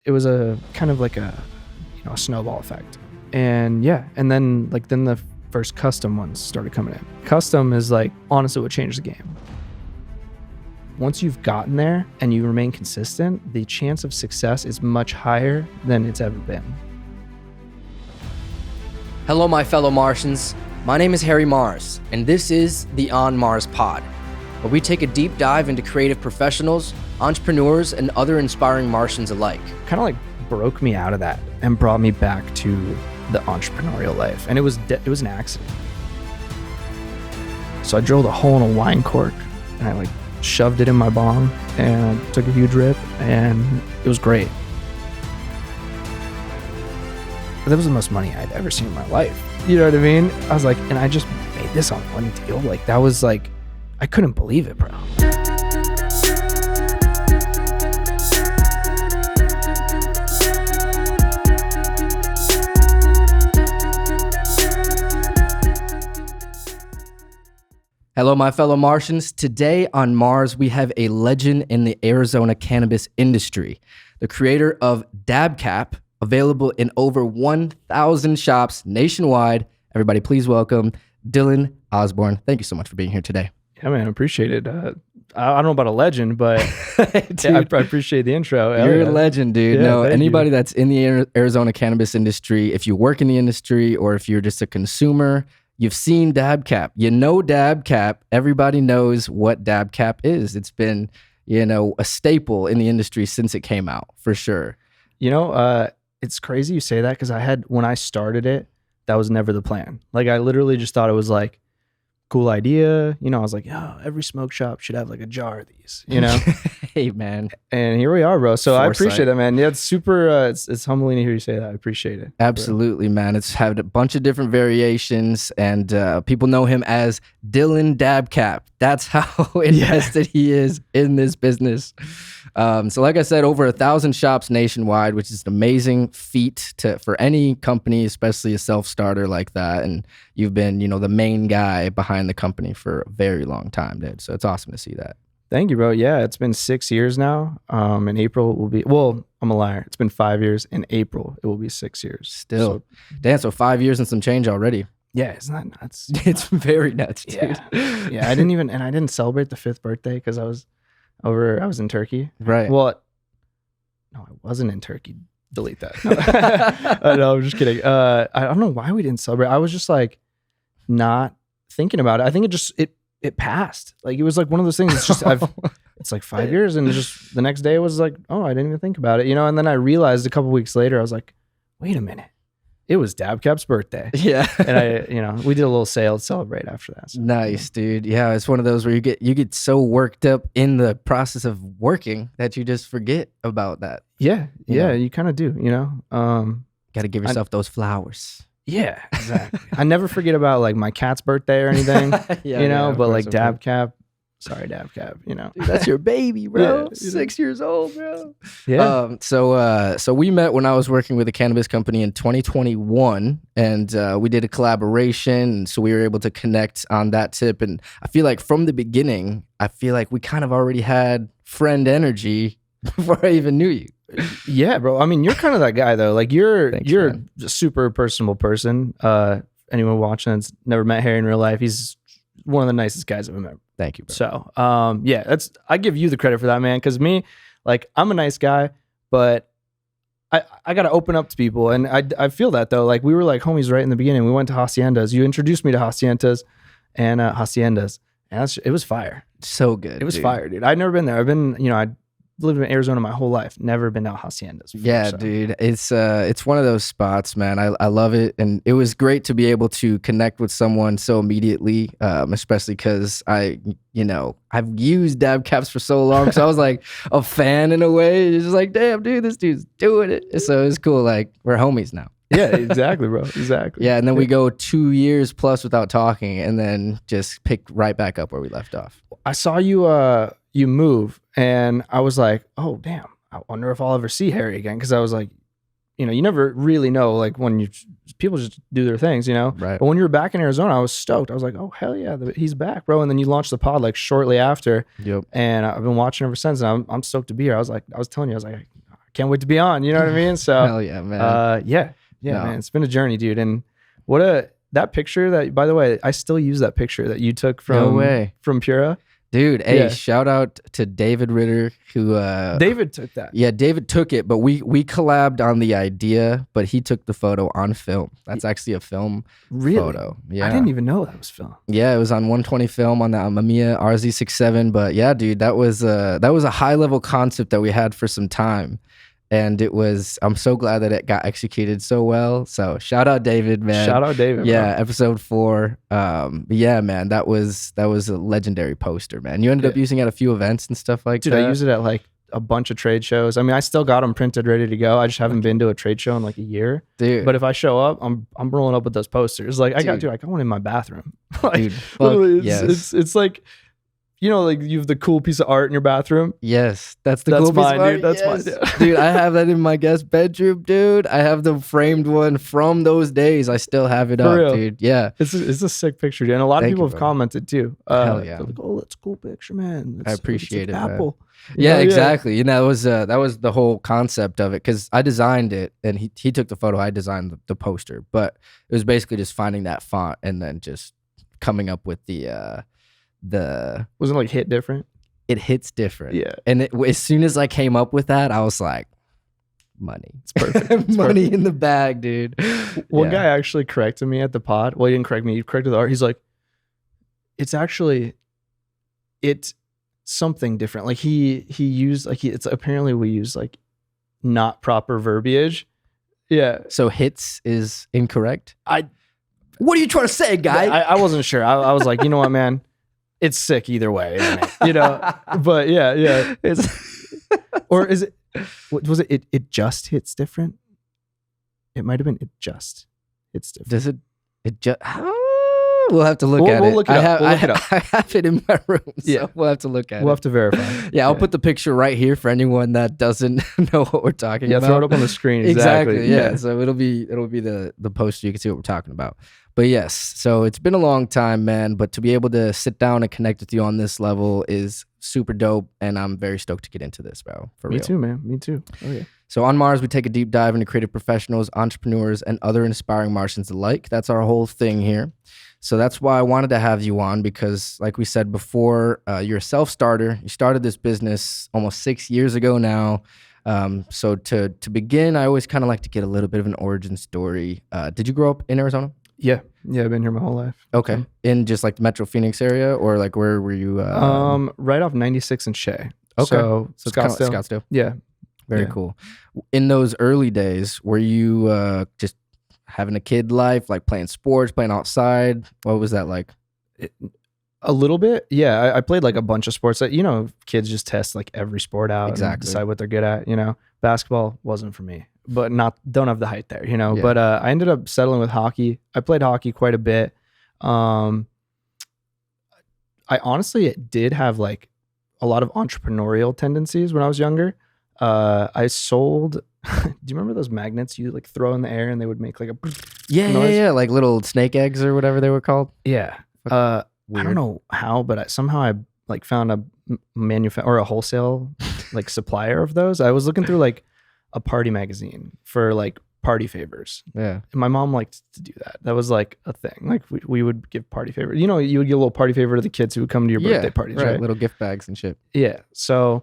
it was a kind of like a snowball effect. And yeah, and then the first custom ones started coming in. Custom is like honestly what changed the game. Once you've gotten there and you remain consistent, the chance of success is much higher than it's ever been. Hello, my fellow Martians. My name is Harry Mars, and this is the On Mars Pod, where we take a deep dive into creative professionals, entrepreneurs, and other inspiring Martians alike. Kind of like broke me out of that and brought me back to the entrepreneurial life. And it was an accident. So I drilled a hole in a wine cork and I shoved it in my bong and took a huge rip, and it was great. But that was the most money I'd ever seen in my life. You know what I mean? I was like, and I just made this on one deal. That was I couldn't believe it, bro. Hello, my fellow Martians. Today on Mars, we have a legend in the Arizona cannabis industry, the creator of DabCap, available in over 1,000 shops nationwide. Everybody, please welcome Dillon Osborn. Thank you so much for being here today. Yeah, man, I appreciate it. I don't know about a legend, but yeah, I appreciate the intro. You're a legend, dude. Yeah, no, anybody you. That's in the Arizona cannabis industry, if you work in the industry or if you're just a consumer, you've seen DabCap. You know DabCap. Everybody knows what DabCap is. It's been, a staple in the industry since it came out, for sure. It's crazy you say that because when I started it, that was never the plan. I literally just thought it was cool idea. I was like, every smoke shop should have a jar of these, Hey, man. And here we are, bro. So Foresight. I appreciate that, man. Yeah, it's super, it's humbling to hear you say that. I appreciate it. Absolutely, man. It's had a bunch of different variations, and people know him as Dillon DabCap. That's how invested he is in this business. So like I said, over 1,000 shops nationwide, which is an amazing feat for any company, especially a self-starter like that. And you've been, the main guy behind the company for a very long time, dude. So it's awesome to see that. Thank you, bro. Yeah, it's been 6 years now. In April it will be, I'm a liar. It's been 5 years. In April, it will be 6 years. Still. Damn, so 5 years and some change already. Yeah, isn't that nuts? It's very nuts, dude. Yeah, I didn't celebrate the 5th birthday because I was in Turkey. Right. Well, no, I wasn't in Turkey. Delete that. No, I'm just kidding. I don't know why we didn't celebrate. I was just not thinking about it. I think it passed. It was one of those things. It's just it's 5 years, and just the next day it was I didn't even think about it, And then I realized a couple weeks later, I was like, wait a minute, it was DabCap's birthday. Yeah. And we did a little sale to celebrate after that. So. Nice, dude. Yeah, it's one of those where you get so worked up in the process of working that you just forget about that. Yeah, you kind of do. Got to give yourself those flowers. Yeah, exactly. I never forget about my cat's birthday or anything, but DabCap, sorry, DabCap, Dude, that's your baby, bro. Yeah, 6 years old, bro. Yeah. So we met when I was working with a cannabis company in 2021, and we did a collaboration. So we were able to connect on that tip. And I feel like from the beginning, we kind of already had friend energy before I even knew you. Yeah, bro. I mean, you're kind of that guy though. You're man. a super personable person. Anyone watching that's never met Harry in real life, he's one of the nicest guys I've ever met. Thank you, bro. So, I give you the credit for that, man. Because me, I'm a nice guy, but I got to open up to people, and I feel that though. We were homies right in the beginning. We went to Haciendas. You introduced me to Haciendas, and it was fire. So good. It was fire, dude. I'd never been there. I've been, I lived in Arizona my whole life. Never been to Haciendas before, yeah, so. Dude. It's one of those spots, man. I love it. And it was great to be able to connect with someone so immediately, especially because I've used DabCaps for so long. So I was a fan in a way. It's just damn, dude, this dude's doing it. So it's cool. We're homies now. Yeah, exactly, bro. Exactly. Yeah, and then we go 2 years plus without talking, and then just pick right back up where we left off. I saw you you move, and I was like, oh damn, I wonder if I'll ever see Harry again, because I was you never really know when people just do their things, Right. But when you were back in Arizona, I was stoked. I was like, oh hell yeah, he's back, bro. And then you launched the pod shortly after. Yep. And I've been watching ever since, and I'm stoked to be here. I was telling you, I can't wait to be on. You know what I mean? So Hell yeah, man. yeah, No. man. It's been a journey, dude. And that picture that, by the way, I still use that picture that you took from Pura. Dude, hey, shout out to David Ritter who David took that. Yeah, David took it, but we collabed on the idea, but he took the photo on film. That's actually a film photo. Yeah. I didn't even know that was film. Yeah, it was on 120 film on the Mamiya RZ67. But yeah, dude, that was a high level concept that we had for some time. And I'm so glad that it got executed so well. So shout out David, man. Shout out David. Yeah, bro. episode 4. Yeah, man, that was a legendary poster, man. You ended up using it at a few events and stuff like that. Dude, I use it at like a bunch of trade shows. I mean, I still got them printed, ready to go. I just haven't been to a trade show in like a year. Dude. But if I show up, I'm rolling up with those posters. Like I got one in my bathroom. Like, dude, literally, yes. it's like, you know, like you have the cool piece of art in your bathroom. Yes, that's the That's cool piece mine, of art. dude. That's Yes. mine. Yeah. Dude, I have that in my guest bedroom, dude. I have the framed one from those days. I still have it For up, real. dude. Yeah. It's a sick picture, dude. And a lot of Thank people you, have bro. commented too. Hell yeah. They're like, oh, that's a cool picture, man. I appreciate it's it, like man. Apple. Yeah, You know, exactly. You know, that was the whole concept of it, because I designed it and he took the photo. I designed the poster, but it was basically just finding that font and then just coming up with the Wasn't it like hit different? it hits different. Yeah. And as soon as I came up with that, I was like, money. It's perfect. It's Money perfect. in the bag, dude. One Yeah. guy actually corrected me at the pod. Well, he didn't correct me. He corrected the art. He's like, it's something different. Like he used like it's apparently we use like not proper verbiage. Yeah. So hits is incorrect. I What are you trying to say, guy? I wasn't sure. I was like, you know what, man? It's sick either way, isn't it? You know? But yeah. It's Or is it, what was it? It just hits different? It might have been it just hits different. Does it just? We'll have to look at We'll it. look it up. We'll look it up. I have it in my room. So Yeah. we'll have to look at We'll it. have to verify. Yeah, I'll put the picture right here for anyone that doesn't know what we're talking Yeah, about. throw it up on the screen. Exactly. Exactly. Yeah. So it'll be the poster. You can see what we're talking about. But yes, so it's been a long time, man. But to be able to sit down and connect with you on this level is super dope, and I'm very stoked to get into this, bro. For Me real. too, man. Me too. Oh yeah. So on Mars, we take a deep dive into creative professionals, entrepreneurs, and other inspiring Martians alike. That's our whole thing here. So that's why I wanted to have you on, because like we said before, you're a self-starter. You started this business almost 6 years ago now. So to begin, I always kind of like to get a little bit of an origin story. Did you grow up in Arizona? Yeah. Yeah, I've been here my whole life. Okay. In just like the Metro Phoenix area, or like where were you? Right off 96 and Shea. Okay. So it's kinda like Scottsdale. Scottsdale. Yeah. Very Yeah. cool. In those early days, were you just having a kid life, like playing sports, playing outside? What was that like? A little bit. Yeah. I played like a bunch of sports that, you know, kids just test like every sport out and Exactly. decide what they're good at, you know. Basketball wasn't for me, but don't have the height there, you know. Yeah. But I ended up settling with hockey. I played hockey quite a bit. I honestly did have like a lot of entrepreneurial tendencies when I was younger. I sold, do you remember those magnets you like throw in the air and they would make like a noise? Like little snake eggs or whatever they were called. Yeah. I don't know how, but somehow I like found a or a wholesale like supplier of those. I was looking through like a party magazine for like party favors. Yeah. And my mom liked to do that. That was like a thing. Like we would give party favors. You know, you would give a little party favor to the kids who would come to your birthday parties, right? Little gift bags and shit. Yeah. So,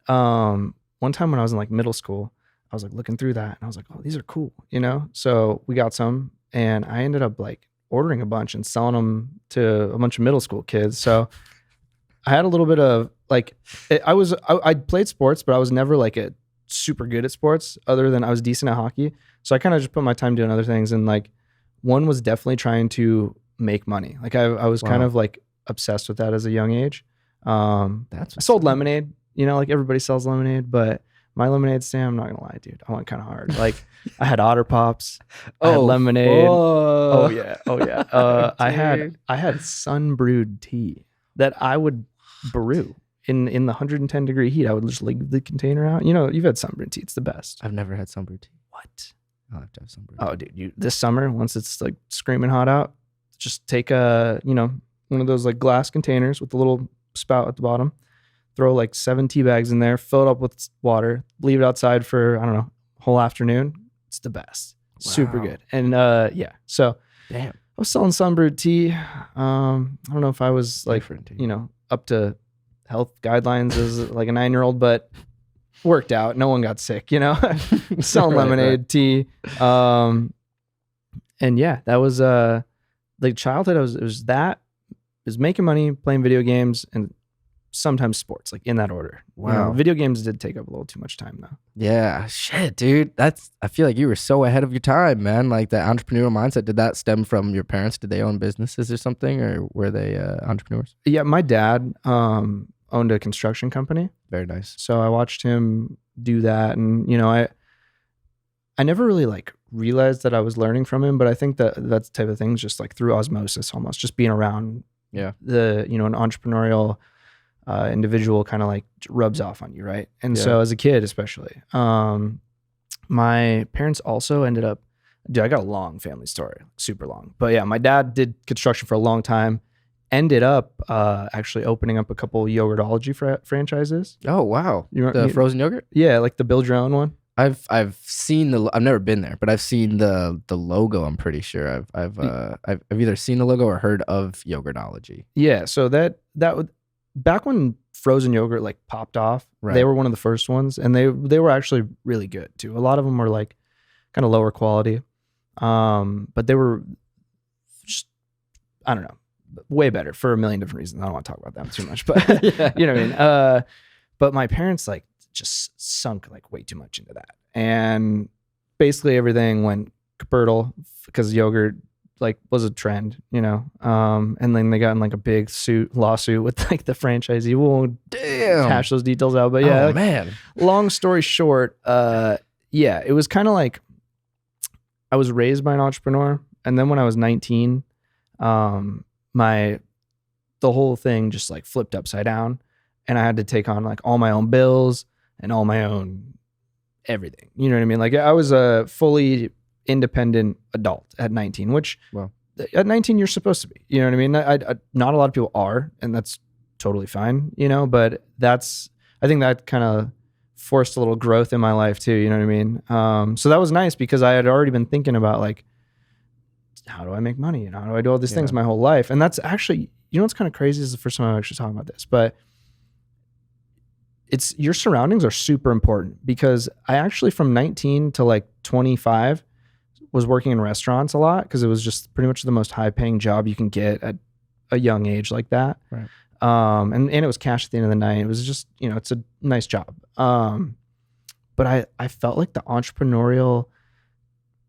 one time when I was in like middle school, I was like looking through that and I was like, oh, these are cool, you know? So we got some and I ended up like ordering a bunch and selling them to a bunch of middle school kids. So I had a little bit of like, I played sports, but I was never like a super good at sports other than I was decent at hockey. So I kind of just put my time doing other things. And like one was definitely trying to make money. Like I was kind of like obsessed with that as a young age. I sold lemonade, you know, like everybody sells lemonade, but my lemonade stand, I'm not gonna lie, dude, I went kind of hard. Like I had Otter Pops, I had lemonade. Whoa. Oh yeah. I had sun brewed tea that I would brew in the 110 degree heat. I would just leave the container out. You know, you've had sunbrewed tea; it's the best. I've never had sunbrew tea. What? I'll have to have sunbrew. Oh, dude, this summer, once it's like screaming hot out, just take one of those like glass containers with the little spout at the bottom. throw like 7 tea bags in there, fill it up with water, leave it outside for, I don't know, whole afternoon. It's the best. Super good. And yeah, so Damn. I was selling sunbrewed tea. I don't know if I was like, up to health guidelines as like a 9-year-old, but worked out. No one got sick, selling lemonade, tea. And yeah, that was like childhood. It was making money, playing video games, and sometimes sports, like in that order. Wow. Video games did take up a little too much time though. Yeah, shit, dude. I feel like you were so ahead of your time, man. Like that entrepreneurial mindset, did that stem from your parents? Did they own businesses or something, or were they entrepreneurs? Yeah, my dad owned a construction company. Very nice. So I watched him do that, and I never really like realized that I was learning from him, but I think that that's the type of things just like through osmosis, almost just being around an entrepreneurial individual kind of like rubs off on you, right? And so as a kid especially, my parents also ended up, dude, I got a long family story, super long, but yeah, my dad did construction for a long time, ended up actually opening up a couple yogurtology franchises. Oh wow, the frozen yogurt? Yeah, like the build your own one. I've seen I've never been there, but I've seen the logo. I'm pretty sure I've either seen the logo or heard of yogurtology. Yeah, so that would, back when frozen yogurt like popped off, they were one of the first ones, and they were actually really good too. A lot of them were like kind of lower quality, but they were just, I don't know, way better for a million different reasons. I don't want to talk about them too much, but you know what I mean. But my parents like just sunk like way too much into that, and basically everything went capoodle because yogurt like was a trend, and then they got in like a big lawsuit with like the franchisee. We won't hash those details out, but yeah, man. Long story short, yeah, it was kind of like I was raised by an entrepreneur, and then when I was 19, the whole thing just like flipped upside down, and I had to take on like all my own bills and all my own everything. You know what I mean? Like I was a fully independent adult at 19, which at 19 you're supposed to be. You know what I mean? I not a lot of people are, and that's totally fine. But I think that kind of forced a little growth in my life too. You know what I mean? So that was nice because I had already been thinking about like, how do I make money? How do I do all these things my whole life? And that's actually, what's kind of crazy is the first time I'm actually talking about this, but it's your surroundings are super important, because I actually from 19 to like 25 was working in restaurants a lot, because it was just pretty much the most high paying job you can get at a young age like that. Right. And it was cash at the end of the night. It was just, it's a nice job. But I felt like the entrepreneurial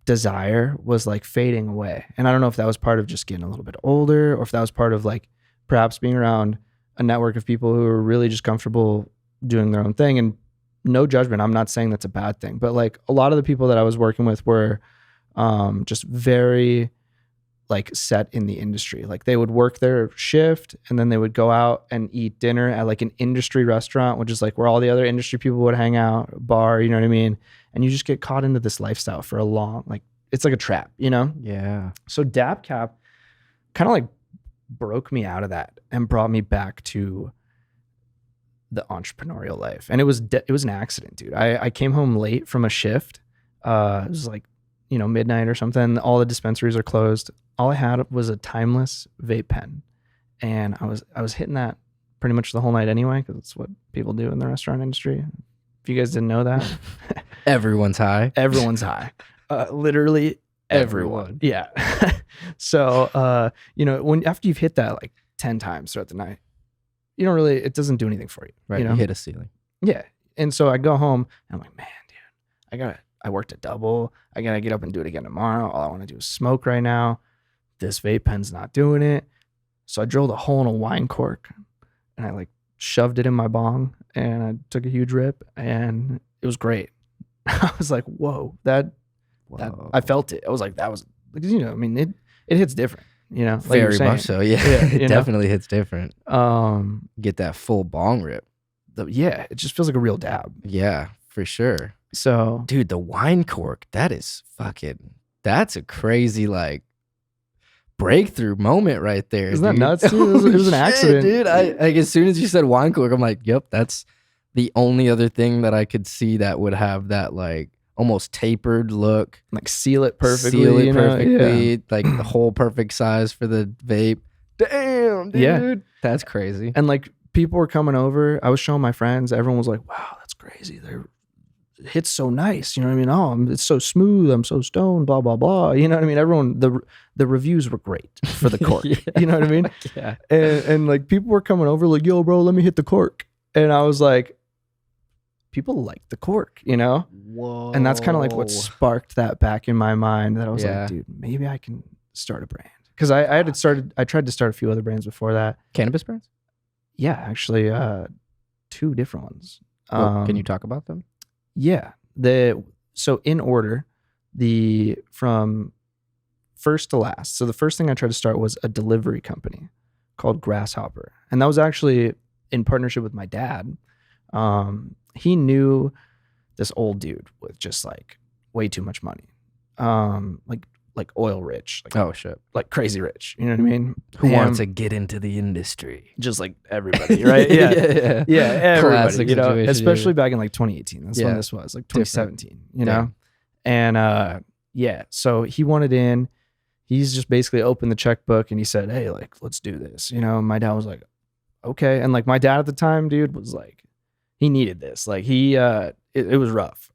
desire was like fading away. And I don't know if that was part of just getting a little bit older, or if that was part of like perhaps being around a network of people who are really just comfortable doing their own thing. And no judgment, I'm not saying that's a bad thing, but like a lot of the people that I was working with were just very like set in the industry. Like they would work their shift and then they would go out and eat dinner at like an industry restaurant, which is like where all the other industry people would hang out, a bar, you know what I mean? And you just get caught into this lifestyle for a long, like it's like a trap, Yeah. So DabCap kind of like broke me out of that and brought me back to the entrepreneurial life. And it was an accident, dude. I came home late from a shift. It was like, midnight or something. All the dispensaries are closed. All I had was a timeless vape pen. And I was hitting that pretty much the whole night anyway, because it's what people do in the restaurant industry. If you guys didn't know that. Everyone's high. Everyone's high. Literally everyone. Yeah. So, after you've hit that like 10 times throughout the night, it doesn't do anything for you. Right. You hit a ceiling. Yeah. And so I go home and I'm like, man, dude, I worked a double. I got to get up and do it again tomorrow. All I want to do is smoke right now. This vape pen's not doing it. So I drilled a hole in a wine cork and I like shoved it in my bong and I took a huge rip and it was great. I was like, whoa, that I felt it. I was like, that was, because, it hits different. Like very much so. Yeah, it definitely hits different. Get that full bong rip. It just feels like a real dab. Yeah, for sure. So, dude, the wine cork, that's a crazy like breakthrough moment right there. Isn't that dude. nuts, dude? It was an accident. Dude. Like as soon as you said wine cooler, I'm like, yep, that's the only other thing that I could see that would have that like almost tapered look. Like seal it perfectly. Seal it you know? perfectly. Yeah. Like the whole perfect size for the vape. Damn, dude. Yeah. That's crazy. And like people were coming over. I was showing my friends. Everyone was like, wow, that's crazy. It hits so nice. You know what I mean? Oh, it's so smooth. I'm so stoned, blah, blah, blah. You know what I mean? Everyone, the reviews were great for the cork. Yeah. You know what I mean? Yeah. And like people were coming over like, yo, bro, let me hit the cork. And I was like, people like the cork, you know? Whoa. And that's kind of like what sparked that back in my mind that I was Yeah. like, dude, maybe I can start a brand. Because I tried to start a few other brands before that. Cannabis brands? Yeah, actually, 2 different ones. Can you talk about them? Yeah. So in order, from first to last. So the first thing I tried to start was a delivery company called Grasshopper. And that was actually in partnership with my dad. He knew this old dude with just like way too much money. Like oil rich. Like, Oh shit. like crazy rich. You know what I mean? Who wants to get into the industry? Just like everybody, right? Yeah. Yeah, everybody, Classic you know, situation, especially back in like 2018. That's Yeah. when this was, like 2017, you know? Yeah. And yeah, so he wanted in. He's just basically opened the checkbook and he said, hey, like, let's do this. You know, my dad was like, okay. And like my dad at the time, dude, was like, he needed this. Like it was rough.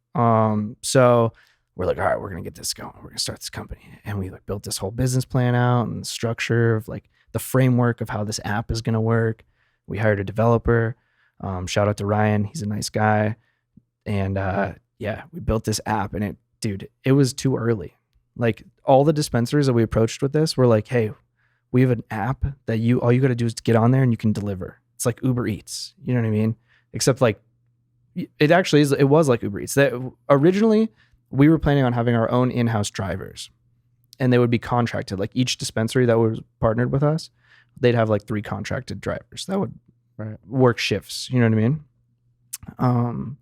So we're like, all right, we're going to get this going. We're going to start this company. And we like built this whole business plan out and the structure of like the framework of how this app is going to work. We hired a developer. Shout out to Ryan. He's a nice guy. And yeah, we built this app and it was too early. Like all the dispensaries that we approached with this were like, hey, we have an app that all you got to do is get on there and you can deliver. It's like Uber Eats. You know what I mean? Except like it was like Uber Eats. That originally we were planning on having our own in-house drivers and they would be contracted. Like each dispensary that was partnered with us, they'd have like 3 contracted drivers that would work shifts. You know what I mean?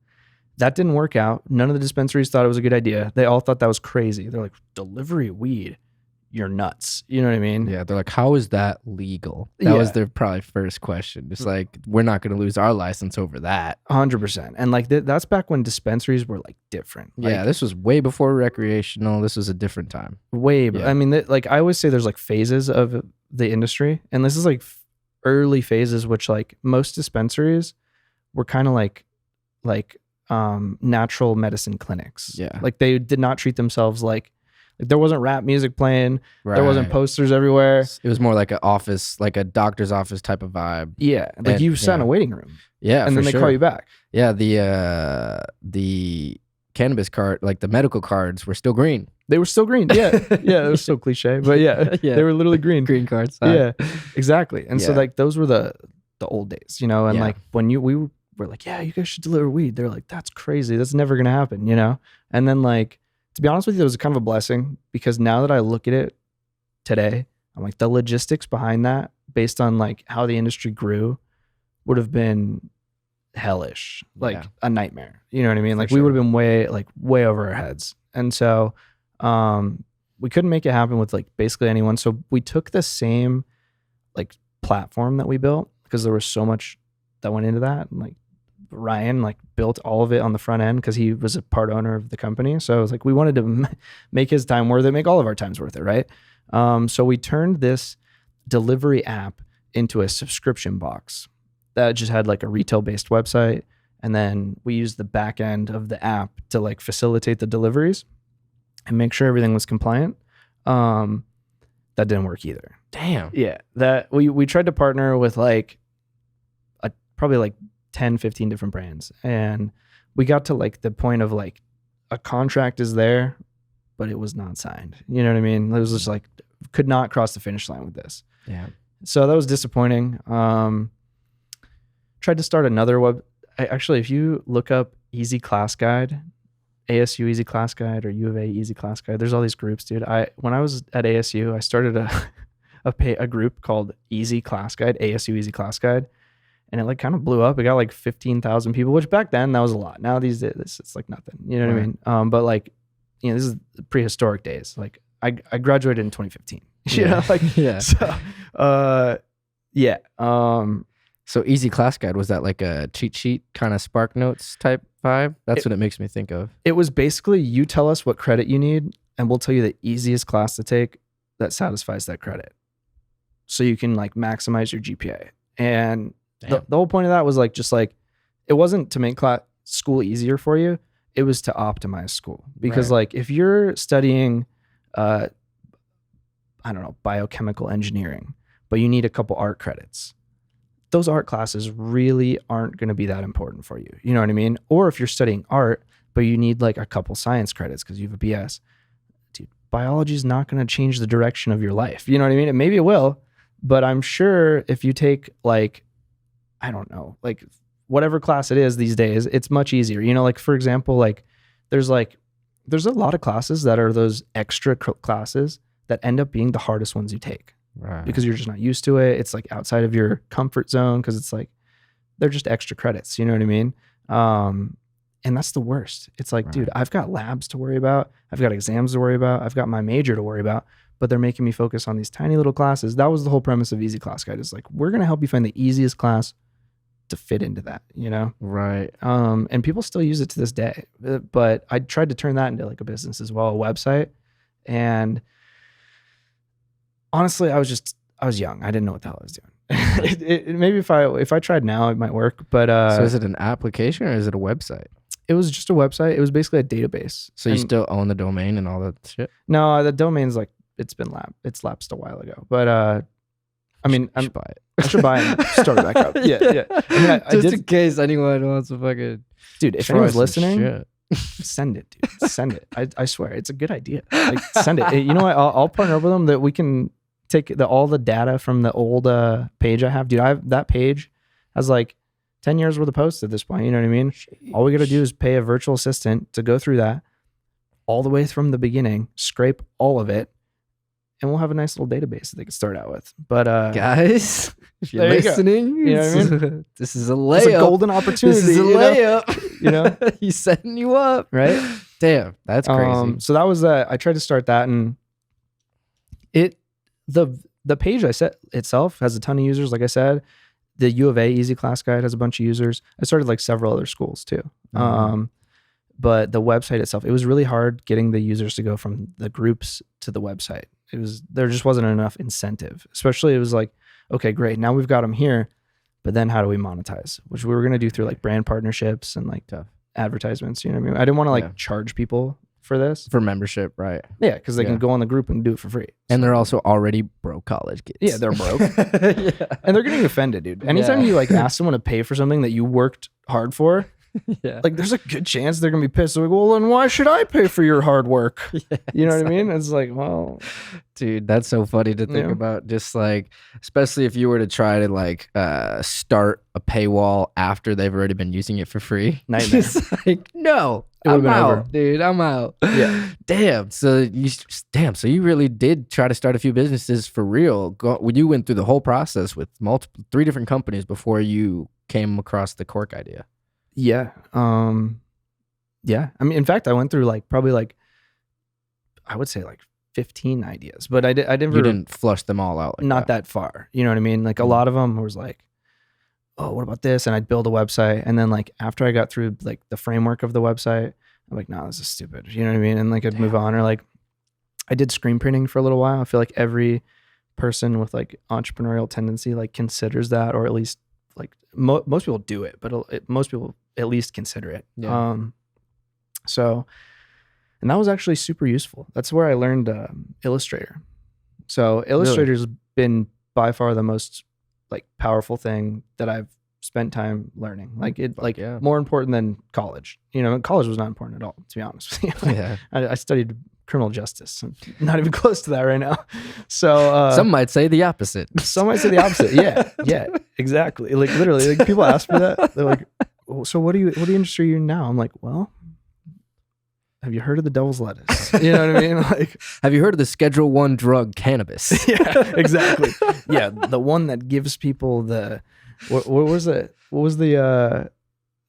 That didn't work out. None of the dispensaries thought it was a good idea. They all thought that was crazy. They're like, delivery weed, you're nuts. You know what I mean? Yeah, they're like, how is that legal? That was their probably first question. It's like, we're not going to lose our license over that. 100%. And like that's back when dispensaries were like different. Like, Yeah, this was way before recreational. This was a different time. Yeah. I mean, like I always say there's like phases of the industry. And this is like early phases, which like most dispensaries were kind of like natural medicine clinics. Yeah. Like they did not treat themselves like there wasn't rap music playing. Right. There wasn't posters everywhere. It was more like an office, like a doctor's office type of vibe. Yeah. Like you sat in a waiting room. Yeah. And then they call you back. Yeah. The cannabis card, like the medical cards were still green. They were stiere green. Yeah. Yeah. It was so cliche, but yeah, they were literally green. Green cards. Yeah, exactly. And so like those were the old days, you know, and like when we were like, yeah, you guys should deliver weed. They're like, that's crazy. That's never going to happen, you know? And then like, to be honest with you, it was kind of a blessing because now that I look at it today, I'm like the logistics behind that based on like how the industry grew would have been hellish, like a nightmare. You know what I mean? Like we would have been way over our heads. And so we couldn't make it happen with like basically anyone. So we took the same like platform that we built because there was so much that went into that. And like Ryan like built all of it on the front end because he was a part owner of the company. So it was like we wanted to make his time worth it, make all of our times worth it, right? So we turned this delivery app into a subscription box that just had like a retail-based website, and then we used the back end of the app to like facilitate the deliveries and make sure everything was compliant. That didn't work either. Damn. Yeah, that we tried to partner with like probably like 10, 15 different brands. And we got to like the point of like a contract is there, but it was not signed. You know what I mean? It was just like, could not cross the finish line with this. Yeah. So that was disappointing. Tried to start another actually, if you look up Easy Class Guide, ASU Easy Class Guide or U of A Easy Class Guide, there's all these groups, dude. When I was at ASU, I started a group called Easy Class Guide, ASU Easy Class Guide. And it like kind of blew up. It got like 15,000 people, which back then that was a lot. Now these days it's like nothing. You know what I mean? But like, you know, this is prehistoric days. Like I graduated in 2015. You know, like, yeah. So, yeah. So Easy Class Guide, was that like a cheat sheet kind of Spark Notes type vibe? That's what it makes me think of. It was basically, you tell us what credit you need and we'll tell you the easiest class to take that satisfies that credit. So you can like maximize your GPA. And the whole point of that was like, just like, it wasn't to make school easier for you. It was to optimize school. Because like, if you're studying, I don't know, biochemical engineering, but you need a couple art credits, those art classes really aren't going to be that important for you. You know what I mean? Or if you're studying art, but you need like a couple science credits because you have a BS, dude, biology is not going to change the direction of your life. You know what I mean? And maybe it will, but I'm sure if you take like, I don't know, like whatever class it is these days, it's much easier. You know, like for example, like there's a lot of classes that are those extra classes that end up being the hardest ones you take. Right. Because you're just not used to it. It's like outside of your comfort zone because it's like they're just extra credits. You know what I mean? And that's the worst. It's like, dude, I've got labs to worry about. I've got exams to worry about. I've got my major to worry about. But they're making me focus on these tiny little classes. That was the whole premise of Easy Class Guide. Is like, we're going to help you find the easiest class to fit into that, you know? Right. And people still use it to this day. But I tried to turn that into like a business as well, a website. And honestly, I was young. I didn't know what the hell I was doing. Maybe if I tried now, it might work. But so is it an application or is it a website? It was just a website. It was basically a database. So you still own the domain and all that shit? No, the domain's like it's lapsed a while ago. But I mean, I should buy it. I should buy it and start it back up. Yeah. I mean, just in case anyone wants to fucking. Dude, if anyone's listening, send it, dude. Send it. I swear, it's a good idea. Like, send it. You know what? I'll partner up with them that we can take all the data from the old page I have. Dude, that page has like 10 years worth of posts at this point. You know what I mean? Sheesh. All we got to do is pay a virtual assistant to go through that all the way from the beginning, scrape all of it, and we'll have a nice little database that they can start out with. But guys, if you're listening, you know what I mean? This is a layup. It's a golden opportunity. This is a layup. You know? He's setting you up. Right? Damn, that's crazy. So that was I tried to start that, and the page I set itself has a ton of users. Like I said, the U of A Easy Class Guide has a bunch of users. I started like several other schools too. But the website itself, it was really hard getting the users to go from the groups to the website. There just wasn't enough incentive. Especially it was like, okay, great. Now we've got them here, but then how do we monetize? Which we were going to do through like brand partnerships and like advertisements. You know what I mean? I didn't want to like charge people for this. For membership, right? Yeah, because they can go on the group and do it for free. And they're also already broke college kids. Yeah, they're broke. And they're getting offended, dude. Anytime you like ask someone to pay for something that you worked hard for, like there's a good chance they're gonna be pissed. They're like, well, then why should I pay for your hard work? You know what I mean? It's like, well, dude, that's so funny to think about. Just like, especially if you were to try to like start a paywall after they've already been using it for free. Nightmare. It's like, no, I'm out, dude. I'm out. Yeah. Damn. So you really did try to start a few businesses for real. You went through the whole process with 3 different companies before you came across the Cork idea. Yeah. Yeah. I mean, in fact, I went through like probably like, I would say like 15 ideas, but I didn't flush them all out. Like not that far. You know what I mean? Like a lot of them was like, oh, what about this? And I'd build a website. And then like after I got through like the framework of the website, I'm like, no, this is stupid. You know what I mean? And like I'd move on. Or like I did screen printing for a little while. I feel like every person with like entrepreneurial tendency like considers that, or at least like most people do it, but most people at least consider it. Yeah. So, and that was actually super useful. That's where I learned Illustrator. So Illustrator's been by far the most like powerful thing that I've spent time learning. Like more important than college. You know, college was not important at all, to be honest with you. Yeah. I studied criminal justice. I'm not even close to that right now. So some might say the opposite. Some might say the opposite. Yeah, exactly. Like literally, like people ask me that. They're like, oh, so what industry are you in now? I'm like, well, have you heard of the devil's lettuce? You know what I mean? Like, have you heard of the Schedule 1 drug cannabis? Yeah, exactly. Yeah, the one that gives people the what was it? What was the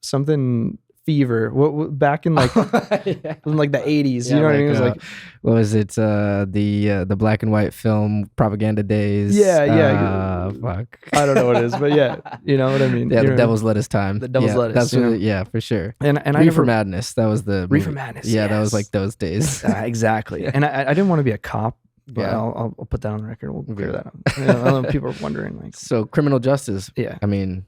something fever. What back in like in like the 80s, you know what I mean? It was like, what was it? The black and white film propaganda days. Yeah. Fuck. I don't know what it is, but yeah, you know what I mean? Yeah, You the know Devil's Lettuce time. The Devil's Lettuce, That's you what know? yeah, for sure. And Reefer Madness. That was the Reefer movie. Madness. Yeah, yes. that was like those days. Exactly. And I didn't want to be a cop, but Yeah. I'll put that on the record. We'll clear Yeah. that up. You know, I know people are wondering like, So criminal justice. yeah. I mean,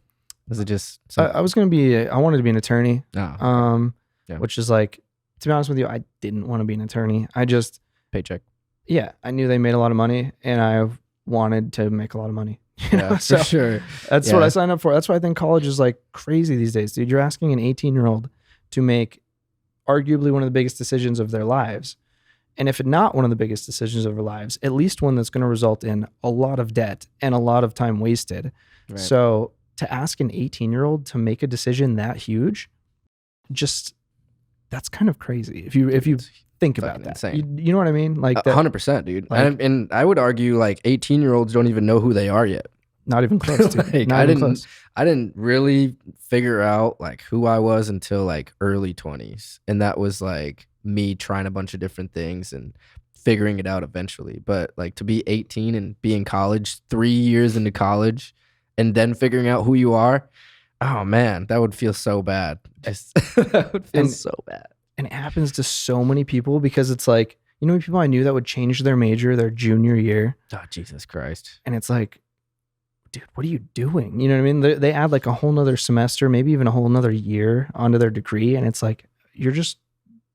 was it just? I wanted to be an attorney. Oh, Yeah. Which is like, to be honest with you, I didn't want to be an attorney. I just, paycheck. yeah, I knew they made a lot of money and I wanted to make a lot of money. You know? Yeah, So for sure. that's what I signed up for. That's why I think college is like crazy these days, dude. You're asking an 18-year-old to make arguably one of the biggest decisions of their lives. And if not one of the biggest decisions of their lives, at least one that's going to result in a lot of debt and a lot of time wasted. Right. So to ask an 18-year-old to make a decision that huge, just that's kind of crazy. If you think about that, insane. You know what I mean? Like that, 100%, dude. Like- and I would argue like 18-year-olds don't even know who they are yet. not even close, dude. Like, Not even close. I didn't really figure out like who I was until like early 20s. And that was like me trying a bunch of different things and figuring it out eventually. But like to be 18 and be in college, 3 years into college, and then figuring out who you are, oh man, that would feel so bad. That would feel so bad. And it happens to so many people because it's like, you know, people I knew that would change their major their junior year. Oh, Jesus Christ. And it's like, dude, what are you doing? You know what I mean? They add like a whole nother semester, maybe even a whole nother year onto their degree. And it's like, you're just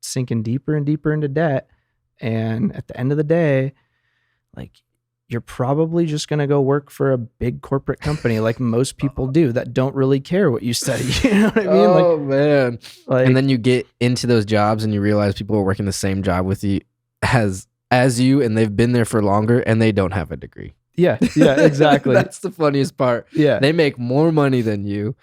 sinking deeper and deeper into debt. And at the end of the day, like, you're probably just going to go work for a big corporate company like most people do that don't really care what you study. You know what I mean? Oh, man. Like, And then you get into those jobs and you realize people are working the same job with you as you, and they've been there for longer and they don't have a degree. yeah, exactly. That's the funniest part. Yeah. They make more money than you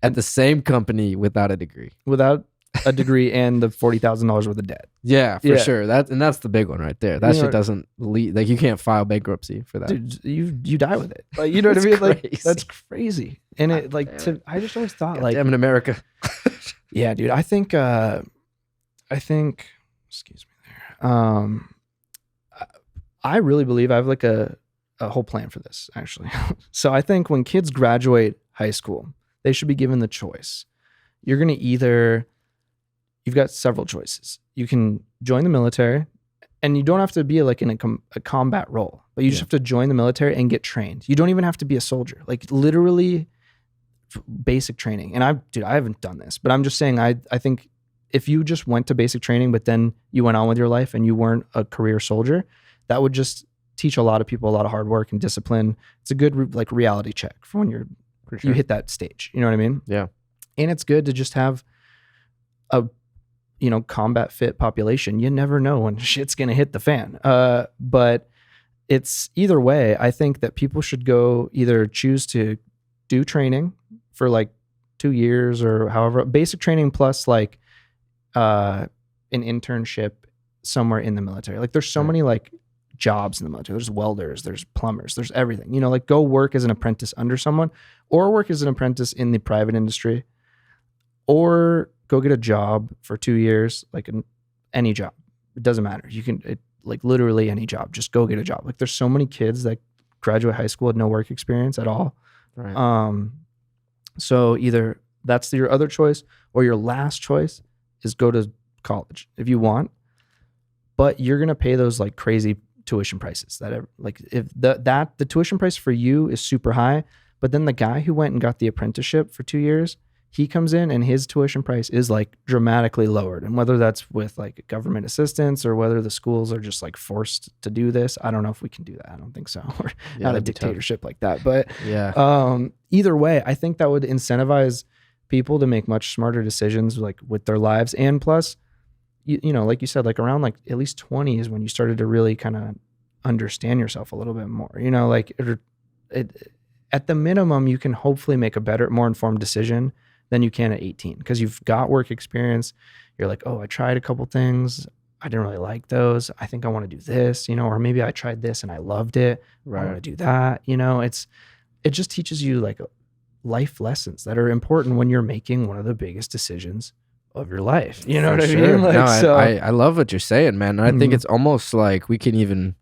at the same company without a degree. Without a degree and the $40,000 worth of debt. Yeah, for Yeah. sure. That's the big one right there. That You shit know- doesn't lead, like you can't file bankruptcy for that. Dude, you die with it. Like, you know what I mean? That's Like, crazy. that's crazy. And it like I just always thought like, Damn in America. yeah, dude, I think excuse me there. I really believe I have like a whole plan for this actually. So I think when kids graduate high school, they should be given the choice. You're going to you've got several choices. You can join the military, and you don't have to be like in a combat role, but you just have to join the military and get trained. You don't even have to be a soldier, like literally basic training. And I haven't done this, but I'm just saying, I think if you just went to basic training, but then you went on with your life and you weren't a career soldier, that would just teach a lot of people a lot of hard work and discipline. It's a good like reality check for when you hit that stage. You know what I mean? Yeah. And it's good to just have a, combat fit population. You never know when shit's going to hit the fan. But it's either way, I think that people should go either choose to do training for like 2 years or however, basic training plus like an internship somewhere in the military. Like there's so many like jobs in the military. There's welders, there's plumbers, there's everything, like go work as an apprentice under someone or work as an apprentice in the private industry or go get a job for 2 years, like any job. It doesn't matter. You can like literally any job, just go get a job. Like there's so many kids that graduate high school with no work experience at all. Right. So either that's your other choice or your last choice is go to college if you want, but you're going to pay those like crazy tuition prices that like if the tuition price for you is super high, but then the guy who went and got the apprenticeship for 2 years, he comes in and his tuition price is like dramatically lowered. And whether that's with like government assistance or whether the schools are just like forced to do this, I don't know if we can do that. I don't think so. We're not a dictatorship like that, but either way, I think that would incentivize people to make much smarter decisions like with their lives. And plus, you know, like you said, like around like at least 20 is when you started to really kind of understand yourself a little bit more, like at the minimum, you can hopefully make a better, more informed decision than you can at 18 because you've got work experience. You're like, oh, I tried a couple things. I didn't really like those. I think I want to do this, or maybe I tried this and I loved it. Right. I want to do that. It just teaches you like life lessons that are important when you're making one of the biggest decisions of your life. You know For what I sure. mean? Like, No, so I love what you're saying, man. And I think Mhm. it's almost like we can even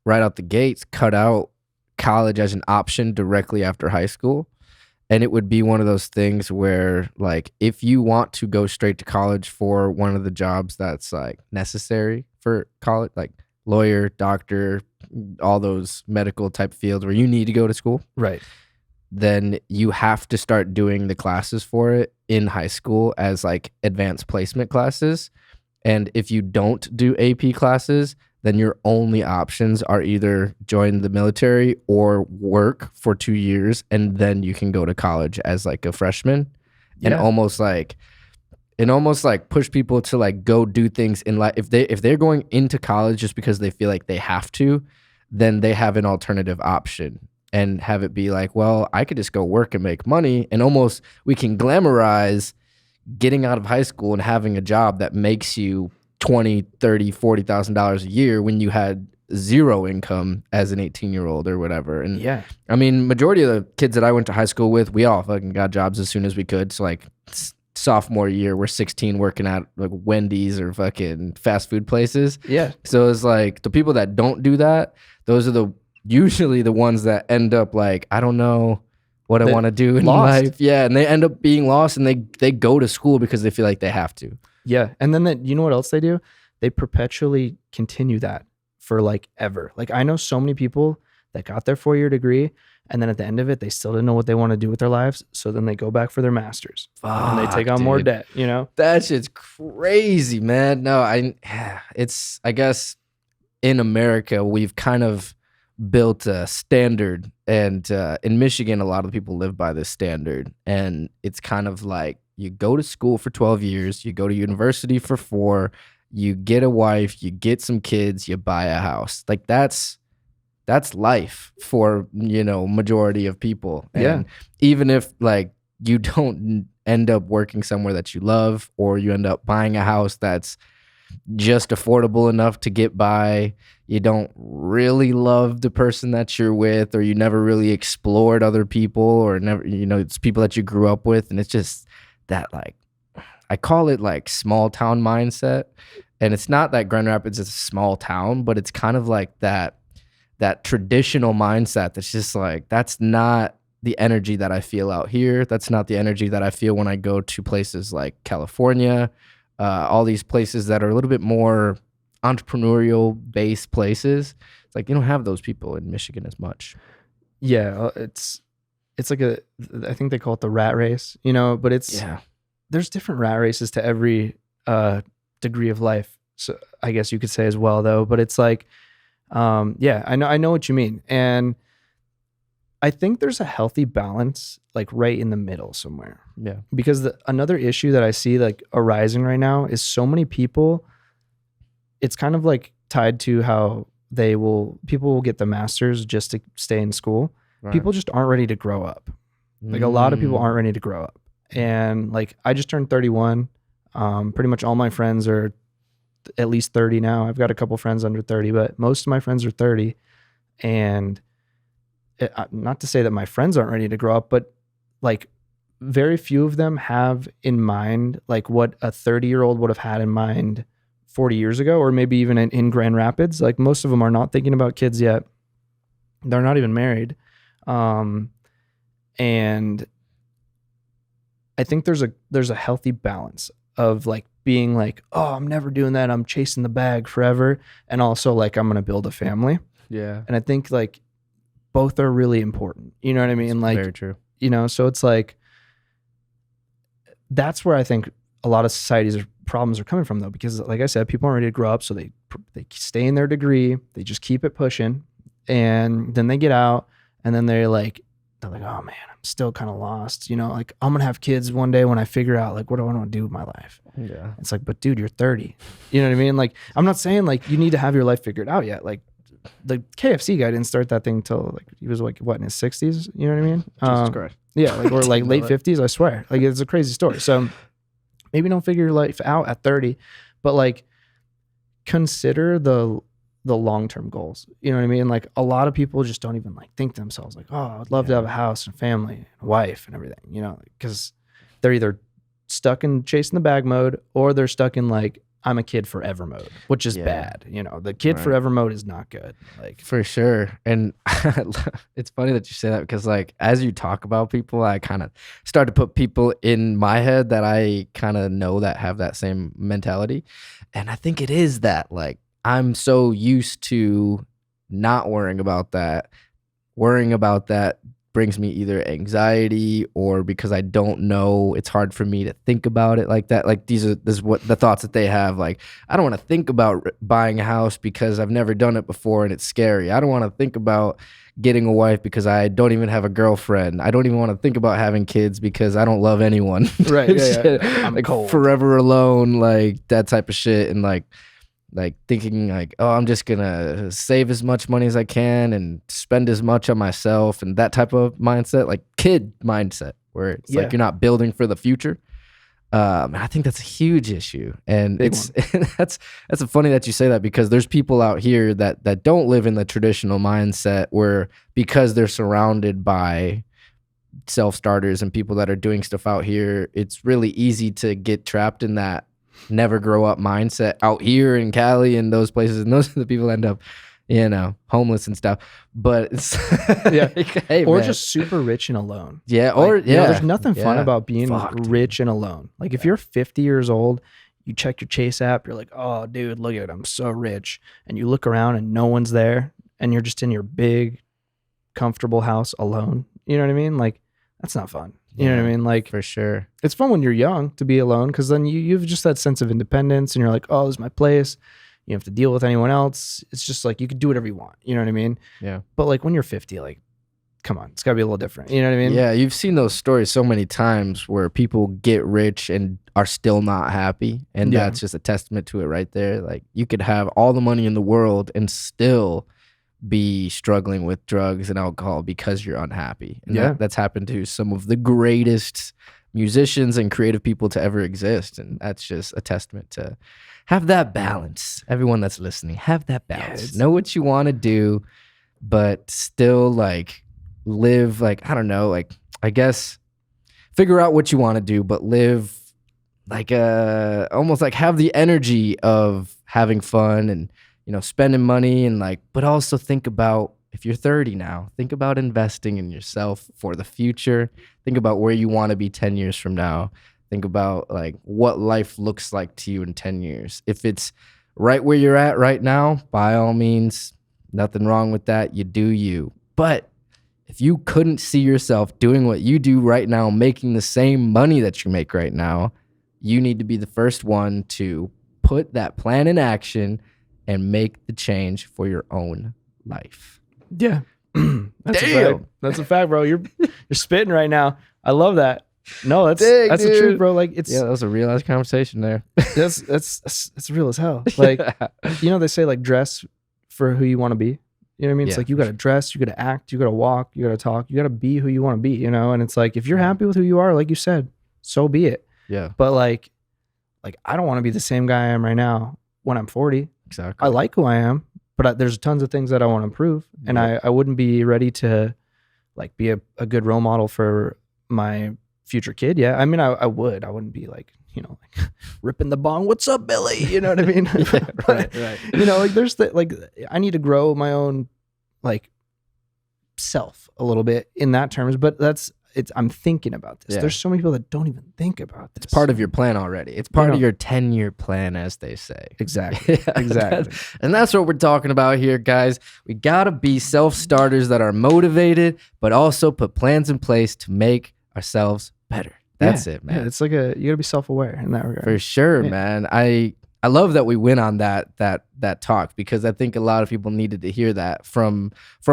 right out the gates cut out college as an option directly after high school. And it would be one of those things where, like, if you want to go straight to college for one of the jobs that's like necessary for college, like lawyer, doctor, all those medical type fields where you need to go to school, right. then you have to start doing the classes for it in high school as like advanced placement classes. And if you don't do AP classes, then your only options are either join the military or work for 2 years, and then you can go to college as like a freshman. And Yeah. almost like push people to like go do things in life. If they're going into college just because they feel like they have to, then they have an alternative option, and have it be like, well, I could just go work and make money. And almost we can glamorize getting out of high school and having a job that makes you $20,000, $30,000, $40,000 a year when you had zero income as an 18-year-old or whatever. And Yeah. I mean, majority of the kids that I went to high school with, we all fucking got jobs as soon as we could. So like sophomore year, we're 16 working at like Wendy's or fucking fast food places. Yeah. So it's like the people that don't do that, those are usually the ones that end up like, I don't know what I want to do in lost. life. Yeah. And they end up being lost, and they go to school because they feel like they have to. Yeah. And then you know what else they do? They perpetually continue that for like ever. Like I know so many people that got their 4-year degree, and then at the end of it, they still didn't know what they want to do with their lives. So then they go back for their master's and they take on more debt, you know? That shit's crazy, man. No, I guess in America, we've kind of built a standard, and in Michigan, a lot of people live by this standard. And it's kind of like you go to school for 12 years, you go to university for 4, you get a wife, you get some kids, you buy a house. Like that's life for, majority of people. And Yeah. even if like you don't end up working somewhere that you love, or you end up buying a house that's just affordable enough to get by, you don't really love the person that you're with, or you never really explored other people, or never, it's people that you grew up with. And it's just that, like, I call it like small town mindset. And it's not that Grand Rapids is a small town, but it's kind of like that traditional mindset that's just like, that's not the energy that I feel out here. That's not the energy that I feel when I go to places like California, all these places that are a little bit more entrepreneurial based places. It's like you don't have those people in Michigan as much. Yeah. It's like I think they call it the rat race, but there's different rat races to every degree of life. So I guess you could say as well though, but it's like, I know what you mean. And I think there's a healthy balance like right in the middle somewhere. Yeah. Because another issue that I see like arising right now is so many people, it's kind of like tied to how people will get the masters just to stay in school. Right. People just aren't ready to grow up. Like a lot of people aren't ready to grow up. And like I just turned 31. Pretty much all my friends are at least 30 now. I've got a couple friends under 30, but most of my friends are 30. And not to say that my friends aren't ready to grow up, but like very few of them have in mind like what a 30-year-old would have had in mind 40 years ago, or maybe even in Grand Rapids. Like most of them are not thinking about kids yet. They're not even married. And I think there's a healthy balance of like being like, oh, I'm never doing that. I'm chasing the bag forever. And also like, I'm going to build a family. Yeah. And I think like both are really important. You know what I mean? It's like, very true. So it's like, that's where I think a lot of society's problems are coming from though, because like I said, people aren't ready to grow up. So they stay in their degree. They just keep it pushing. And then they get out and then they're like, oh man, I'm still kind of lost. Like I'm going to have kids one day when I figure out like, what do I want to do with my life? Yeah. It's like, but dude, you're 30. You know what I mean? Like, I'm not saying like you need to have your life figured out yet. Like the KFC guy didn't start that thing till like, he was like, what, in his 60s? You know what I mean? Jesus Christ. Yeah. Like, or like late 50s, I swear. Like it's a crazy story. So maybe don't figure your life out at 30, but like consider the long-term goals. You know what I mean? Like a lot of people just don't even like think to themselves like, oh, I'd love to have a house and family and a wife and everything, because they're either stuck in chasing the bag mode, or they're stuck in like, I'm a kid forever mode, which is bad. You know, the kid forever mode is not good. Like, for sure. And it's funny that you say that, because like as you talk about people, I kind of start to put people in my head that I kind of know that have that same mentality. And I think it is that, like, I'm so used to not worrying about that. Worrying about that brings me either anxiety, or because I don't know, it's hard for me to think about it like that. Like this is what the thoughts that they have. Like, I don't want to think about buying a house because I've never done it before and it's scary. I don't want to think about getting a wife because I don't even have a girlfriend. I don't even want to think about having kids because I don't love anyone. Right. Yeah. I'm like cold. Forever alone, like that type of shit. And like thinking like, oh, I'm just gonna save as much money as I can and spend as much on myself, and that type of mindset, like kid mindset, where it's like you're not building for the future. And I think that's a huge issue. And that's funny that you say that, because there's people out here that don't live in the traditional mindset, where because they're surrounded by self-starters and people that are doing stuff out here, it's really easy to get trapped in that never grow up mindset out here in Cali and those places, and those are the people that end up, you know, homeless and stuff. But it's hey, or man, just super rich and alone. Yeah, like, or you know, there's nothing fun about being Fuck, rich and alone. Like if you're 50 years old, you check your Chase app, you're like, oh dude, look at it, I'm so rich. And you look around and no one's there, and you're just in your big comfortable house alone. You know what I mean? Like, that's not fun. You know what I mean? Like, for sure. It's fun when you're young to be alone, because then you've just that sense of independence, and you're like, oh, this is my place. You don't have to deal with anyone else. It's just like you can do whatever you want. You know what I mean? Yeah. But like when you're 50, like, come on, it's got to be a little different. You know what I mean? Yeah, you've seen those stories so many times where people get rich and are still not happy. And that's just a testament to it right there. Like, you could have all the money in the world and still be struggling with drugs and alcohol because you're unhappy. And that's happened to some of the greatest musicians and creative people to ever exist. And that's just a testament to have that balance. Everyone that's listening, have that balance. Know what you want to do, but still like live, like, I don't know, like, I guess figure out what you want to do, but live like almost like have the energy of having fun and, you know, spending money, and like, but also think about, if you're 30 now, think about investing in yourself for the future. Think about where you want to be 10 years from now. Think about like what life looks like to you in 10 years. If it's right where you're at right now, by all means, nothing wrong with that. You do you. But if you couldn't see yourself doing what you do right now, making the same money that you make right now, you need to be the first one to put that plan in action and make the change for your own life. Yeah. That's a fact. That's a fact, bro. You're spitting right now. I love that. No, that's the truth, bro. Like, it's that was a real ass conversation there. That's real as hell. Like, you know, they say like dress for who you want to be. You know what I mean? It's like you got to dress, you got to act, you got to walk, you got to talk, you got to be who you want to be, you know? And it's like, if you're happy with who you are, like you said, so be it. Yeah. But like I don't want to be the same guy I am right now when I'm 40. Exactly. I like who I am, but there's tons of things that I want to improve. And I wouldn't be ready to like be a good role model for my future kid. Yeah. I mean, I wouldn't be like, you know, like ripping the bong. What's up, Billy? You know what I mean? Right. You know, like there's like, I need to grow my own like self a little bit in that terms, but I'm thinking about this. There's so many people that don't even think about this. It's part of your plan already. It's part of your 10-year plan, as they say. Exactly. Exactly. And that's what we're talking about here, guys. We got to be self-starters that are motivated, but also put plans in place to make ourselves better. That's it, man. Yeah, it's like you got to be self-aware in that regard. For sure, man. I love that we went on that talk, because I think a lot of people needed to hear that from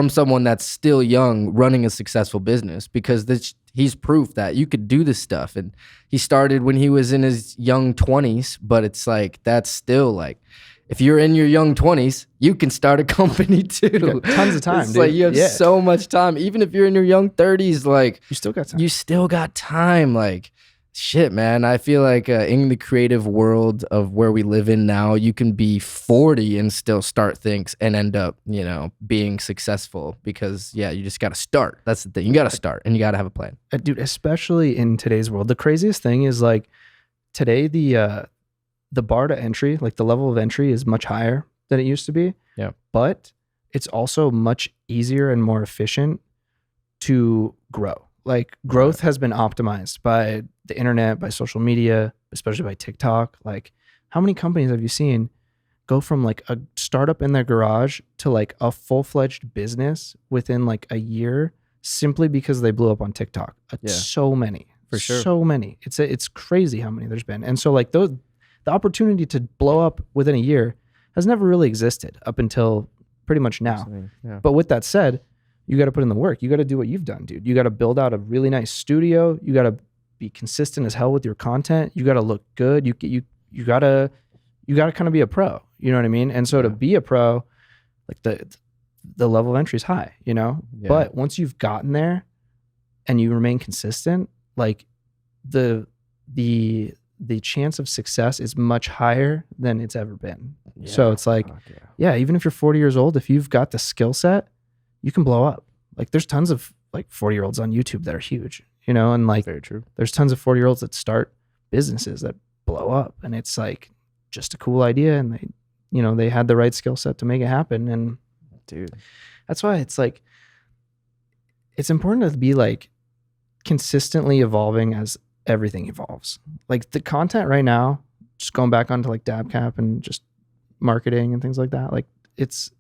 someone that's still young running a successful business, because he's proof that you could do this stuff. And he started when he was in his young 20s, but it's like, that's still like, if you're in your young 20s, you can start a company too. You got tons of time, it's dude. like you have so much time. Even if you're in your young 30s, like you still got time. You still got time. Like, shit, man. I feel like in the creative world of where we live in now, you can be 40 and still start things and end up, you know, being successful, because you just got to start. That's the thing. You got to start and you got to have a plan. Dude, especially in today's world, the craziest thing is like, today the bar to entry, like the level of entry, is much higher than it used to be. Yeah. But it's also much easier and more efficient to grow. Like growth has been optimized by the internet, by social media, especially by TikTok. Like how many companies have you seen go from like a startup in their garage to like a full-fledged business within like a year simply because they blew up on TikTok? So many. For sure. So many. It's crazy how many there's been. And so like the opportunity to blow up within a year has never really existed up until pretty much now. Yeah. But with that said, you got to put in the work. You got to do what you've done, dude. You got to build out a really nice studio. You got to be consistent as hell with your content. You got to look good. You got to kind of be a pro. You know what I mean? And so to be a pro, like the level of entry is high, you know? Yeah. But once you've gotten there and you remain consistent, like the chance of success is much higher than it's ever been. Yeah. So it's like, even if you're 40 years old, if you've got the skill set, you can blow up. Like there's tons of like 40-year-olds on YouTube that are huge, you know? And like, very true. There's tons of 40-year-olds that start businesses that blow up, and it's like just a cool idea. And they had the right skill set to make it happen. And dude, that's why it's like, it's important to be like consistently evolving as everything evolves. Like the content right now, just going back onto like DabCap and just marketing and things like that. Like it's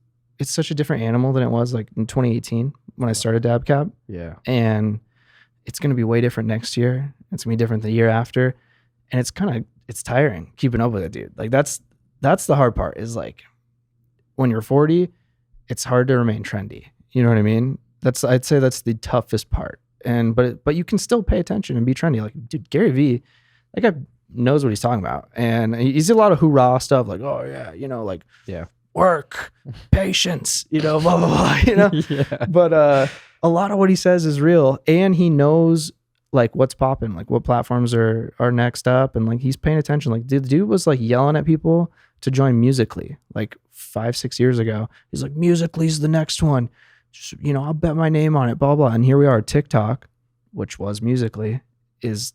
such a different animal than it was like in 2018 when I started DabCap. Yeah. And it's going to be way different next year. It's going to be different the year after. And it's tiring keeping up with it, dude. Like that's the hard part, is like when you're 40, it's hard to remain trendy. You know what I mean? I'd say that's the toughest part. But you can still pay attention and be trendy. Like, dude, Gary Vee, that guy knows what he's talking about. And he's a lot of hoorah stuff, like, oh yeah, you know, like work, patience, you know, blah, blah, blah, you know? Yeah. But a lot of what he says is real, and he knows like what's popping, like what platforms are next up, and like he's paying attention. Like the dude was like yelling at people to join Musical.ly like 5-6 years ago. He's like, Musical.ly's the next one. Just, you know, I'll bet my name on it, blah, blah. And here we are, TikTok, which was Musical.ly, is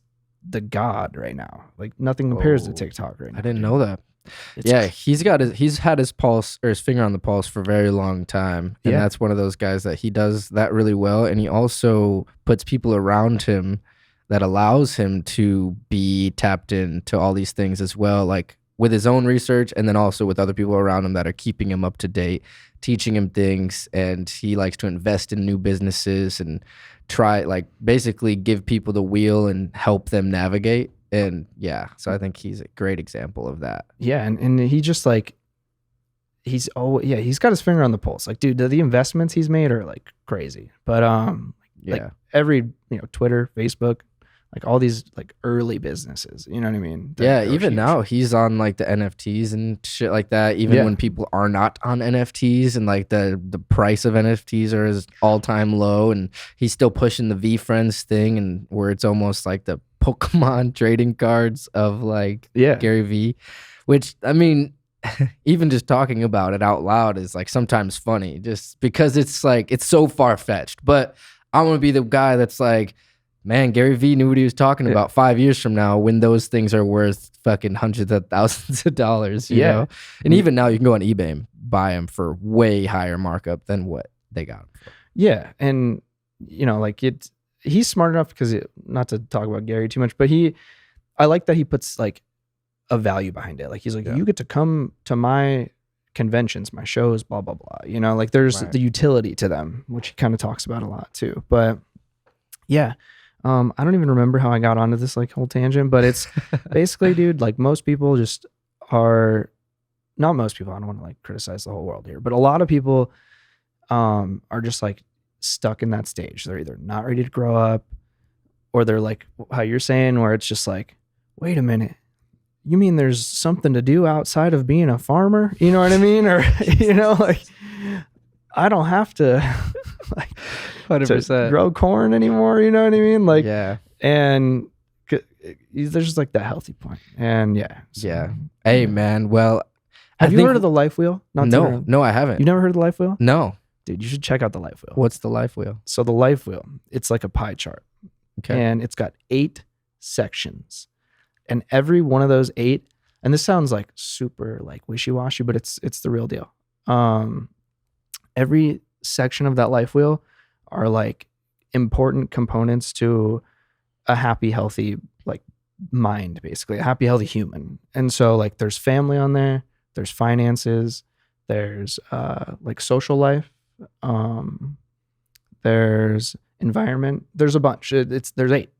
the god right now. Like nothing compares to TikTok right now. I didn't know that. He's had his pulse, or his finger on the pulse, for a very long time, and that's one of those guys that he does that really well. And he also puts people around him that allows him to be tapped into all these things as well, like with his own research, and then also with other people around him that are keeping him up to date, teaching him things. And he likes to invest in new businesses and try, like, basically give people the wheel and help them navigate. And so I think he's a great example of that. Yeah, and he just like, he's got his finger on the pulse. Like, dude, the investments he's made are like crazy. But like every, you know, Twitter, Facebook, like all these like early businesses, you know what I mean? Even now he's on like the NFTs and shit like that. Even when people are not on NFTs, and like the price of NFTs are his all-time low, and he's still pushing the V-Friends thing, and where it's almost like the Pokemon trading cards of like Gary Vee, which, I mean, even just talking about it out loud is like sometimes funny, just because it's like, it's so far-fetched. But I want to be the guy that's like, man, Gary Vee knew what he was talking about 5 years from now, when those things are worth fucking hundreds of thousands of dollars, you know? And even now you can go on eBay and buy them for way higher markup than what they got. Yeah. And, you know, like he's smart enough, because not to talk about Gary too much, but I like that he puts like a value behind it. Like he's like, you get to come to my conventions, my shows, blah, blah, blah. You know, like there's the utility to them, which he kind of talks about a lot too. But I don't even remember how I got onto this like whole tangent, but it's basically, dude, like most people just are, not most people, I don't want to like criticize the whole world here, but a lot of people are just like stuck in that stage. They're either not ready to grow up, or they're like how you're saying, where it's just like, wait a minute, you mean there's something to do outside of being a farmer? You know what I mean? Or, you know, like I don't have to like 100% grow corn anymore. You know what I mean? Like, and there's just like that healthy point. And Hey man, well, have you heard of the life wheel? No, I haven't. You never heard of the life wheel? No. Dude, you should check out the life wheel. What's the life wheel? So the life wheel, it's like a pie chart. Okay. And it's got 8 sections. And every one of those 8, and this sounds like super like wishy-washy, but it's the real deal. Every section of that life wheel are like important components to a happy, healthy like mind, basically a happy, healthy human. And so like there's family on there, there's finances, there's like social life, there's environment, there's a bunch. There's 8.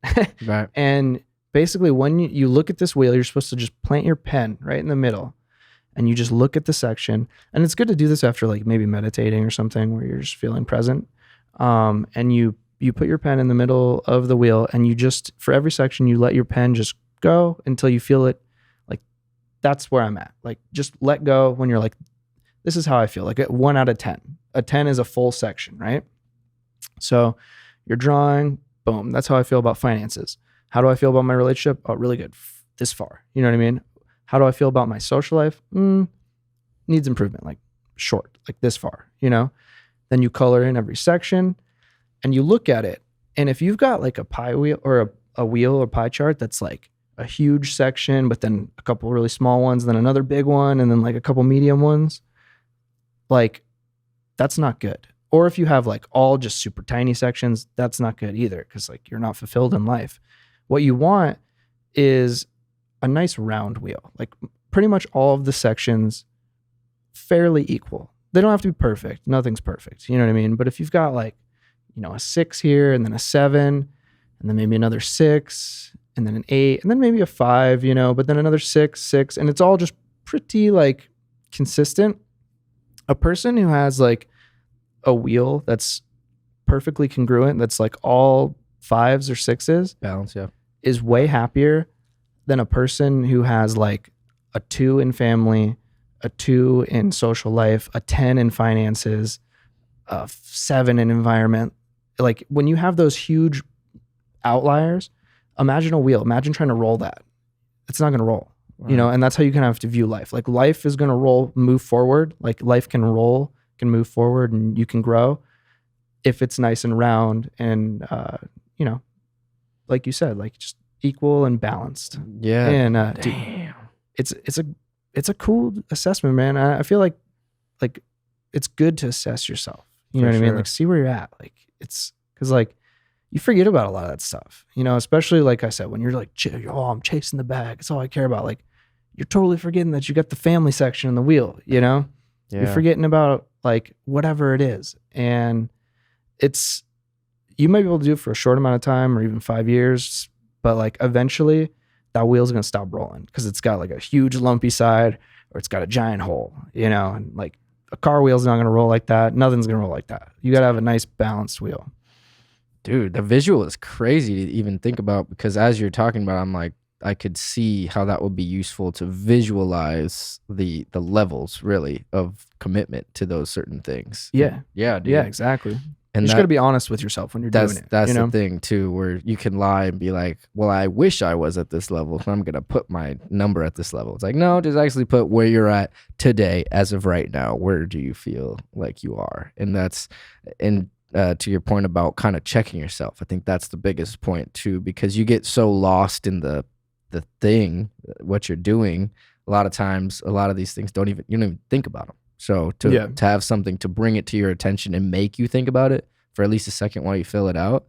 Right. And basically when you look at this wheel, you're supposed to just plant your pen right in the middle and you just look at the section. And it's good to do this after like maybe meditating or something where you're just feeling present. And you put your pen in the middle of the wheel and you just, for every section, you let your pen just go until you feel it. Like, that's where I'm at. Like, just let go when you're like, this is how I feel. Like at 1 out of 10. A 10 is a full section, right? So you're drawing, boom. That's how I feel about finances. How do I feel about my relationship? Oh, really good. This far. You know what I mean? How do I feel about my social life? Needs improvement. Like short, like this far, you know? Then you color in every section and you look at it. And if you've got like a pie wheel or a wheel or pie chart that's like a huge section, but then a couple really small ones, then another big one, and then like a couple medium ones, like that's not good. Or if you have like all just super tiny sections, that's not good either because like you're not fulfilled in life. What you want is a nice round wheel, like pretty much all of the sections fairly equal. They don't have to be perfect. Nothing's perfect. You know what I mean? But if you've got like, you know, a 6 here and then a 7 and then maybe another 6 and then an 8 and then maybe a 5, you know, but then another 6, and it's all just pretty like consistent. A person who has like a wheel that's perfectly congruent, that's like all 5s or 6s, balance, yeah, is way happier than a person who has like a 2 in family, a 2 in social life, a 10 in finances, a 7 in environment. Like when you have those huge outliers, imagine a wheel. Imagine trying to roll that. It's not going to roll, you know, and that's how you kind of have to view life. Like life is going to roll, move forward. Like life can roll, can move forward, and you can grow if it's nice and round and, you know, like you said, like just equal and balanced. Yeah. And damn. Dude, it's a cool assessment, man. I feel like it's good to assess yourself. You know what I mean? Like see where you're at. Like it's because like you forget about a lot of that stuff, you know, especially like I said, when you're like, oh, I'm chasing the bag. It's all I care about. Like you're totally forgetting that you got the family section in the wheel, you know, you're forgetting about like whatever it is. And you might be able to do it for a short amount of time or even 5 years, but like eventually that wheel's going to stop rolling because it's got like a huge lumpy side or it's got a giant hole, you know, and like a car wheel's not going to roll like that. Nothing's going to roll like that. You got to have a nice balanced wheel. Dude, the visual is crazy to even think about because as you're talking about, I'm like, I could see how that would be useful to visualize the levels really of commitment to those certain things. Yeah. Yeah, dude. Yeah, exactly. And you just got to be honest with yourself when you're doing it. That's you know? the thing too, where you can lie and be like, well, I wish I was at this level. So I'm going to put my number at this level. It's like, no, just actually put where you're at today as of right now. Where do you feel like you are? And to your point about kind of checking yourself, I think that's the biggest point too, because you get so lost in the thing, what you're doing. A lot of times, a lot of these things you don't even think about them. So to have something to bring it to your attention and make you think about it for at least a second while you fill it out,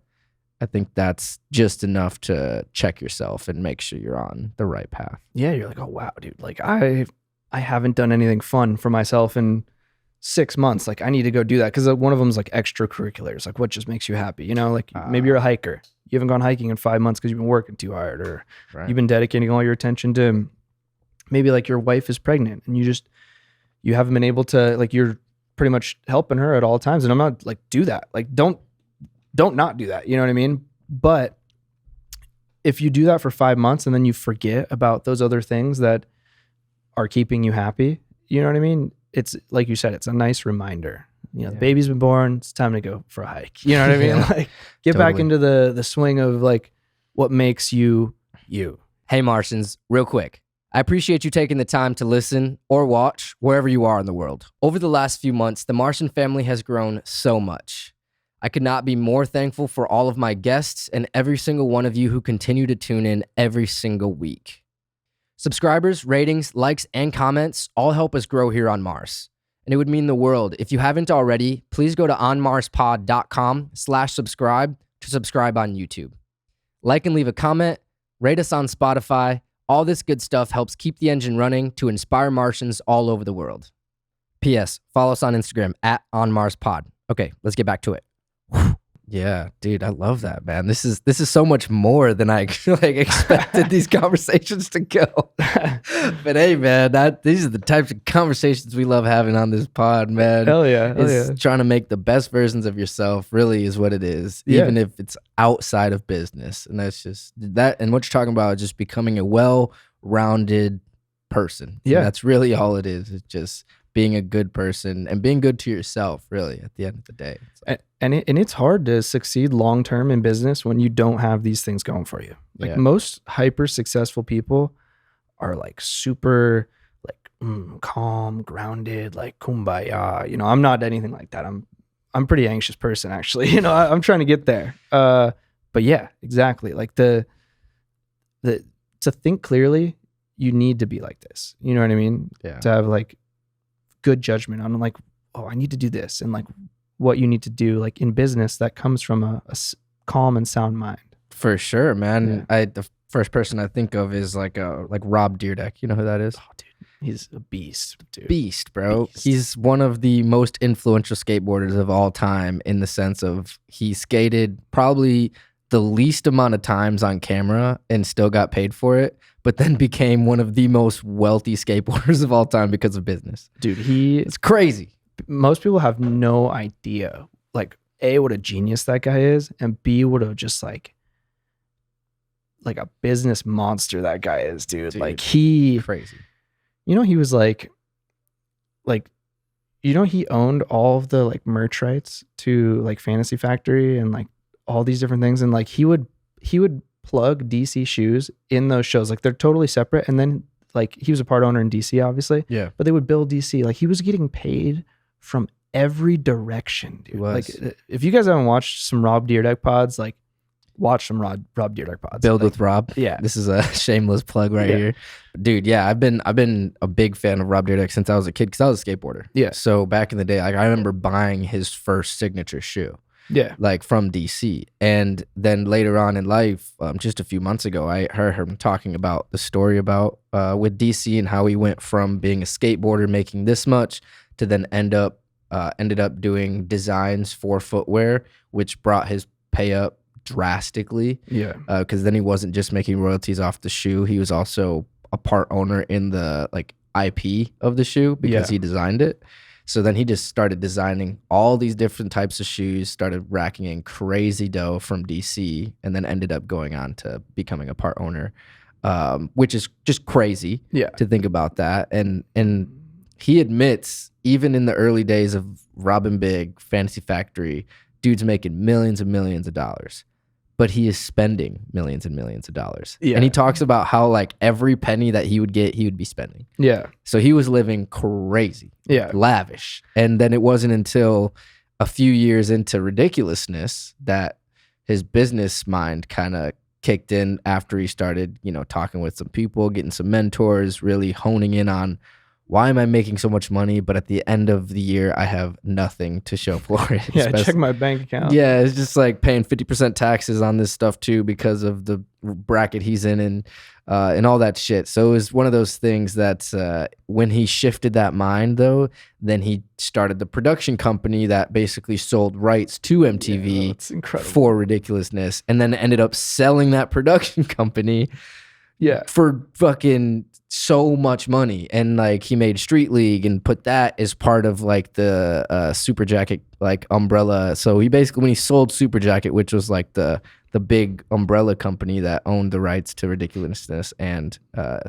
I think that's just enough to check yourself and make sure you're on the right path. Yeah, you're like, oh wow, dude, like I haven't done anything fun for myself in 6 months. Like I need to go do that because one of them is like extracurriculars, like what just makes you happy, you know, like maybe you're a hiker. You haven't gone hiking in 5 months because you've been working too hard, or you've been dedicating all your attention to maybe like your wife is pregnant and you haven't been able to, like you're pretty much helping her at all times. And I'm not like, do that. Like don't not do that. You know what I mean? But if you do that for 5 months and then you forget about those other things that are keeping you happy, you know what I mean? It's like you said, it's a nice reminder. You know, the baby's been born. It's time to go for a hike. You know what I mean? Like get back into the swing of like what makes you you. Hey, Martians, real quick. I appreciate you taking the time to listen or watch wherever you are in the world. Over the last few months, the Martian family has grown so much. I could not be more thankful for all of my guests and every single one of you who continue to tune in every single week. Subscribers, ratings, likes, and comments all help us grow here on Mars. And it would mean the world. If you haven't already, please go to onmarspod.com/subscribe to subscribe on YouTube. Like and leave a comment, rate us on Spotify. All this good stuff helps keep the engine running to inspire Martians all over the world. P.S. Follow us on Instagram @onmarspod. Okay, let's get back to it. Yeah, dude, I love that, man. This is so much more than I expected these conversations to go. But hey, man, these are the types of conversations we love having on this pod, man. Hell yeah. Trying to make the best versions of yourself really is what it is, even if it's outside of business. And that's just that. And what you're talking about is just becoming a well-rounded person. Yeah. And that's really all it is. It's just being a good person and being good to yourself, really, at the end of the day. And it's hard to succeed long-term in business when you don't have these things going for you. Like most hyper successful people are like super like calm, grounded, like kumbaya. You know, I'm not anything like that. I'm a pretty anxious person, actually. You know, I'm trying to get there. But yeah, exactly. Like to think clearly, you need to be like this. You know what I mean? Yeah. To have like good judgment on like, oh, I need to do this, and like what you need to do like in business that comes from a calm and sound mind. For sure, man. Yeah. The first person I think of is like Rob Dyrdek. You know who that is? Oh, dude, he's a beast, dude. Beast, bro. He's one of the most influential skateboarders of all time in the sense of he skated probably the least amount of times on camera and still got paid for it, but then became one of the most wealthy skateboarders of all time because of business. Dude, it's crazy. Most people have no idea, like, A, what a genius that guy is, and B, what a just like a business monster that guy is, dude. Like crazy. You know, he was like, you know, he owned all of the like merch rights to like Fantasy Factory and like all these different things, and like he would plug DC shoes in those shows. Like they're totally separate, and then like he was a part owner in DC, obviously. Yeah. But they would build DC. Like he was getting paid from every direction, dude. Like if you guys haven't watched some Rob Dyrdek pods, like watch some Rob Dyrdek pods. Build with Rob. Yeah. This is a shameless plug right here. Dude, yeah, I've been a big fan of Rob Dyrdek since I was a kid because I was a skateboarder. Yeah. So back in the day, like I remember buying his first signature shoe. Yeah. Like from DC. And then later on in life, just a few months ago, I heard him talking about the story about with DC and how he went from being a skateboarder making this much to then ended up doing designs for footwear, which brought his pay up drastically. Yeah. Because then he wasn't just making royalties off the shoe. He was also a part owner in the like IP of the shoe because he designed it. So then he just started designing all these different types of shoes, started racking in crazy dough from DC, and then ended up going on to becoming a part owner, which is just crazy to think about that. And he admits, even in the early days of Robin Big, Fantasy Factory, dude's making millions and millions of dollars. But he is spending millions and millions of dollars. Yeah. And he talks about how like every penny that he would get, he would be spending. Yeah. So he was living crazy. Yeah. Lavish. And then it wasn't until a few years into ridiculousness that his business mind kind of kicked in after he started, you know, talking with some people, getting some mentors, really honing in on why am I making so much money, but at the end of the year, I have nothing to show for it. Yeah, check my bank account. Yeah, it's just like paying 50% taxes on this stuff too because of the bracket he's in and all that shit. So it was one of those things that when he shifted that mind, though, then he started the production company that basically sold rights to MTV for ridiculousness, and then ended up selling that production company for fucking so much money. And like he made Street League and put that as part of like the Super Jacket like umbrella. So he basically, when he sold Super Jacket, which was like the big umbrella company that owned the rights to Ridiculousness and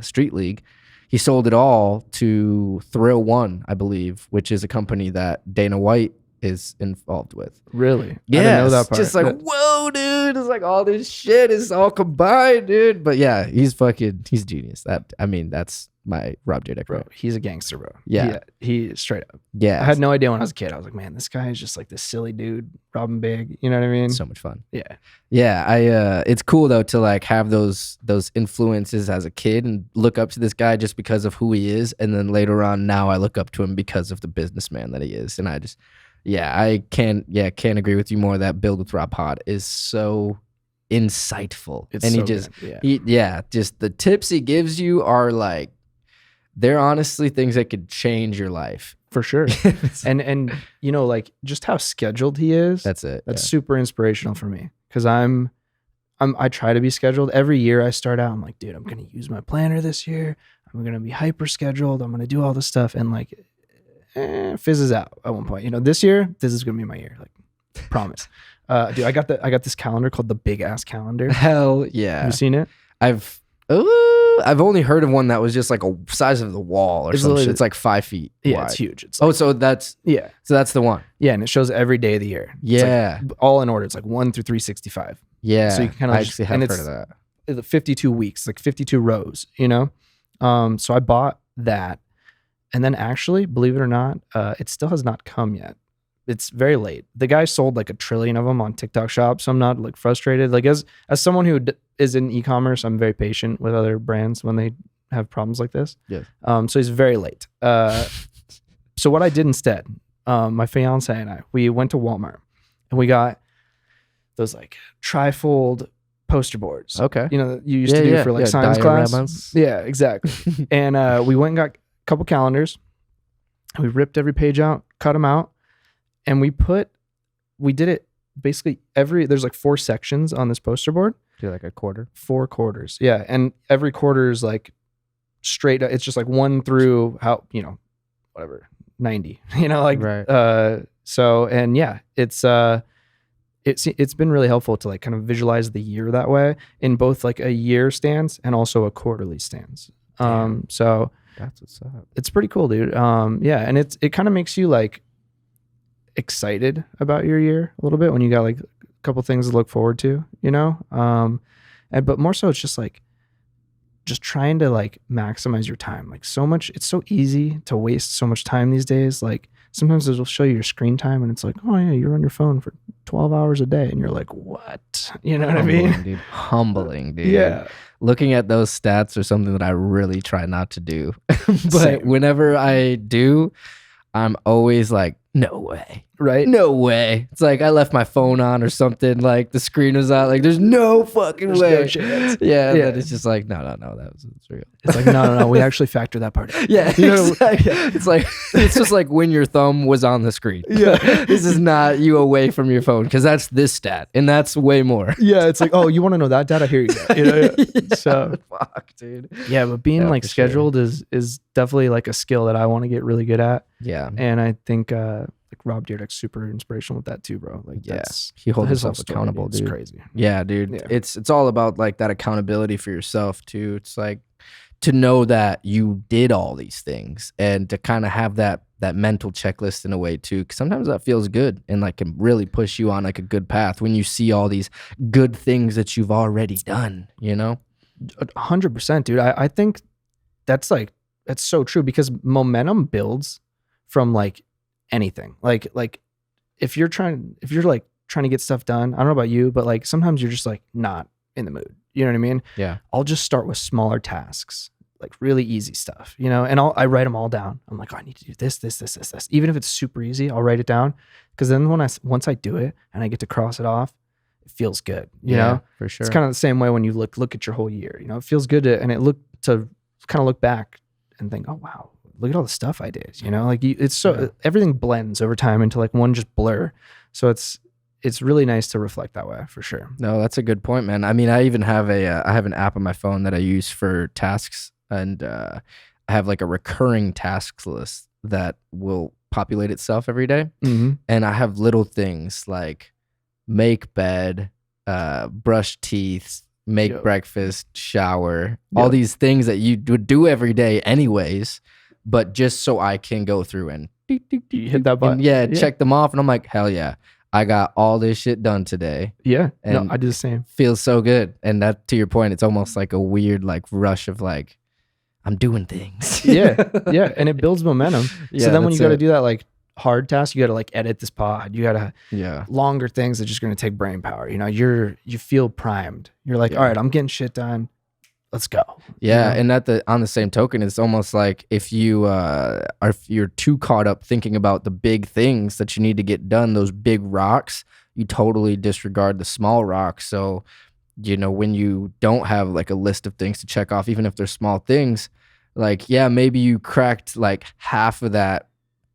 Street League, he sold it all to Thrill One, I believe, which is a company that Dana White is involved with. Really? Yeah. I didn't know that part. Just like, whoa, dude. It's like all this shit is all combined, dude. But yeah, he's genius. That's my Rob Dyrdek, Bro, he's a gangster, bro. Yeah. He straight up. Yeah. I had no idea when I was a kid. I was like, man, this guy is just like this silly dude, robbing big. You know what I mean? So much fun. Yeah. Yeah. It's cool though to like have those influences as a kid and look up to this guy just because of who he is. And then later on now I look up to him because of the businessman that he is. And I can't agree with you more. That Build with Rob pod is so insightful. It's and so he just, good. just the tips he gives you are like, they're honestly things that could change your life. For sure. and you know, like just how scheduled he is. That's it. That's super inspirational for me. Cause I try to be scheduled. Every year I start out, I'm like, dude, I'm going to use my planner this year. I'm going to be hyper scheduled. I'm going to do all this stuff. And like, fizzes out at one point. You know, this year, this is going to be my year. Like, promise. Dude, I got this calendar called the Big Ass Calendar. Hell yeah. Have you seen it? I've only heard of one that was just like a size of the wall or something. It's like 5 feet wide. It's huge. It's like, so that's the one. Yeah, and it shows every day of the year. Yeah. It's like all in order. It's like 1 through 365. Yeah. So you can kind of actually have heard of that. 52 weeks, like 52 rows, you know? So I bought that. And then actually, believe it or not, it still has not come yet. It's very late. The guy sold like 1 trillion of them on TikTok Shop, so I'm not like frustrated. Like as someone who is in e-commerce, I'm very patient with other brands when they have problems like this. Yeah. So he's very late. So what I did instead, my fiance and I, we went to Walmart and we got those like trifold poster boards. Okay. You know, that you used to do for like science class. Dioramas. Yeah, exactly. And we went and got a couple calendars. We ripped every page out, cut them out. And we did it basically there's like 4 sections on this poster board. Do like a quarter? 4 quarters. Yeah. And every quarter is like straight, it's just like 1 through how, you know, whatever, 90, you know, like, right. So, and yeah, it's been really helpful to like kind of visualize the year that way in both like a year stance and also a quarterly stance. So that's what's up. It's pretty cool, dude. Yeah. And it kind of makes you like excited about your year a little bit when you got like a couple things to look forward to, you know? But more so it's just like just trying to like maximize your time. Like it's so easy to waste so much time these days. Like sometimes it'll show you your screen time and it's like, oh yeah, you're on your phone for 12 hours a day. And you're like, what? You know what I mean? Dude. Humbling, dude. Yeah. Looking at those stats are something that I really try not to do. But Same. whenever I do, I'm always like, no way. Right? No way. It's like I left my phone on or something. Like the screen was out. Like there's no fucking There's way. no chance. Yeah. Yeah. But it's just like, no. It's real. It's like, no. We actually factor that part in. Yeah. You know, It's like, it's just like when your thumb was on the screen. Yeah. This is not you away from your phone because that's this stat and that's way more. Yeah. It's like, oh, you want to know that data? Here you go. You know? Yeah, So fuck, dude. yeah, but being like for sure. scheduled is definitely like a skill that I want to get really good at. Yeah. And I think like Rob Dyrdek's super inspirational with that too, bro. Like that's he holds his himself whole story, accountable, dude. dude. It's crazy. Yeah, dude. Yeah. It's all about like that accountability for yourself too. It's like to know that you did all these things and to kind of have that mental checklist in a way too. 'Cause sometimes that feels good and like can really push you on like a good path when you see all these good things that you've already done, you know? 100%, dude. I think that's so true because momentum builds from like anything. Like if you're like trying to get stuff done, I don't know about you, but like sometimes you're just like not in the mood. You know what I mean? Yeah. I'll just start with smaller tasks, like really easy stuff, you know, and I write them all down. I'm like, oh, I need to do this. Even if it's super easy, I'll write it down. Cause then once I do it and I get to cross it off, it feels good. You know, for sure. It's kind of the same way when you look at your whole year, you know, it feels good to kind of look back and think, oh, wow, look at all the stuff I did, you know, like everything blends over time into like one just blur. So it's really nice to reflect that way for sure. No, that's a good point, man. I mean, I even have I have an app on my phone that I use for tasks, and I have like a recurring tasks list that will populate itself every day. Mm-hmm. And I have little things like make bed, brush teeth, make breakfast, shower, all these things that you would do every day anyways, but just so I can go through and you hit that button. Check them off. And I'm like, hell yeah. I got all this shit done today. Yeah. And no, I do the same. Feels so good. And that, to your point, it's almost like a weird like rush of like, I'm doing things. Yeah. And it builds momentum. Yeah, so then when that's you got to it. do that like hard task, you got to like edit this pod. You got to Yeah. longer things that just going to take brain power. You know, you feel primed. You're like, Yeah. all right, I'm getting shit done. Let's go. Yeah, You know? and on the same token, it's almost like if you're too caught up thinking about the big things that you need to get done, those big rocks, you totally disregard the small rocks. So, you know, when you don't have like a list of things to check off, even if they're small things, like, yeah, maybe you cracked like half of that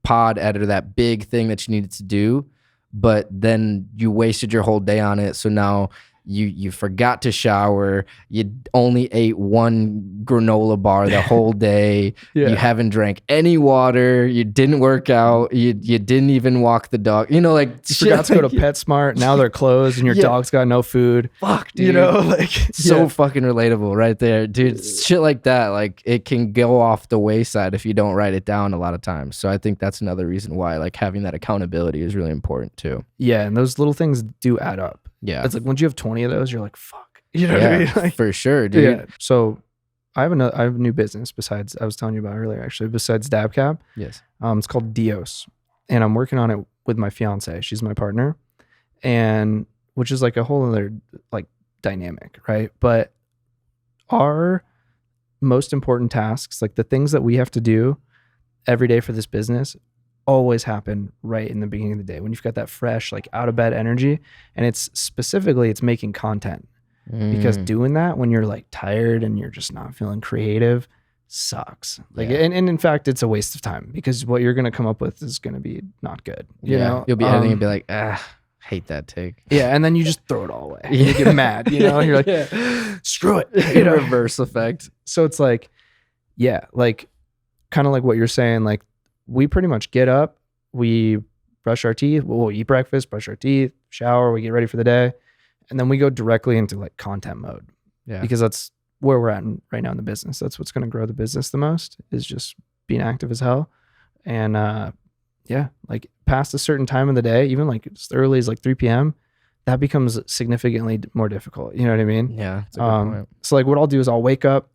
pod editor, that big thing that you needed to do, but then you wasted your whole day on it. So now you forgot to shower. You only ate one granola bar the whole day. Yeah. You haven't drank any water. You didn't work out. You didn't even walk the dog. You know, like You forgot to go to PetSmart. Now they're closed and your Yeah. dog's got no food. fuck, dude. You know, like So fucking relatable right there, dude. Shit like that, like it can go off the wayside if you don't write it down a lot of times. So I think that's another reason why like having that accountability is really important too. Yeah, and those little things do add up. Yeah. It's like once you have 20 of those, you're like, fuck. You know what I mean? Like, for sure, dude. yeah. So I have a new business besides I was telling you about earlier, actually, besides DabCap. Yes. It's called Dios. And I'm working on it with my fiance. She's my partner. And which is like a whole other like dynamic, right? But our most important tasks, like the things that we have to do every day for this business, always happen right in the beginning of the day when you've got that fresh, like out of bed energy. And it's specifically, it's making content because doing that when you're like tired and you're just not feeling creative sucks. Like, Yeah. and in fact, it's a waste of time because what you're going to come up with is going to be not good. You know, you'll be editing and be like, hate that take. yeah. And then you just throw it all away. Yeah. You get mad, you know, you're like, screw it. You know? Reverse effect. So it's like, yeah, like kind of like what you're saying, like we pretty much get up, we brush our teeth, we'll eat breakfast, brush our teeth, shower, we get ready for the day. And then we go directly into like content mode because that's where we're at right now in the business. That's what's going to grow the business the most is just being active as hell. And yeah, like past a certain time of the day, even like as early as like 3 p.m., that becomes significantly more difficult. You know what I mean? Yeah. That's a good point. So like what I'll do is I'll wake up,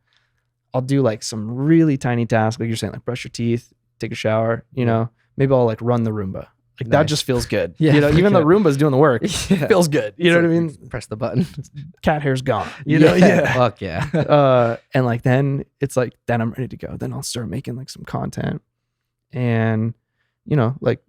I'll do like some really tiny tasks, like you're saying, like brush your teeth, take a shower, you know, maybe I'll like run the Roomba. Like that Nice. just feels good. Yeah, You know, even the yeah. Roomba's doing the work. Yeah. Feels good. You know what I mean? Press the button. Cat hair's gone. You know? Yeah. Fuck yeah. And like then it's like then I'm ready to go. Then I'll start making like some content. And you know, like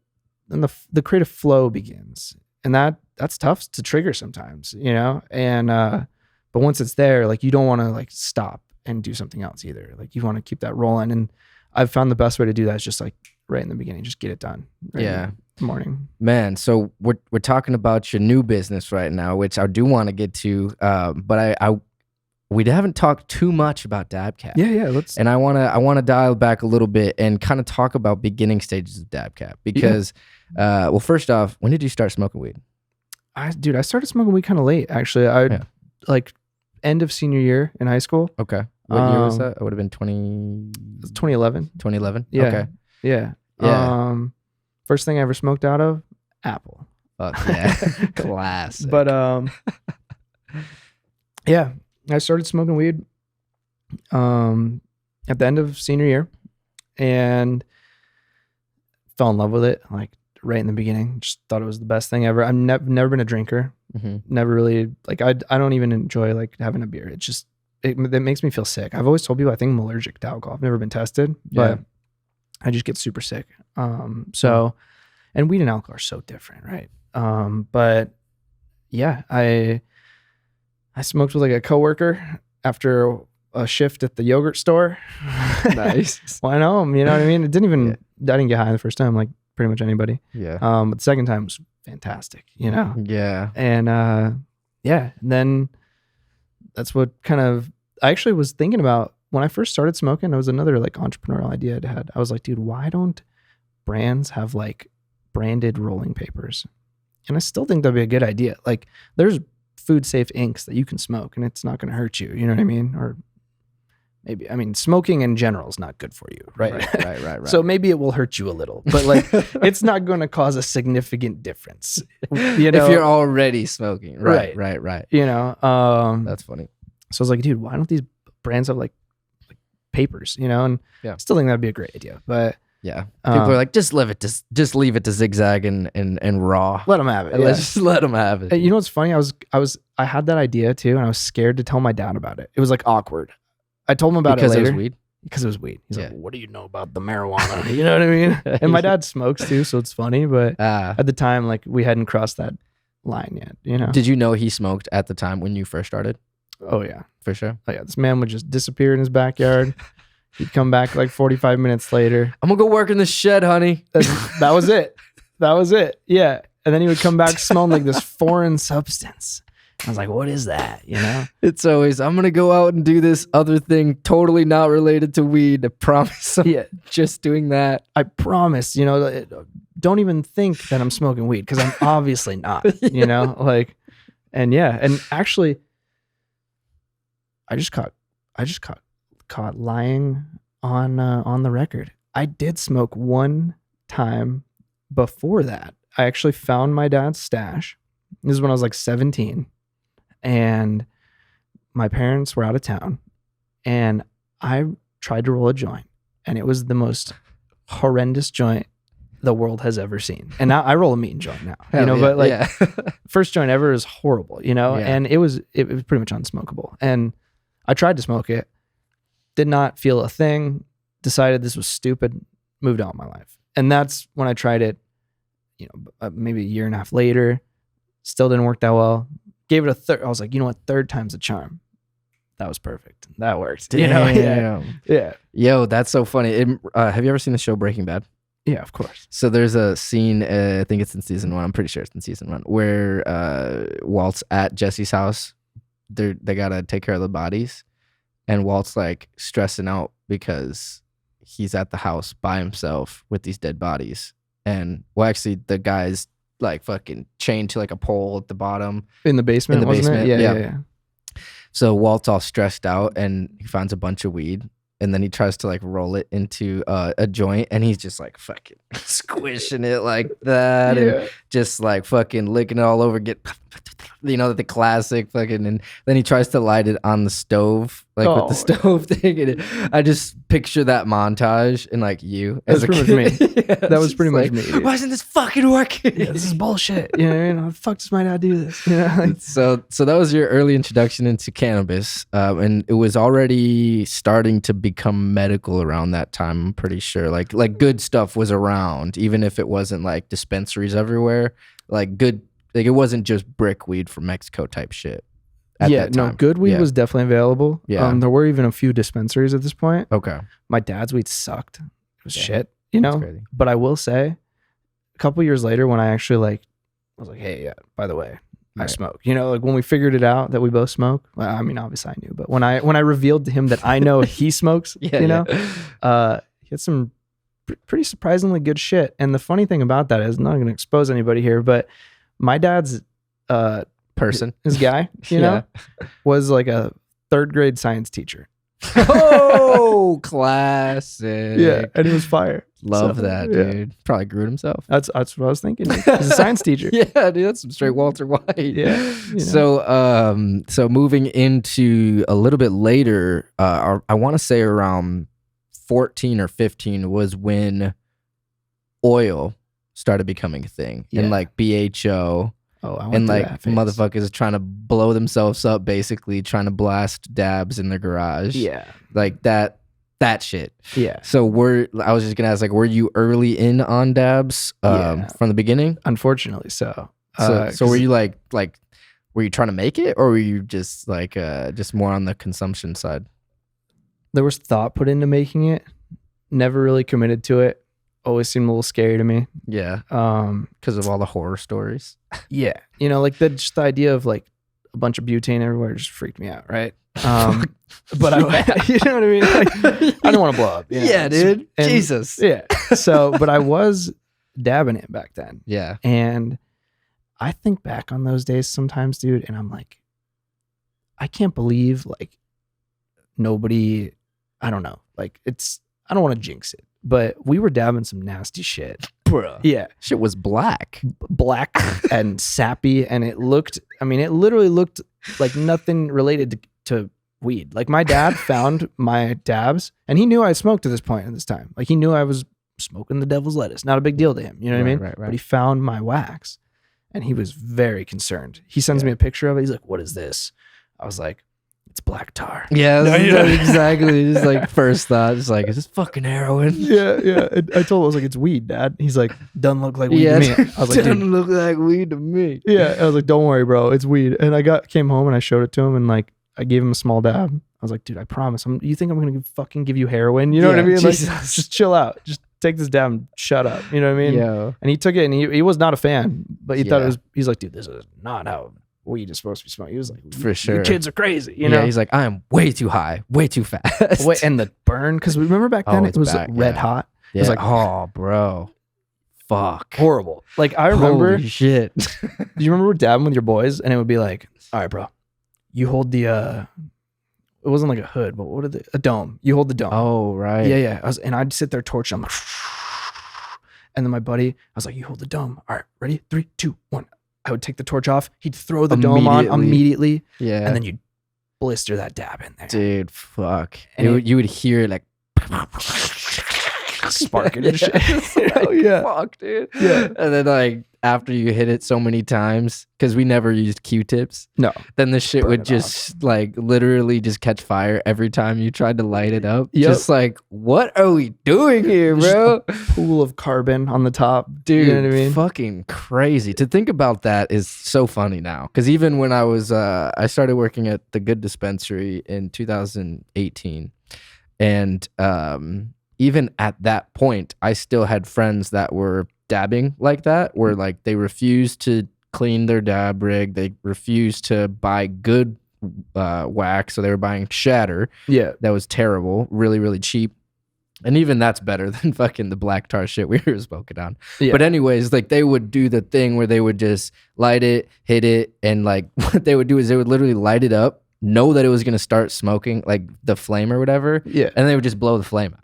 then the creative flow begins. And that's tough to trigger sometimes, you know? And but once it's there, like you don't want to like stop and do something else either. Like you want to keep that rolling. And I've found the best way to do that is just like right in the beginning, just get it done. Right Yeah. in the morning. Man, so we're talking about your new business right now, which I do want to get to, but we haven't talked too much about DabCap. Yeah. Let's. And I wanna dial back a little bit and kind of talk about beginning stages of DabCap because, well, first off, when did you start smoking weed? I started smoking weed kind of late, actually. Like end of senior year in high school. Okay, what year was that? It would have been 2011. 2011. Yeah. Okay. Yeah. Yeah. First thing I ever smoked out of, Apple. Fuck yeah. Classic. But yeah, I started smoking weed at the end of senior year and fell in love with it like right in the beginning. Just thought it was the best thing ever. I've never been a drinker. Never really like I don't even enjoy like having a beer. It's just it makes me feel sick. I've always told people I think I'm allergic to alcohol. I've never been tested, but I just get super sick. So and weed and alcohol are so different, right? But yeah, I smoked with like a coworker after a shift at the yogurt store. Nice. Well, I know him, you know what I mean? I didn't get high the first time, like pretty much anybody. Yeah. But the second time was fantastic, you know? Yeah. And and then that's what kind of I actually was thinking about when I first started smoking. It was another like entrepreneurial idea I had. I was like, dude, why don't brands have like branded rolling papers? And I still think that'd be a good idea. Like there's food safe inks that you can smoke and it's not going to hurt you. You know what I mean? Or maybe, I mean, smoking in general is not good for you, right? Right. So maybe it will hurt you a little, but like it's not going to cause a significant difference. You know, if you're already smoking. Right. you know, That's funny. so I was like, dude, why don't these brands have like papers, you know, and Yeah. I still think that'd be a great idea. But Yeah. People are like, just leave it to zigzag and raw. let them have it. And let's just let them have it. And you know what's funny? I had that idea too, and I was scared to tell my dad about it. It was like awkward. I told him about because it later. it was weed. Because it was weed. He's Yeah. like, what do you know about the marijuana? You know what I mean? And my dad smokes too, so it's funny. But at the time, like, we hadn't crossed that line yet, you know? Did you know he smoked at the time when you first started? Oh, yeah. For sure. Oh, yeah. This man would just disappear in his backyard. He'd come back like 45 minutes later. I'm going to go work in the shed, honey. That was it. That was it. Yeah. And then he would come back smelling like this foreign substance. I was like, what is that? You know? It's always, I'm going to go out and do this other thing totally not related to weed. I promise. I'm just doing that. I promise, you know, don't even think that I'm smoking weed because I'm obviously not, you know, like, and actually I just caught lying on the record. I did smoke one time before that. I actually found my dad's stash. This is when I was like 17. And my parents were out of town, and I tried to roll a joint, and it was the most horrendous joint the world has ever seen. And now I roll a mean joint now, you know, but like first joint ever is horrible, you know, and it was pretty much unsmokable. And I tried to smoke it, did not feel a thing, decided this was stupid, moved on with my life. And that's when I tried it, you know, maybe a year and a half later, still didn't work that well. Gave it a third. I was like, you know what? Third time's a charm. That was perfect. That worked. Damn. You know? Yeah. Yo, that's so funny. Have you ever seen the show Breaking Bad? Yeah, of course. So there's a scene, I think it's in season 1. I'm pretty sure it's in season 1, where Walt's at Jesse's house. They gotta take care of the bodies, and Walt's like stressing out because he's at the house by himself with these dead bodies. And well, actually, the guy's like fucking chained to like a pole at the bottom in the basement. In the basement, Yeah. So Walt's all stressed out, and he finds a bunch of weed, and then he tries to like roll it into a joint, and he's just like fucking squishing it like that, and just like fucking licking it all over. You know, the classic fucking, and then he tries to light it on the stove, like with the stove thing. And I just picture that montage and like you as a kid. Pretty much me. That was pretty much me. Dude. Why isn't this fucking working? Yeah, this is bullshit. You know, how the fuck does my dad do this? You know, like, so that was your early introduction into cannabis, and it was already starting to become medical around that time. I'm pretty sure, like good stuff was around, even if it wasn't like dispensaries everywhere. Like good. Like it wasn't just brick weed from Mexico type shit. Good weed was definitely available. Yeah. There were even a few dispensaries at this point. Okay. My dad's weed sucked. It was shit, you know? Crazy. But I will say, a couple years later when I actually I was like, hey, by the way, I smoke. You know, like when we figured it out that we both smoke. Well, I mean, obviously I knew, but when I revealed to him that I know he smokes, he had some pretty surprisingly good shit. And the funny thing about that is, I'm not going to expose anybody here, but my dad's his guy, you know, was like a 3rd grade science teacher. Oh, classic. Yeah, and he was fire. Love that, dude. Yeah. Probably grew it himself. That's what I was thinking. He's a science teacher. Yeah, dude, that's some straight Walter White. Yeah. You know. So moving into a little bit later, I want to say around 14 or 15 was when oil started becoming a thing, and like BHO. And like motherfuckers trying to blow themselves up, basically trying to blast dabs in their garage. Yeah. Like that shit. Yeah. So I was just gonna ask, like, were you early in on dabs from the beginning? Unfortunately, so. So were you like were you trying to make it, or were you just like just more on the consumption side? There was thought put into making it. Never really committed to it. Always seemed a little scary to me. Yeah. Because of all the horror stories. Yeah. You know, like just the idea of like a bunch of butane everywhere just freaked me out, right? But you know what I mean? Like, I don't want to blow up. You know? Yeah, dude. Jesus. Yeah. So, but I was dabbing it back then. Yeah. And I think back on those days sometimes, dude, and I'm like, I can't believe like nobody, I don't know, like I don't want to jinx it, but we were dabbing some nasty shit. Bruh. Yeah. Shit was black And sappy. And it literally looked like nothing related to weed. Like my dad found my dabs and he knew I smoked at this point in this time. Like he knew I was smoking the devil's lettuce. Not a big deal to him. You know what I mean? Right. But he found my wax and he was very concerned. He sends me a picture of it. He's like, what is this? I was like, it's black tar. Yeah, exactly. Just like first thought, it's like, is this fucking heroin? Yeah. I told him, I was like, it's weed, Dad. He's like, doesn't look like weed to me. I was like, doesn't look like weed to me. Yeah. I was like, don't worry, bro. It's weed. And I came home and I showed it to him and like, I gave him a small dab. I was like, dude, I promise. You think I'm going to fucking give you heroin? You know what I mean? Like, just chill out. Just take this dab and shut up. You know what I mean? Yeah. And he took it and he was not a fan, but he thought he's like, dude, this is not how weed is supposed to be smoked. He was like, for sure. You kids are crazy. You know? He's like, I am way too high, way too fast. Wait, and the burn, because remember back then it was red hot. Yeah. It was like, oh, bro. Fuck. Horrible. Like I remember. Holy shit. Do you remember dabbing with your boys? And it would be like, all right, bro, you hold the, it wasn't like a hood, but a dome. You hold the dome. Oh, right. Yeah. And I'd sit there torching. I'm like, and then my buddy, I was like, you hold the dome. All right, ready? 3, 2, 1. I would take the torch off. He'd throw the dome on immediately. Yeah. And then you'd blister that dab in there. Dude, fuck. And you would hear it like sparking and shit. Fuck, dude. Yeah. And then like after you hit it so many times, because we never used Q-tips. No. Then the shit would just like literally just catch fire every time you tried to light it up. Yep. Just like, what are we doing here, bro? Pool of carbon on the top. Dude, you know what I mean? Fucking crazy. To think about that is so funny now. Because even when I was, I started working at the Good Dispensary in 2018. And even at that point, I still had friends that were dabbing like that, where like they refused to clean their dab rig. They refused to buy good wax. So they were buying shatter. Yeah. That was terrible. Really, really cheap. And even that's better than fucking the black tar shit we were smoking on. Yeah. But anyways, like they would do the thing where they would just light it, hit it. And like what they would do is they would literally light it up, know that it was going to start smoking, like the flame or whatever. Yeah. And they would just blow the flame out.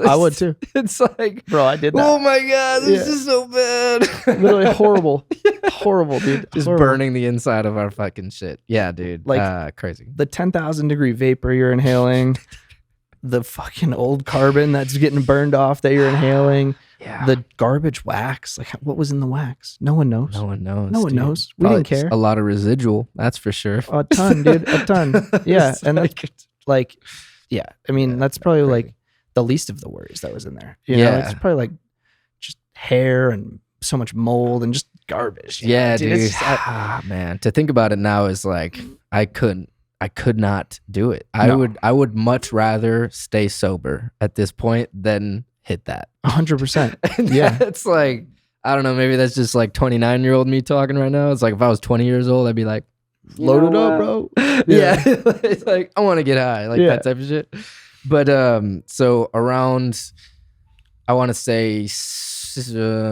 I would too. It's like, bro, I did that. Oh my God, this is so bad. Literally horrible. Horrible, dude. Just burning the inside of our fucking shit. Yeah, dude. Like crazy. The 10,000 degree vapor you're inhaling, the fucking old carbon that's getting burned off that you're inhaling. Yeah. The garbage wax. Like what was in the wax? No one knows. No one knows. No one knows. We didn't care. A lot of residual, that's for sure. A ton, dude. A ton. Yeah. And like, yeah. I mean, that's probably like the least of the worries that was in there. You know, it's probably like just hair and so much mold and just garbage. Yeah, dude. Man, to think about it now is like I could not do it. I would much rather stay sober at this point than hit that. 100%. Yeah. It's like, I don't know, maybe that's just like 29-year-old me talking right now. It's like if I was 20 years old, I'd be like, load it up, bro. Yeah. It's like I want to get high, like that type of shit. But so around, I want to say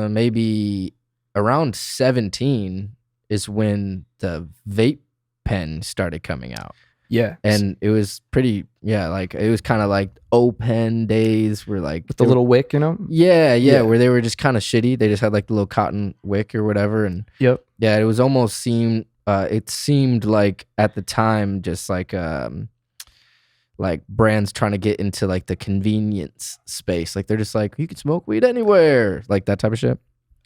maybe around 17 is when the vape pen started coming out. Yeah. And it was pretty, like it was kind of like O-Pen days where like. With the little wick, you know? Yeah, where they were just kind of shitty. They just had like the little cotton wick or whatever. And yeah, it was almost it seemed like at the time just like brands trying to get into like the convenience space. Like they're just like, you can smoke weed anywhere. Like that type of shit.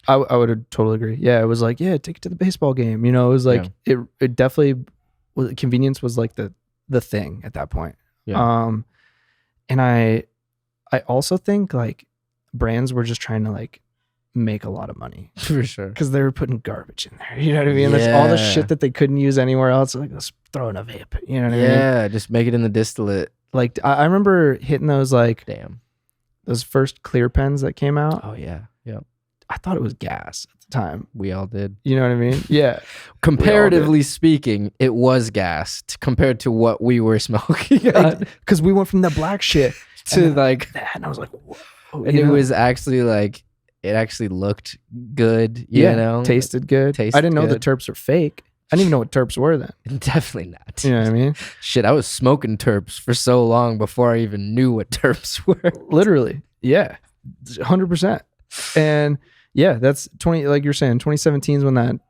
I would totally agree. Yeah. It was like, yeah, take it to the baseball game. You know, it was like, it definitely was, convenience was like the thing at that point. Yeah. And I also think like brands were just trying to like make a lot of money. For sure. Because they were putting garbage in there. You know what I mean? That's all the shit that they couldn't use anywhere else. Like, let's throw in a vape. You know what I mean? Yeah, just make it in the distillate. Like, I remember hitting those, like, those first clear pens that came out. Oh, yeah. Yep. I thought it was gas at the time. We all did. You know what I mean? Yeah. Comparatively speaking, it was gas compared to what we were smoking. Because we went from the black shit to like that. And I was like, whoa. And it was actually like, it actually looked good, you know? Tasted good. I didn't know the terps were fake. I didn't even know what terps were then. Definitely not. You know what I mean? Shit, I was smoking terps for so long before I even knew what terps were. Literally. Yeah. 100%. And yeah, that's like you're saying, 2017 is when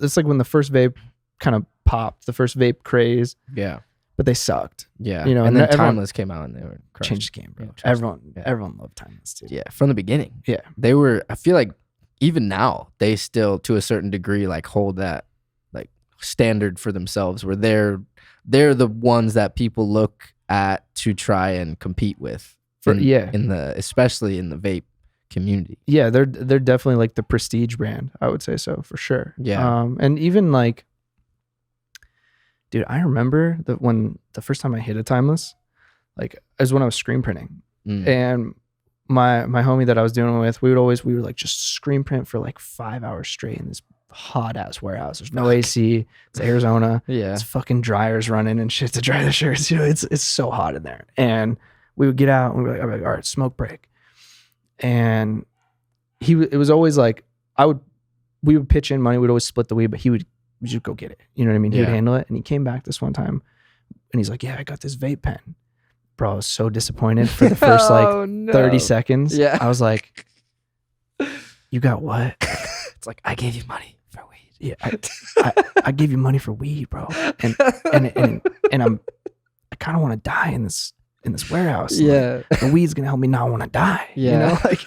it's like when the first vape kind of popped, the first vape craze. Yeah. but they sucked. Yeah. You know, and then everyone Timeless came out and they were crushed. changed the game, bro. Yeah, Everyone loved Timeless, dude. Yeah, from the beginning. Yeah. They were, I feel like even now, they still, to a certain degree, like hold that like standard for themselves where they're the ones that people look at to try and compete with. Especially in the vape community. Yeah, they're definitely like the prestige brand. I would say so for sure. Yeah. And even like, dude, I remember that when the first time I hit a Timeless, like is when I was screen printing, and my homie that I was doing it with, we would like just screen print for like 5 hours straight in this hot ass warehouse. There's no AC. It's Arizona. Yeah. It's fucking dryers running and shit to dry the shirts. You know, it's so hot in there. And we would get out and I'd be like, all right, smoke break. And it was always like, we would pitch in money. We'd always split the weed, but we'd just go get it. You know what I mean? He would handle it. And he came back this one time and he's like, yeah, I got this vape pen. Bro, I was so disappointed for the first 30 seconds. Yeah. I was like, you got what? It's like, I gave you money for weed. Yeah. I gave you money for weed, bro. And I kind of want to die in this warehouse. Yeah. Like, the weed's going to help me not want to die. Yeah. You know, like,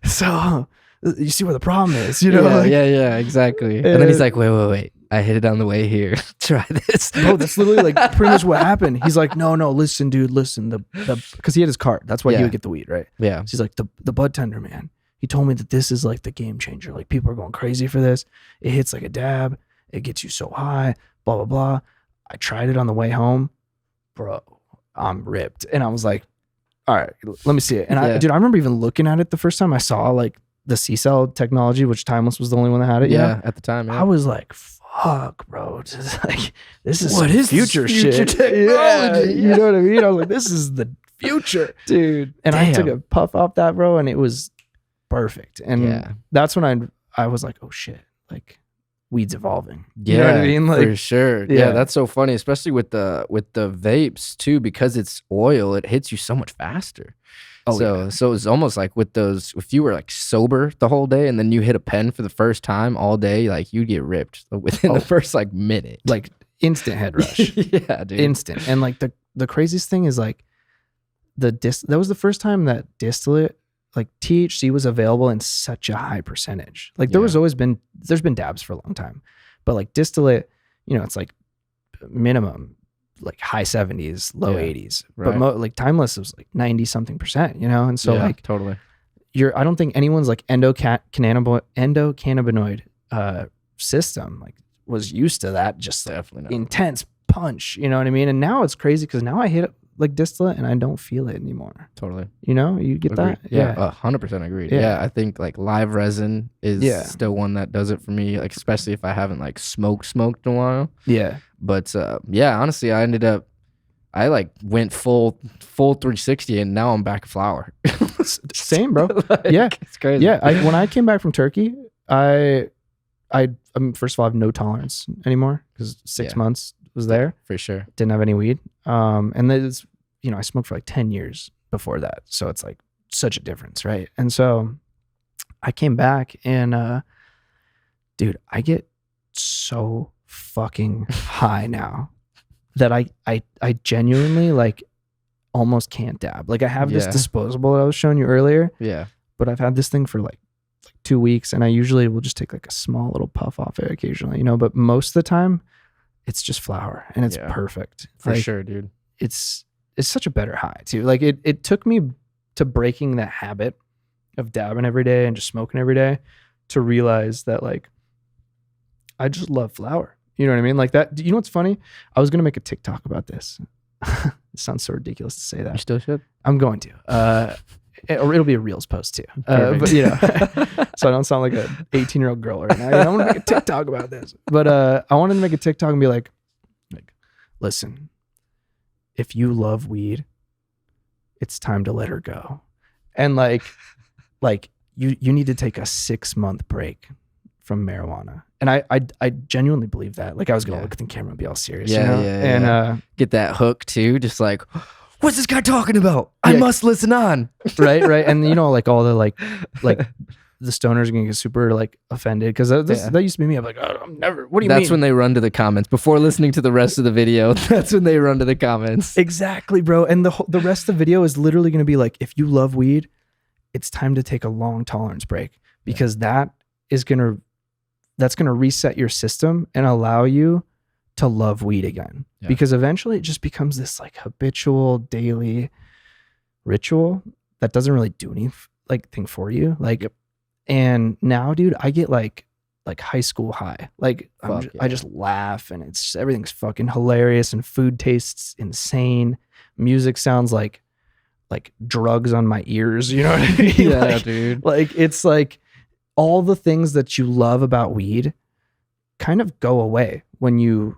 so you see where the problem is, you know? Yeah, like, yeah, exactly. And then he's like, wait. I hit it on the way here. Try this. Bro, that's literally like pretty much what happened. He's like, no, listen, dude, listen. Because he had his cart. That's why he would get the weed, right? Yeah. So he's like, the bud tender, man. He told me that this is like the game changer. Like people are going crazy for this. It hits like a dab. It gets you so high, blah, blah, blah. I tried it on the way home. Bro, I'm ripped. And I was like, all right, let me see it. And I remember even looking at it the first time I saw like the C-cell technology, which Timeless was the only one that had it. Yeah, at the time. Yeah. I was like, fuck, bro. Just like, this is what is future shit. technology? Yeah, you know what I mean? I was like, this is the future. Dude. And I took a puff off that, bro, and it was perfect. And that's when I was like, oh shit, like weed's evolving. You know what I mean? Like, for sure. Yeah, that's so funny, especially with the vapes too, because it's oil, it hits you so much faster. So it's almost like with those, if you were like sober the whole day and then you hit a pen for the first time all day, like you'd get ripped within the first like minute. Like instant head rush. Yeah, dude. Instant. And like the craziest thing is like that was the first time that distillate, like THC, was available in such a high percentage. Like there's been dabs for a long time, but like distillate, you know, it's like minimum like high 70s, low 80s. Right. But like Timeless was like 90 something percent, you know? And so like totally. I don't think anyone's like endocannabinoid system like was used to that just definitely like, intense punch, you know what I mean? And now it's crazy because now I hit like distillate and I don't feel it anymore. Totally. You know, you get agreed. that? Yeah, 100% agreed. Yeah, I think like live resin is still one that does it for me, like especially if I haven't like smoked in a while. Yeah. But honestly, I like went full 360 and now I'm back at flower. Same, bro. Like, yeah. It's crazy. Yeah. When I came back from Turkey, I mean, first of all, I have no tolerance anymore because 6 months was there. For sure. Didn't have any weed. And there's, you know, I smoked for like 10 years before that. So it's like such a difference. Right. And so I came back and, dude, I get so fucking high now that I genuinely like almost can't dab. Like I have this disposable that I was showing you earlier. Yeah. But I've had this thing for like 2 weeks and I usually will just take like a small little puff off it occasionally, you know, but most of the time it's just flower and it's perfect. For like, sure, dude. It's such a better high too. Like it took me to breaking that habit of dabbing every day and just smoking every day to realize that like I just love flower. You know what I mean? Like that. You know what's funny? I was gonna make a TikTok about this. It sounds so ridiculous to say that. You still should. I'm going to. Or it'll be a Reels post too. But you know, so I don't sound like a 18-year-old girl right now. You know, I want to make a TikTok about this. But I wanted to make a TikTok and be like, listen, if you love weed, it's time to let her go. And like you need to take a 6-month break from marijuana. And I genuinely believe that. Like I was gonna look at the camera and be all serious. Yeah, you know? And get that hook too. Just like, what's this guy talking about? I must listen on. Right. And you know, like all the like the stoners are gonna get super like offended because that used to be me. I'm like, oh, I'm never. What do you mean? That's when they run to the comments before listening to the rest of the video. That's when they run to the comments. Exactly, bro. And the rest of the video is literally gonna be like, if you love weed, it's time to take a long tolerance break because that's gonna reset your system and allow you to love weed again. Yeah. Because eventually it just becomes this like habitual daily ritual that doesn't really do anything for you. Like, and now, dude, I get like high school high. Like I just laugh and everything's fucking hilarious and food tastes insane. Music sounds like drugs on my ears. You know what I mean? Yeah, like, dude. Like it's like all the things that you love about weed kind of go away when you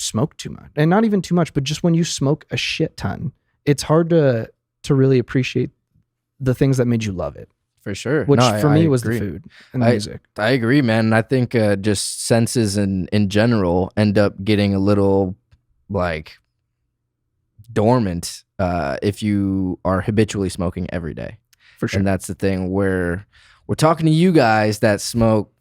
smoke too much, and not even too much, but just when you smoke a shit ton, it's hard to really appreciate the things that made you love it. For sure. Which for me was the food and the music. I agree, man. And I think just senses in general end up getting a little like dormant if you are habitually smoking every day. For sure. And that's the thing where we're talking to you guys that smoke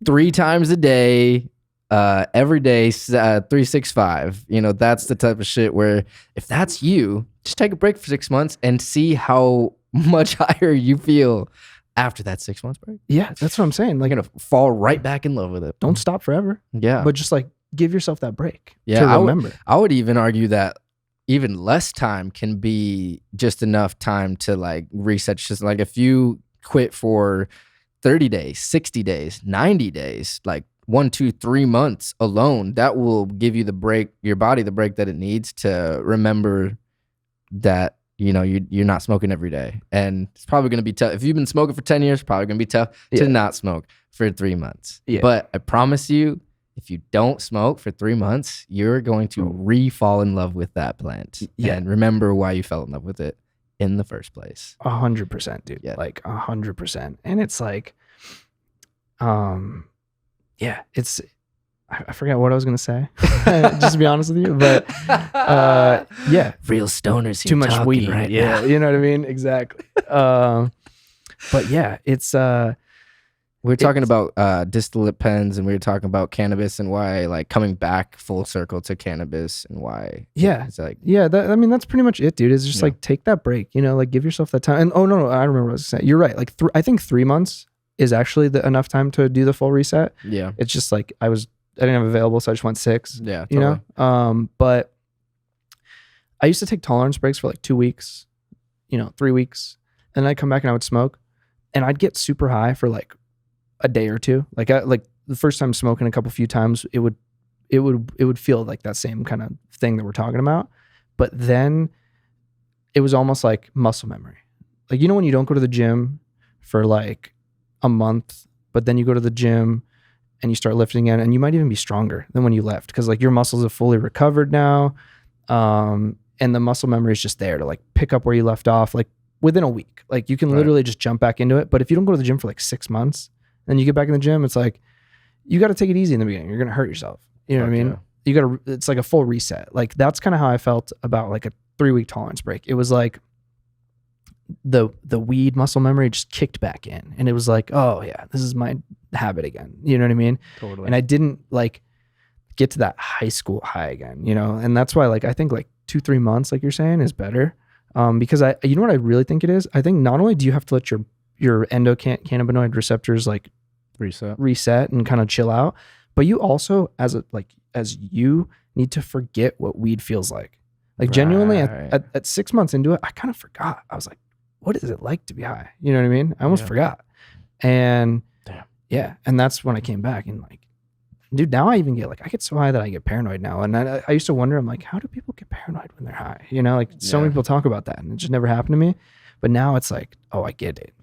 3 times a day, every day, 365. You know, that's the type of shit where if that's you, just take a break for 6 months and see how much higher you feel after that 6 months break. Yeah, that's what I'm saying. Like, you're gonna fall right back in love with it. Don't stop forever. Yeah. But just like give yourself that break. Yeah. To remember. I would even argue that even less time can be just enough time to like reset. Just like if you quit for 30 days, 60 days, 90 days, like 1, 2, 3 months alone, that will give you the break, your body the break that it needs to remember that, you know, you're not smoking every day. And it's probably going to be tough. If you've been smoking for 10 years, probably going to be tough to not smoke for 3 months. Yeah. But I promise you, if you don't smoke for 3 months, you're going to re-fall in love with that plant. Yeah. And remember why you fell in love with it in the first place. 100%, dude. Yeah. Like 100%. And it's like, yeah, it's, I forgot what I was going to say, just to be honest with you, but, yeah. Real stoners here. Too much weed. Right now. You know what I mean? Exactly. But yeah, it's, we were talking about distillate pens, and we were talking about cannabis and why, like, coming back full circle to cannabis and why. Yeah. It's like, yeah. I mean, that's pretty much it, dude. It's just like, take that break, you know, like give yourself that time. And oh, no, I remember what I was saying. You're right. Like, I think 3 months is actually enough time to do the full reset. Yeah. It's just like, I didn't have available, so I just went 6. Yeah. Totally. You know? But I used to take tolerance breaks for like 2 weeks, 3 weeks. And then I'd come back and I would smoke, and I'd get super high for like a day or two. Like the first time smoking a few times, it would feel like that same kind of thing that we're talking about. But then it was almost like muscle memory. Like, when you don't go to the gym for like a month, but then you go to the gym and you start lifting again, and you might even be stronger than when you left, because like your muscles have fully recovered now. And the muscle memory is just there to like pick up where you left off, like within a week. Like you can literally just jump back into it. But if you don't go to the gym for like 6 months, then you get back in the gym, it's like, you got to take it easy in the beginning. You're going to hurt yourself. You know what I mean? Yeah. It's like a full reset. Like that's kind of how I felt about like a 3-week tolerance break. It was like the weed muscle memory just kicked back in, and it was like, oh yeah, this is my habit again. You know what I mean? Totally. And I didn't like get to that high school high again, and that's why like, I think like 2-3 months, like you're saying, is better. Because you know what I really think it is? I think not only do you have to let your endocannabinoid receptors like reset and kind of chill out, but you also as you need to forget what weed feels like. Like genuinely at 6 months into it, I kind of forgot. I was like, what is it like to be high? You know what I mean? I almost forgot. And yeah. And that's when I came back, and like, dude, now I get so high that I get paranoid now. And I used to wonder, I'm like, how do people get paranoid when they're high? Like so many people talk about that, and it just never happened to me. But now it's like, oh, I get it.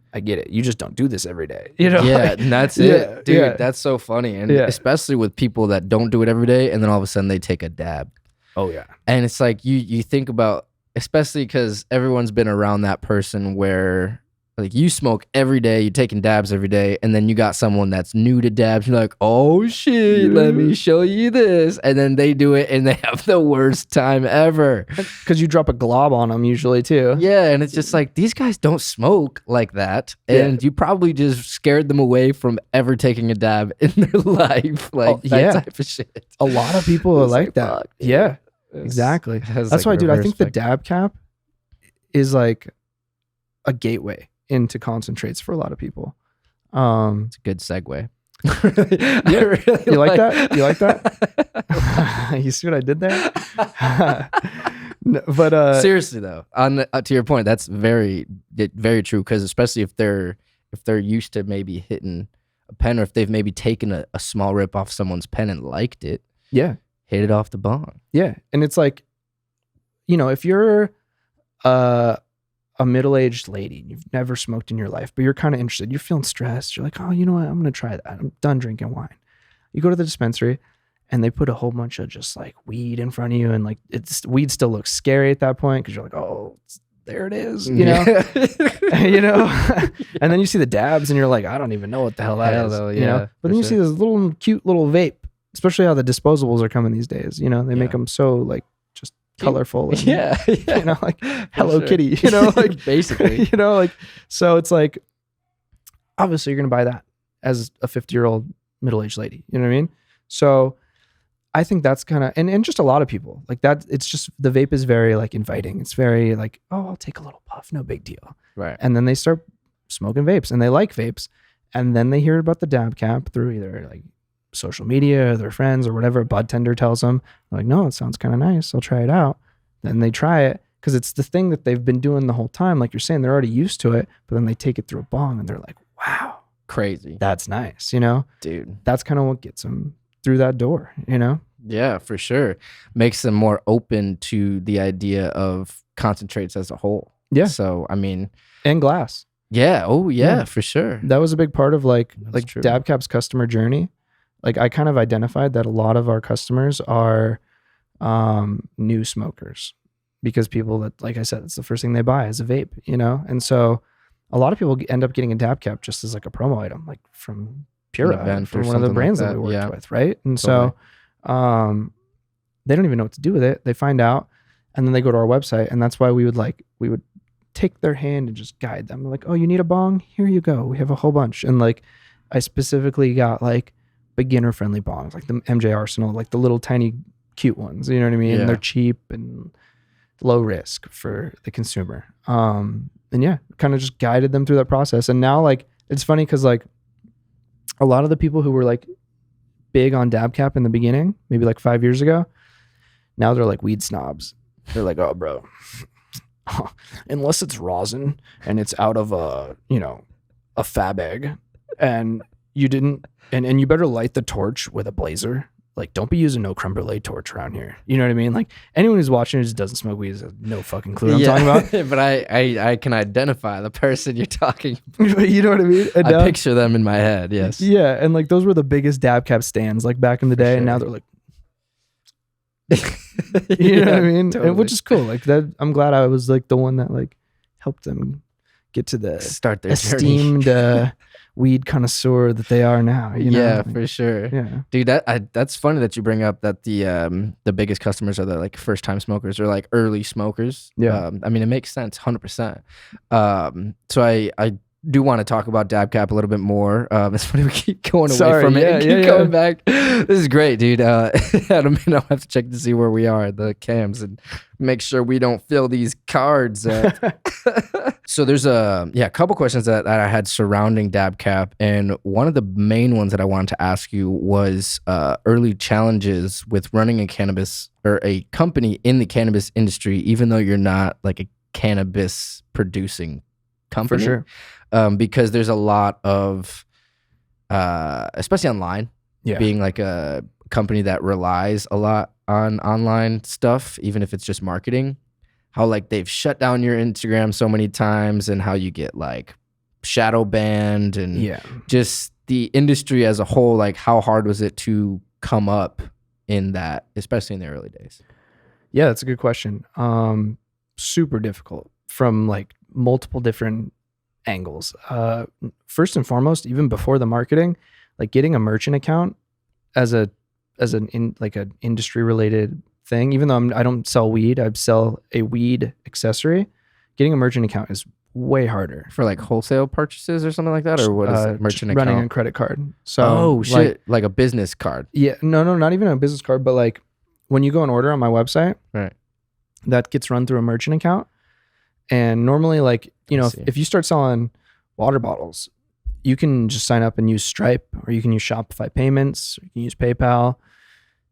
You just don't do this every day. Yeah, like, and that's it. Dude, that's so funny. And especially with people that don't do it every day, and then all of a sudden they take a dab. Oh yeah. And it's like you think about, especially because everyone's been around that person where Like you smoke every day, you're taking dabs every day, and then you got someone that's new to dabs. You're like, oh shit, let me show you this. And then they do it and they have the worst time ever. Because you drop a glob on them usually too. Yeah, and it's just like, these guys don't smoke like that. And you probably just scared them away from ever taking a dab in their life. Like that type of shit. A lot of people are like that. Fuck, yeah, exactly. That's why, dude, I think the DabCap is like a gateway into concentrates for a lot of people. It's a good segue. Yeah. Really you like that? You like that? You see what I did there? No, but seriously though, on to your point, that's very true. Because especially if they're used to maybe hitting a pen, or if they've maybe taken a small rip off someone's pen and liked it, hit it off the bong. Yeah, and it's like, if you're a middle-aged lady, you've never smoked in your life, but you're kind of interested, you're feeling stressed, you're like, oh, you know what, I'm gonna try that, I'm done drinking wine. You go to the dispensary and they put a whole bunch of just like weed in front of you, and like weed still looks scary at that point because you're like, oh, there it is, you know. And then you see the dabs and you're like, I don't even know what the hell that is, you know. But then you see this little cute little vape, especially how the disposables are coming these days, they make them so like just colorful and, like Hello Kitty, like basically, so it's like, obviously you're gonna buy that as a 50-year-old middle-aged lady, you know what I mean? So I think that's kind of, and just a lot of people like that. It's just, the vape is very like inviting. It's very like, oh, I'll take a little puff, no big deal. Right. And then they start smoking vapes and they like vapes, and then they hear about the DabCap through either like social media or their friends or whatever. A bud tender tells them, they're like, no, it sounds kind of nice, I'll try it out. Then they try it because it's the thing that they've been doing the whole time. Like you're saying, they're already used to it, but then they take it through a bong and they're like, wow, crazy, that's nice, dude. That's kind of what gets them through that door, Yeah, for sure. Makes them more open to the idea of concentrates as a whole. Yeah. So I mean, and glass. Yeah. Oh yeah, for sure. That was a big part of like DabCap's customer journey. Like I kind of identified that a lot of our customers are new smokers, because people that, like I said, it's the first thing they buy is a vape, and so a lot of people end up getting a DabCap just as like a promo item, like from Pura, from one of the brands that we worked with, right? And so they don't even know what to do with it. They find out, and then they go to our website, and that's why we would take their hand and just guide them. Like, oh, you need a bong? Here you go. We have a whole bunch. And like, I specifically got like beginner friendly bongs, like the MJ Arsenal, like the little tiny cute ones. You know what I mean? Yeah. And they're cheap and low risk for the consumer. And kind of just guided them through that process. And now like, it's funny because like a lot of the people who were like big on DabCap in the beginning, maybe like 5 years ago, now they're like weed snobs. They're like, oh bro, unless it's rosin and it's out of a fab egg, and you didn't, and you better light the torch with a blazer. Like, don't be using no creme brulee torch around here. You know what I mean? Like, anyone who's watching it just doesn't smoke weed has no fucking clue what I'm talking about. But I can identify the person you're talking about. You know what I mean? And I picture them in my head, yes. Yeah, and like those were the biggest DabCap stands like back in the day, and now they're like, you know what I mean? Totally. And, which is cool. Like that, I'm glad I was like the one that like helped them get to the start their esteemed weed connoisseur that they are now. Yeah, for sure. Yeah, dude, that's funny that you bring up that the biggest customers are the like first time smokers or like early smokers. Yeah, I mean it makes sense, 100%. So I do want to talk about DabCap a little bit more. It's funny we keep going away from it and keep coming back. This is great, dude. Adam and I'll have to check to see where we are, the cams, and make sure we don't fill these cards up. So there's a couple questions that I had surrounding DabCap, and one of the main ones that I wanted to ask you was early challenges with running a cannabis or a company in the cannabis industry, even though you're not like a cannabis producing company. For sure. Because there's a lot of, especially online, being like a company that relies a lot on online stuff, even if it's just marketing, how like they've shut down your Instagram so many times, and how you get like shadow banned, and just the industry as a whole. Like, how hard was it to come up in that, especially in the early days? Yeah, that's a good question. Super difficult from like multiple different angles. First and foremost, even before the marketing, like getting a merchant account as an industry related thing, even though I don't sell weed, I sell a weed accessory. Getting a merchant account is way harder for like wholesale purchases or something like that, or what is it? Merchant account? Running a credit card. So like a business card. Yeah, no, not even a business card, but like when you go and order on my website, right, that gets run through a merchant account. And normally, like, you know, if you start selling water bottles, you can just sign up and use Stripe, or you can use Shopify payments, or you can use PayPal,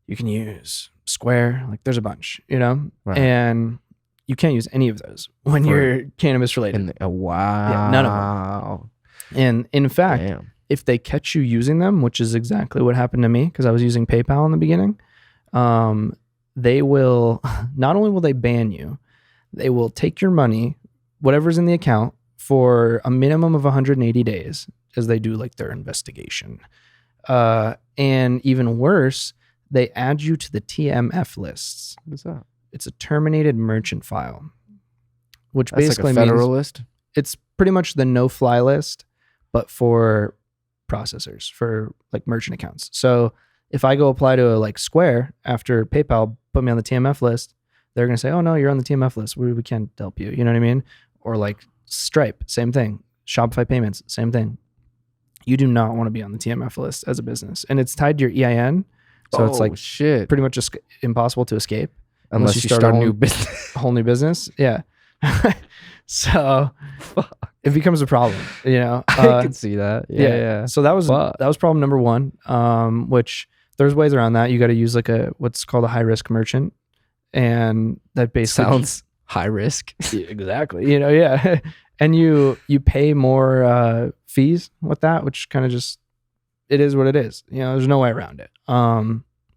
you can use Square. Like, there's a bunch, you know, and you can't use any of those when you're cannabis related. Wow. Yeah, none of them. And in fact, if they catch you using them, which is exactly what happened to me, because I was using PayPal in the beginning, they will, not only will they ban you, they will take your money, whatever's in the account, for a minimum of 180 days as they do like their investigation. And even worse, they add you to the TMF lists. What's that? It's a terminated merchant file, which That's basically like a federal means list? It's pretty much the no-fly list, but for processors, for like merchant accounts. So if I go apply to like Square after PayPal put me on the TMF list, they're going to say, oh no, you're on the TMF list. We can't help you. You know what I mean? Or like Stripe, same thing. Shopify payments, same thing. You do not want to be on the TMF list as a business. And it's tied to your EIN. So it's like pretty much just impossible to escape. Unless you start a new business. A whole new business. Yeah. So it becomes a problem, you know. I can see that. Yeah. So that was problem number one, which there's ways around that. You got to use like what's called a high risk merchant. And that basically sounds high risk. Exactly. You know, yeah. And you pay more fees with that, which kind of just, it is what it is. You know, there's no way around it.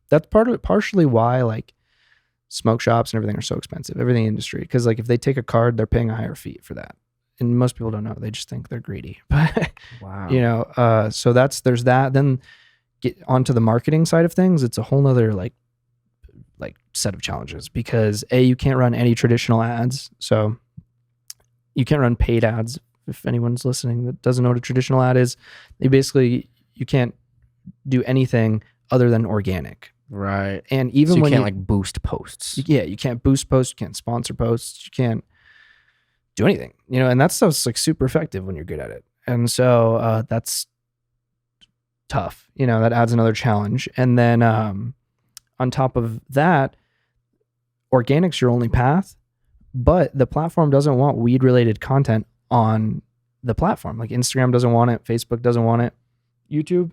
That's partially why like smoke shops and everything are so expensive, everything industry. Because like if they take a card, they're paying a higher fee for that. And most people don't know. They just think they're greedy. But wow. You know, so there's that. Then get onto the marketing side of things. It's a whole nother like set of challenges, because you can't run any traditional ads. So you can't run paid ads. If anyone's listening that doesn't know what a traditional ad is, you can't do anything other than organic. Right. And even so when you can't like boost posts. Yeah, you can't boost posts, you can't sponsor posts, you can't do anything, you know, and that stuff's like super effective when you're good at it. And so that's tough, you know, that adds another challenge. And then on top of that, organic's your only path, but the platform doesn't want weed related content on the platform. Like Instagram doesn't want it, Facebook doesn't want it, YouTube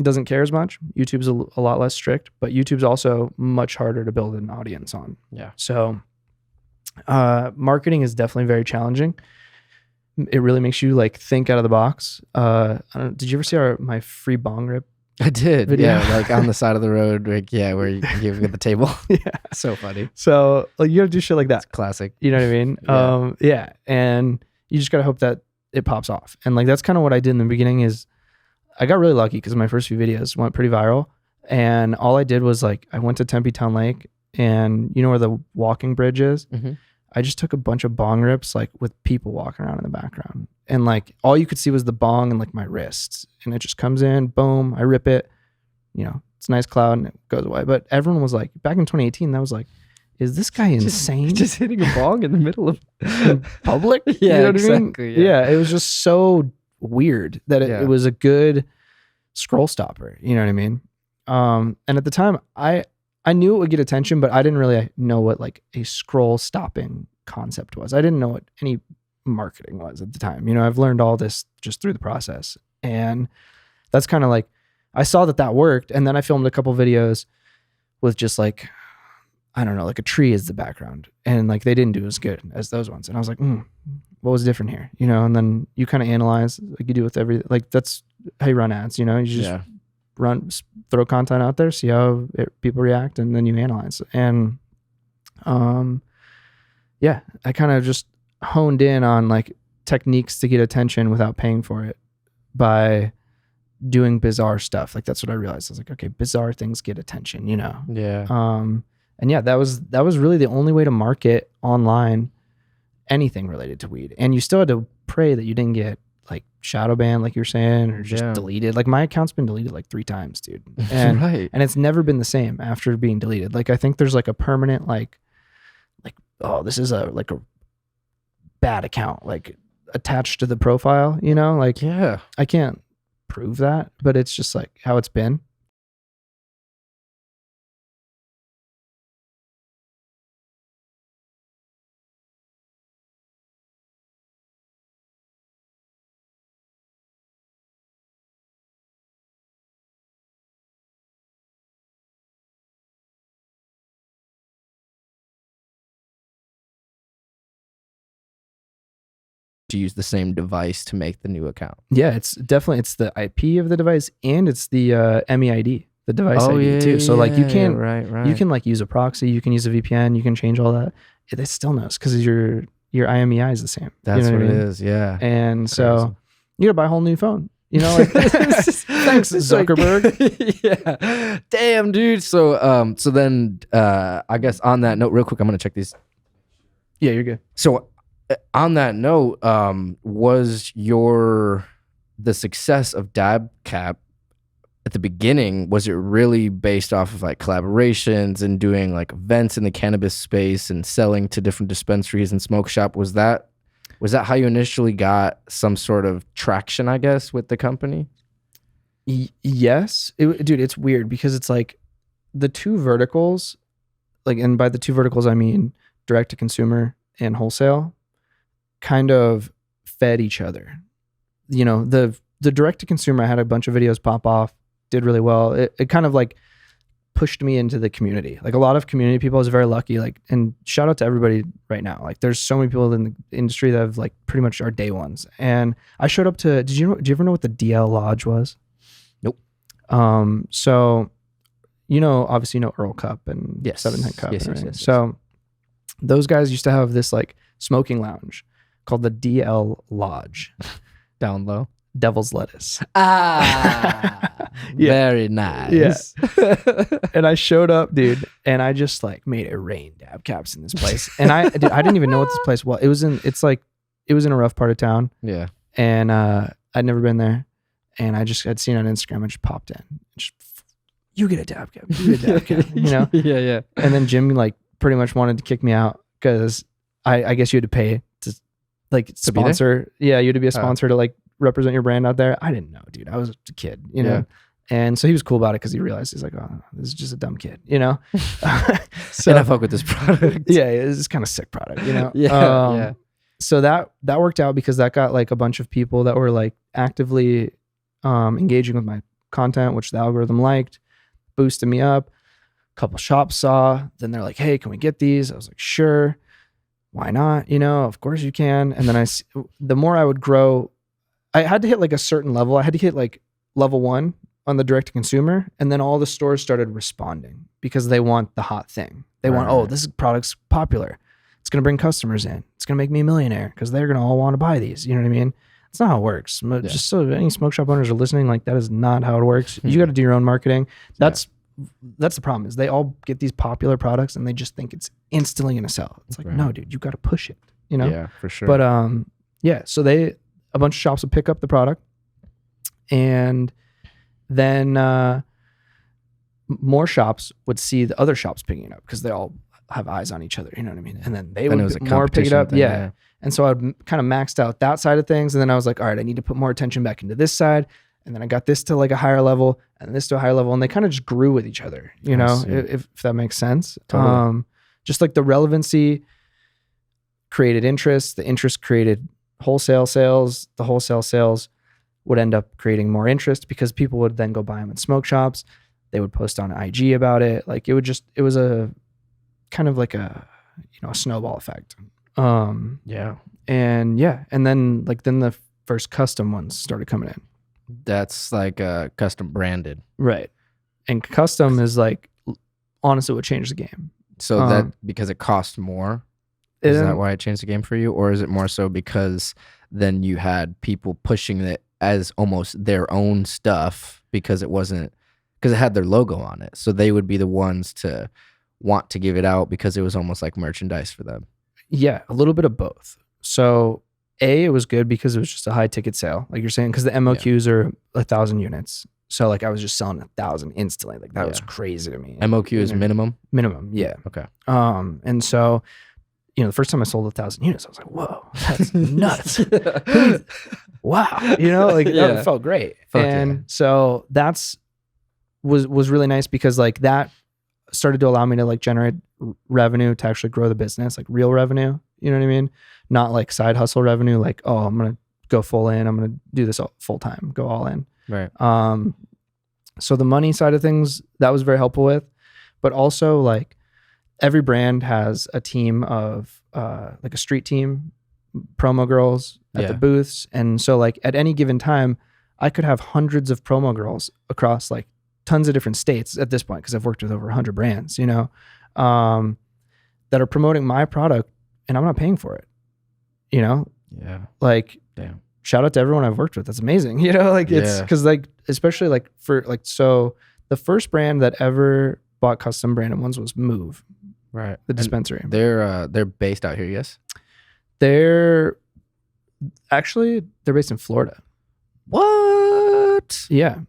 doesn't care as much. YouTube's a lot less strict, but YouTube's also much harder to build an audience on. Yeah. So marketing is definitely very challenging. It really makes you like think out of the box. Did you ever see my free bong rip? I did. Video? Yeah, like on the side of the road, like where you get the table. Yeah. So funny. So like you gotta do shit like that. It's classic. You know what I mean? Yeah. And you just gotta hope that it pops off. And like that's kind of what I did in the beginning. Is I got really lucky because my first few videos went pretty viral. And all I did was like I went to Tempe Town Lake, and you know where the walking bridge is? Mm-hmm. I just took a bunch of bong rips like with people walking around in the background. And like all you could see was the bong and like my wrists. And it just comes in, boom, I rip it. You know, it's a nice cloud and it goes away. But everyone was like, back in 2018, that was like, is this guy insane? Just hitting a bong in the middle of public? Yeah, you know exactly. What I mean? Yeah, it was just so weird that it was a good scroll stopper. You know what I mean? And at the time, I knew it would get attention, but I didn't really know what like a scroll stopping concept was. I didn't know what any marketing was at the time. You know, I've learned all this just through the process. And that's kind of like, I saw that worked. And then I filmed a couple videos with just like, I don't know, like a tree as the background. And like, they didn't do as good as those ones. And I was like, what was different here? You know, and then you kind of analyze like you do with like, that's how you run ads, you know, you just throw content out there, see how people react, and then you analyze. And I kind of just honed in on like techniques to get attention without paying for it by doing bizarre stuff. Like that's what I realized. I was like, okay, bizarre things get attention, you know? Yeah. And yeah, that was really the only way to market online anything related to weed. And you still had to pray that you didn't get like shadow banned, like you're saying, or just deleted. Like my account's been deleted like 3 times, dude. And and it's never been the same after being deleted. Like I think there's like a permanent like oh, this is a bad account like attached to the profile, you know? Like I can't prove that, but it's just like how it's been. To use the same device to make the new account. Yeah, it's definitely, it's the IP of the device and it's the MEID, the device ID too. So like you can, you can like use a proxy, you can use a VPN, you can change all that. It still knows because your IMEI is the same. That's you know what I mean? it is. Yeah. And so you gotta buy a whole new phone. You know, like thanks Zuckerberg. Yeah. Damn, dude. So so then I guess on that note, real quick, I'm gonna check these. Yeah, you're good. So on that note, was the success of DabCap at the beginning, was it really based off of like collaborations and doing like events in the cannabis space and selling to different dispensaries and smoke shop? Was that how you initially got some sort of traction, I guess, with the company? Yes. Dude, it's weird because it's like the 2 verticals, like, and by the 2 verticals, I mean direct to consumer and wholesale, kind of fed each other. You know, the direct to consumer, I had a bunch of videos pop off, did really well. It kind of like pushed me into the community. Like a lot of community people, I was very lucky. Like, and shout out to everybody right now. Like there's so many people in the industry that have like pretty much are day ones. And I showed up to, do you ever know what the DL Lodge was? Nope. So, you know, obviously you know Earl Cup and 710 Cup. Yes. So those guys used to have this like smoking lounge called the DL Lodge. Down low. Devil's Lettuce. Very nice. Yeah. And I showed up, dude, and I just like made it rain dab caps in this place. And I didn't even know what this place was. It was in a rough part of town. Yeah. And I'd never been there. And I'd seen it on Instagram. I just popped in. Just, you get a dab cap. You get a dab cap. You know? Yeah. And then Jim like pretty much wanted to kick me out because I guess you had to pay to like sponsor. Yeah, you had to be a sponsor to like represent your brand out there. I didn't know, dude. I was a kid, you know? And so he was cool about it because he realized he's like, oh, this is just a dumb kid, you know? So and I fuck with this product. Yeah, it's kind of sick product, you know? Yeah. So that worked out because that got like a bunch of people that were like actively engaging with my content, which the algorithm liked, boosted me up. A couple shops saw, then they're like, hey, can we get these? I was like, sure. Why not? You know, of course you can. And then the more I would grow, I had to hit like a certain level. I had to hit like level 1 on the direct to consumer. And then all the stores started responding because they want the hot thing. They want, oh, this product's popular. It's going to bring customers in. It's going to make me a millionaire because they're going to all want to buy these. You know what I mean? It's not how it works. Just so any smoke shop owners are listening, like that is not how it works. You got to do your own marketing. That's the problem is they all get these popular products and they just think it's instantly going to sell. It's like, no, dude, you got to push it, you know? Yeah, for sure. But yeah, so a bunch of shops would pick up the product and then more shops would see the other shops picking it up because they all have eyes on each other, you know what I mean? And then they would more pick it up. Yeah. And so I'd kind of maxed out that side of things. And then I was like, all right, I need to put more attention back into this side. And then I got this to like a higher level and this to a higher level. And they kind of just grew with each other, you know, if that makes sense. Totally. Just like the relevancy created interest, the interest created wholesale sales, the wholesale sales would end up creating more interest because people would then go buy them in smoke shops. They would post on IG about it. Like it was a kind of like a snowball effect. And then the first custom ones started coming in. That's like custom branded. Right. And custom is like, honestly, what changed the game. So that because it cost more, is that why it changed the game for you? Or is it more so because then you had people pushing it as almost their own stuff because it had their logo on it. So they would be the ones to want to give it out because it was almost like merchandise for them. Yeah, a little bit of both. So it was good because it was just a high ticket sale, like you're saying, because the MOQs are 1,000 units. So like I was just selling 1,000 instantly. Like that was crazy to me. MOQ is minimum? Minimum, yeah. Okay. And so, the first time I sold 1,000 units, I was like, whoa, that's nuts. Wow. That felt great. So was really nice because like that started to allow me to like generate revenue to actually grow the business, like real revenue, you know what I mean? Not like side hustle revenue, like, oh, I'm going to go full in. I'm going to do this full time, go all in. Right. So the money side of things, that was very helpful with, but also like every brand has a team of, like a street team, promo girls at the booths. And so like at any given time, I could have hundreds of promo girls across like tons of different states at this point, because I've worked with over 100 brands, that are promoting my product and I'm not paying for it, Yeah. Like, damn. Shout out to everyone I've worked with. That's amazing. It's because like, especially like for like, so the first brand that ever bought custom branded ones was Move. Right. The dispensary. And they're based out here, yes? They're based in Florida. What? Yeah.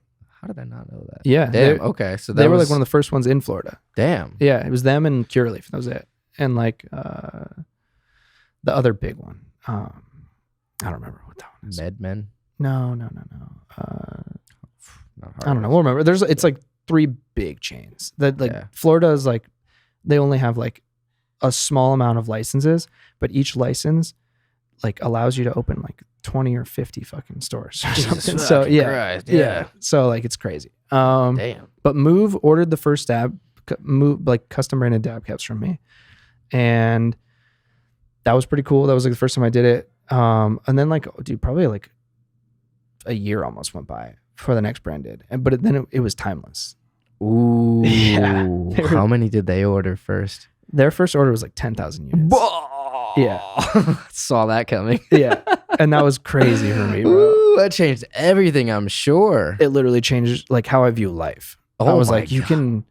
How did I not know that? Yeah. Damn. Okay. So they were like one of the first ones in Florida. Damn. Yeah. It was them and Curaleaf. That was it. And like the other big one. I don't remember what that one is. MedMen? No. I don't know. We'll remember. It's like 3 big chains that like Florida is like, they only have like a small amount of licenses, but each license like allows you to open like 20 or 50 fucking stores or something. So yeah. So like it's crazy. Damn. But Move ordered the first Move like custom branded dab caps from me, and that was pretty cool. That was like the first time I did it. And then like, dude, probably like a year almost went by before the next brand did, but then it was Timeless. Ooh. Yeah. How many did they order first? Their first order was like 10,000 units. Yeah. Saw that coming. Yeah. And that was crazy for me, bro. Ooh, that changed everything, I'm sure. It literally changed like how I view life. I was like, you can,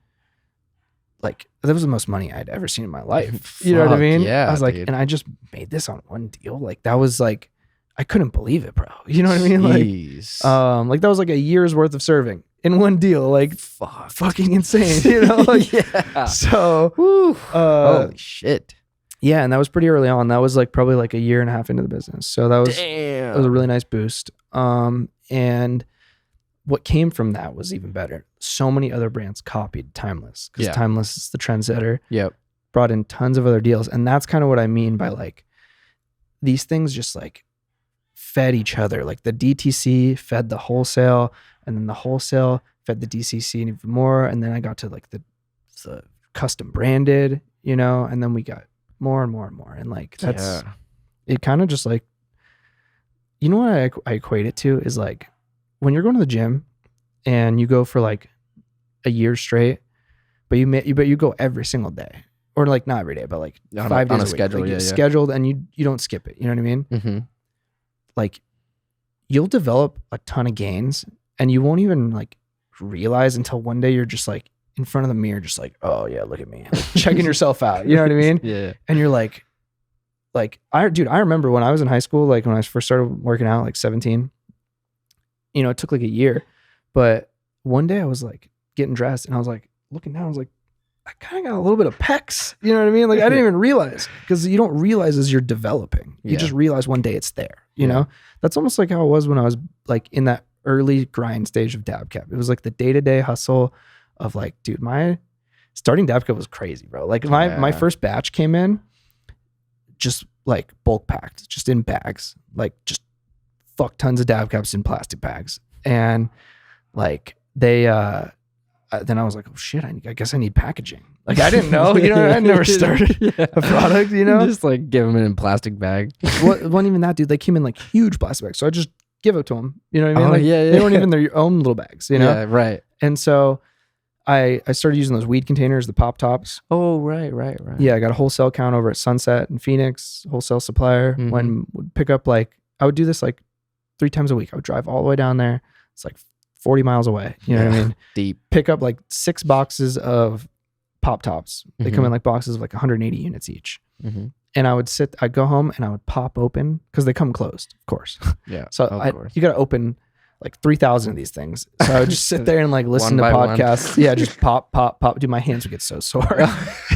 like, that was the most money I'd ever seen in my life. You know what I mean? Yeah. I was like, dude. and I just made this on one deal. Like that was like, I couldn't believe it, bro. You know what I mean? Jeez. Like that was like a year's worth of serving in one deal. Like fucking insane, Like, yeah. So, holy shit. Yeah. And that was pretty early on. That was like probably like a year and a half into the business. So that was, Damn. It was a really nice boost. And what came from that was even better. So many other brands copied Timeless because Timeless is the trendsetter. Yep. Brought in tons of other deals. And that's kind of what I mean by like, these things just like fed each other. Like the DTC fed the wholesale, and then the wholesale fed the DCC and even more. And then I got to like the custom branded, and then we got more and more and more. And like, that's, it kind of just like, what I equate it to is like when you're going to the gym and you go for like a year straight, but you go every single day, or like not every day, but like 5 days on a week. schedule. Like yeah, scheduled, and you don't skip it. You know what I mean? Mm-hmm. Like you'll develop a ton of gains, and you won't even like realize until one day you're just like in front of the mirror, just like, oh yeah, look at me, like, checking yourself out. You know what I mean? Yeah. And you're like I remember when I was in high school, like when I first started working out, like 17, it took like a year, but one day I was like getting dressed and I was like looking down, I was like, I kind of got a little bit of pecs. You know what I mean? Like I didn't even realize, because you don't realize as you're developing. You just realize one day it's there, you know? That's almost like how it was when I was like in that early grind stage of DabCap. It was like the day-to-day hustle of like, dude, my starting DabCap was crazy, bro. Like my first batch came in just like bulk packed, just in bags, like just fuck tons of DabCaps in plastic bags. And like they, then I was like, oh shit, I guess I need packaging. Like I didn't know, I never started a product, Just like give them in a plastic bag. It wasn't even that, dude. They came in like huge plastic bags. So I just give it to them. You know what I mean? Oh, like yeah. They weren't even their own little bags, Yeah, right. And so I started using those weed containers, the pop tops. Oh, right. Yeah, I got a wholesale account over at Sunset in Phoenix, wholesale supplier. Mm-hmm. When would pick up like, I would do this like 3 times a week. I would drive all the way down there. It's like 40 miles away. You know what I mean? Deep. Pick up like 6 boxes of pop tops. They come in like boxes of like 180 units each. Mm-hmm. And I'd go home and I would pop open because they come closed, of course. Yeah. So of course. you got to open like 3,000 of these things. So I would just sit there and like listen to One by podcasts. Yeah, just pop. Dude, my hands would get so sore.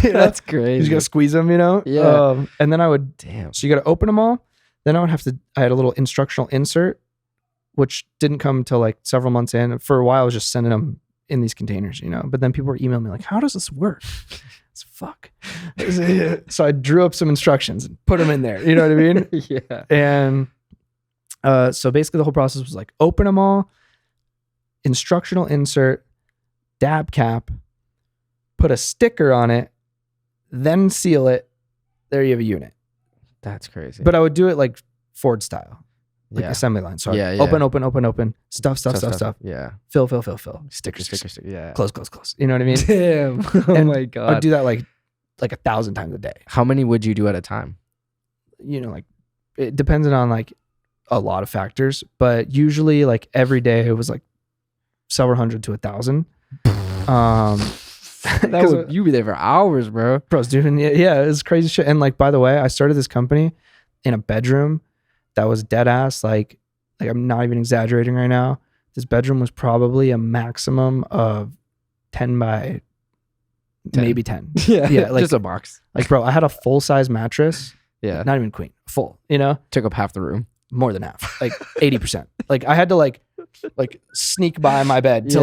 That's You crazy. just got to squeeze them, Yeah. And then I would, Damn. so you got to open them all. Then I had a little instructional insert, which didn't come till like several months in. For a while, I was just sending them in these containers, But then people were emailing me like, how does this work? It's fuck. So I drew up some instructions and put them in there. You know what I mean? Yeah. And so basically the whole process was like open them all, instructional insert, dab cap, put a sticker on it, then seal it. There you have a unit. That's crazy. But I would do it like Ford style, like yeah. assembly line. So Yeah, open, stuff. Yeah. Fill. Sticker. Yeah. Close. You know what I mean? Damn. Oh And my God. I'd do that like 1,000 times a day. How many would you do at a time? Like it depended on like a lot of factors, but usually like every day it was like several hundred to 1,000. You'd be there for hours, bro. Bro, I was doing it's crazy shit. And like, by the way, I started this company in a bedroom that was dead ass. Like I'm not even exaggerating right now. This bedroom was probably a maximum of 10 by 10. Maybe 10. Yeah. Like, just a box. Like, bro, I had a full size mattress. Yeah. Not even queen, full, Took up half the room. More than half, like 80%. Like I had to like sneak by my bed to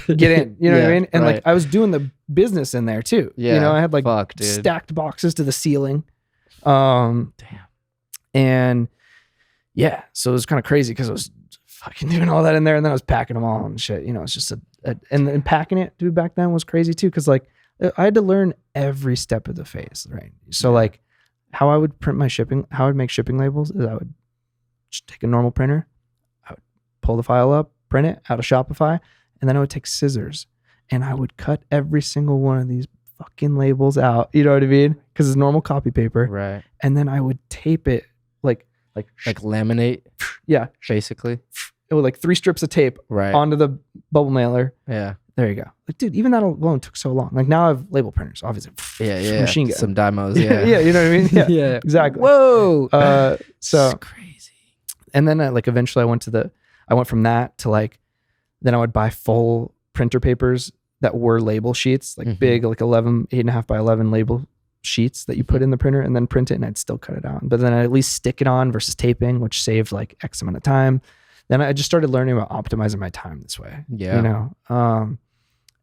get in, what I mean? And like I was doing the business in there too. Yeah. I had like stacked boxes to the ceiling. Damn. And yeah, so it was kind of crazy because I was fucking doing all that in there, and then I was packing them all and shit. It's just and then packing it, dude, back then was crazy too, because like I had to learn every step of the phase, right? So like how I would print how I would make shipping labels is I would just take a normal printer, I would pull the file up, print it out of Shopify, and then I would take scissors and I would cut every single one of these fucking labels out. You know what I mean? Because it's normal copy paper, right? And then I would tape it like laminate. Yeah, basically. It was like 3 strips of tape onto the bubble mailer. Yeah. There you go. Like, dude, even that alone took so long. Like now I have label printers, obviously. Yeah. Machine gun. Some demos. Yeah. Yeah, you know what I mean? Yeah. Yeah. Exactly. Whoa. So it's crazy. And then eventually I went from that to like, then I would buy full printer papers that were label sheets, like big, like 8.5 by 11 label sheets that you put in the printer and then print it, and I'd still cut it out. But then I'd at least stick it on versus taping, which saved like X amount of time. Then I just started learning about optimizing my time this way. Yeah.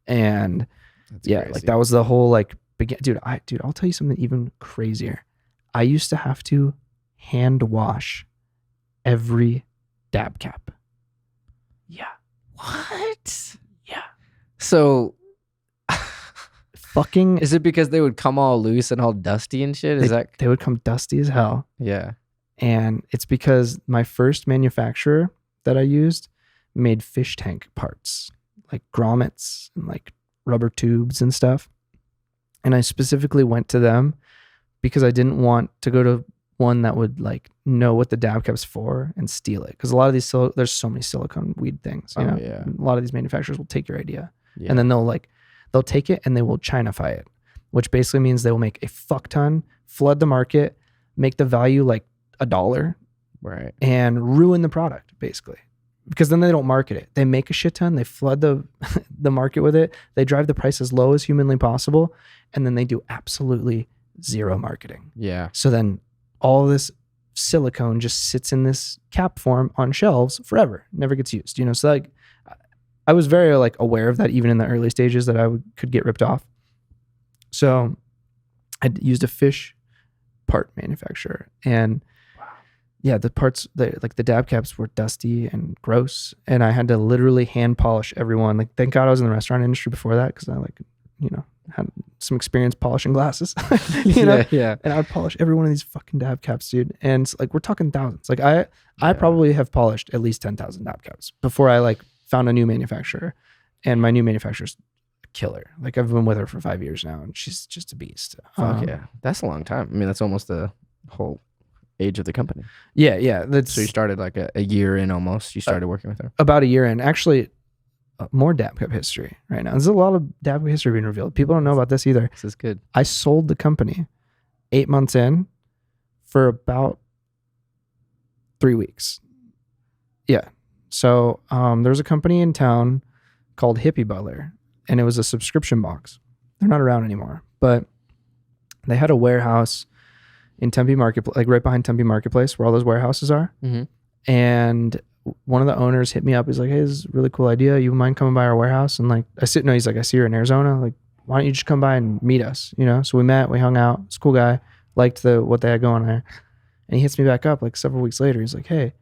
And that's yeah, crazy. like that was the whole like dude, I'll tell you something even crazier. I used to have to hand wash every dab cap. Yeah. What? Yeah. So fucking is it because they would come all loose and all dusty and shit? They would come dusty as hell. Yeah. And it's because my first manufacturer that I used made fish tank parts, like grommets and like rubber tubes and stuff. And I specifically went to them because I didn't want to go to one that would like know what the dab cap's for and steal it. Because a lot of these, there's so many silicone weed things, you know? Yeah. A lot of these manufacturers will take your idea Yeah. and then they'll take it and they will Chinafy it, which basically means they will make a fuck ton, flood the market, make the value like $1, right, and ruin the product basically, because then they don't market it. They make a shit ton, they flood the the market with it, they drive the price as low as humanly possible, and then they do absolutely zero marketing. Yeah. So then all this silicone just sits in this cap form on shelves forever, never gets used. So like I was very like aware of that even in the early stages that I could get ripped off. So I used a fish part manufacturer, and yeah, the parts, like the dab caps were dusty and gross, and I had to literally hand polish every one. Like, thank God I was in the restaurant industry before that, because I had some experience polishing glasses. Yeah. And I would polish every one of these fucking dab caps, dude. And like we're talking thousands. Like I probably have polished at least 10,000 dab caps before I like found a new manufacturer, and my new manufacturer's a killer. Like I've been with her for 5 years now, and she's just a beast. Fuck yeah, that's a long time. I mean, that's almost the whole age of the company. Yeah. So you started like a year in almost. You started working with her about a year in. Actually, more DabCap history right now. There's a lot of DabCap history being revealed. People don't know about this either. This is good. I sold the company 8 months in for about 3 weeks. Yeah. So there's a company in town called Hippie Butler, and it was a subscription box. They're not around anymore, but they had a warehouse in Tempe Marketplace, like right behind Tempe Marketplace where all those warehouses are. Mm-hmm. And one of the owners hit me up. He's like, hey, this is a really cool idea. You mind coming by our warehouse? And like, he's like, I see you're in Arizona. Like, why don't you just come by and meet us? You know? So we met, we hung out. It's a cool guy. Liked what they had going there. And he hits me back up like several weeks later. He's like, hey,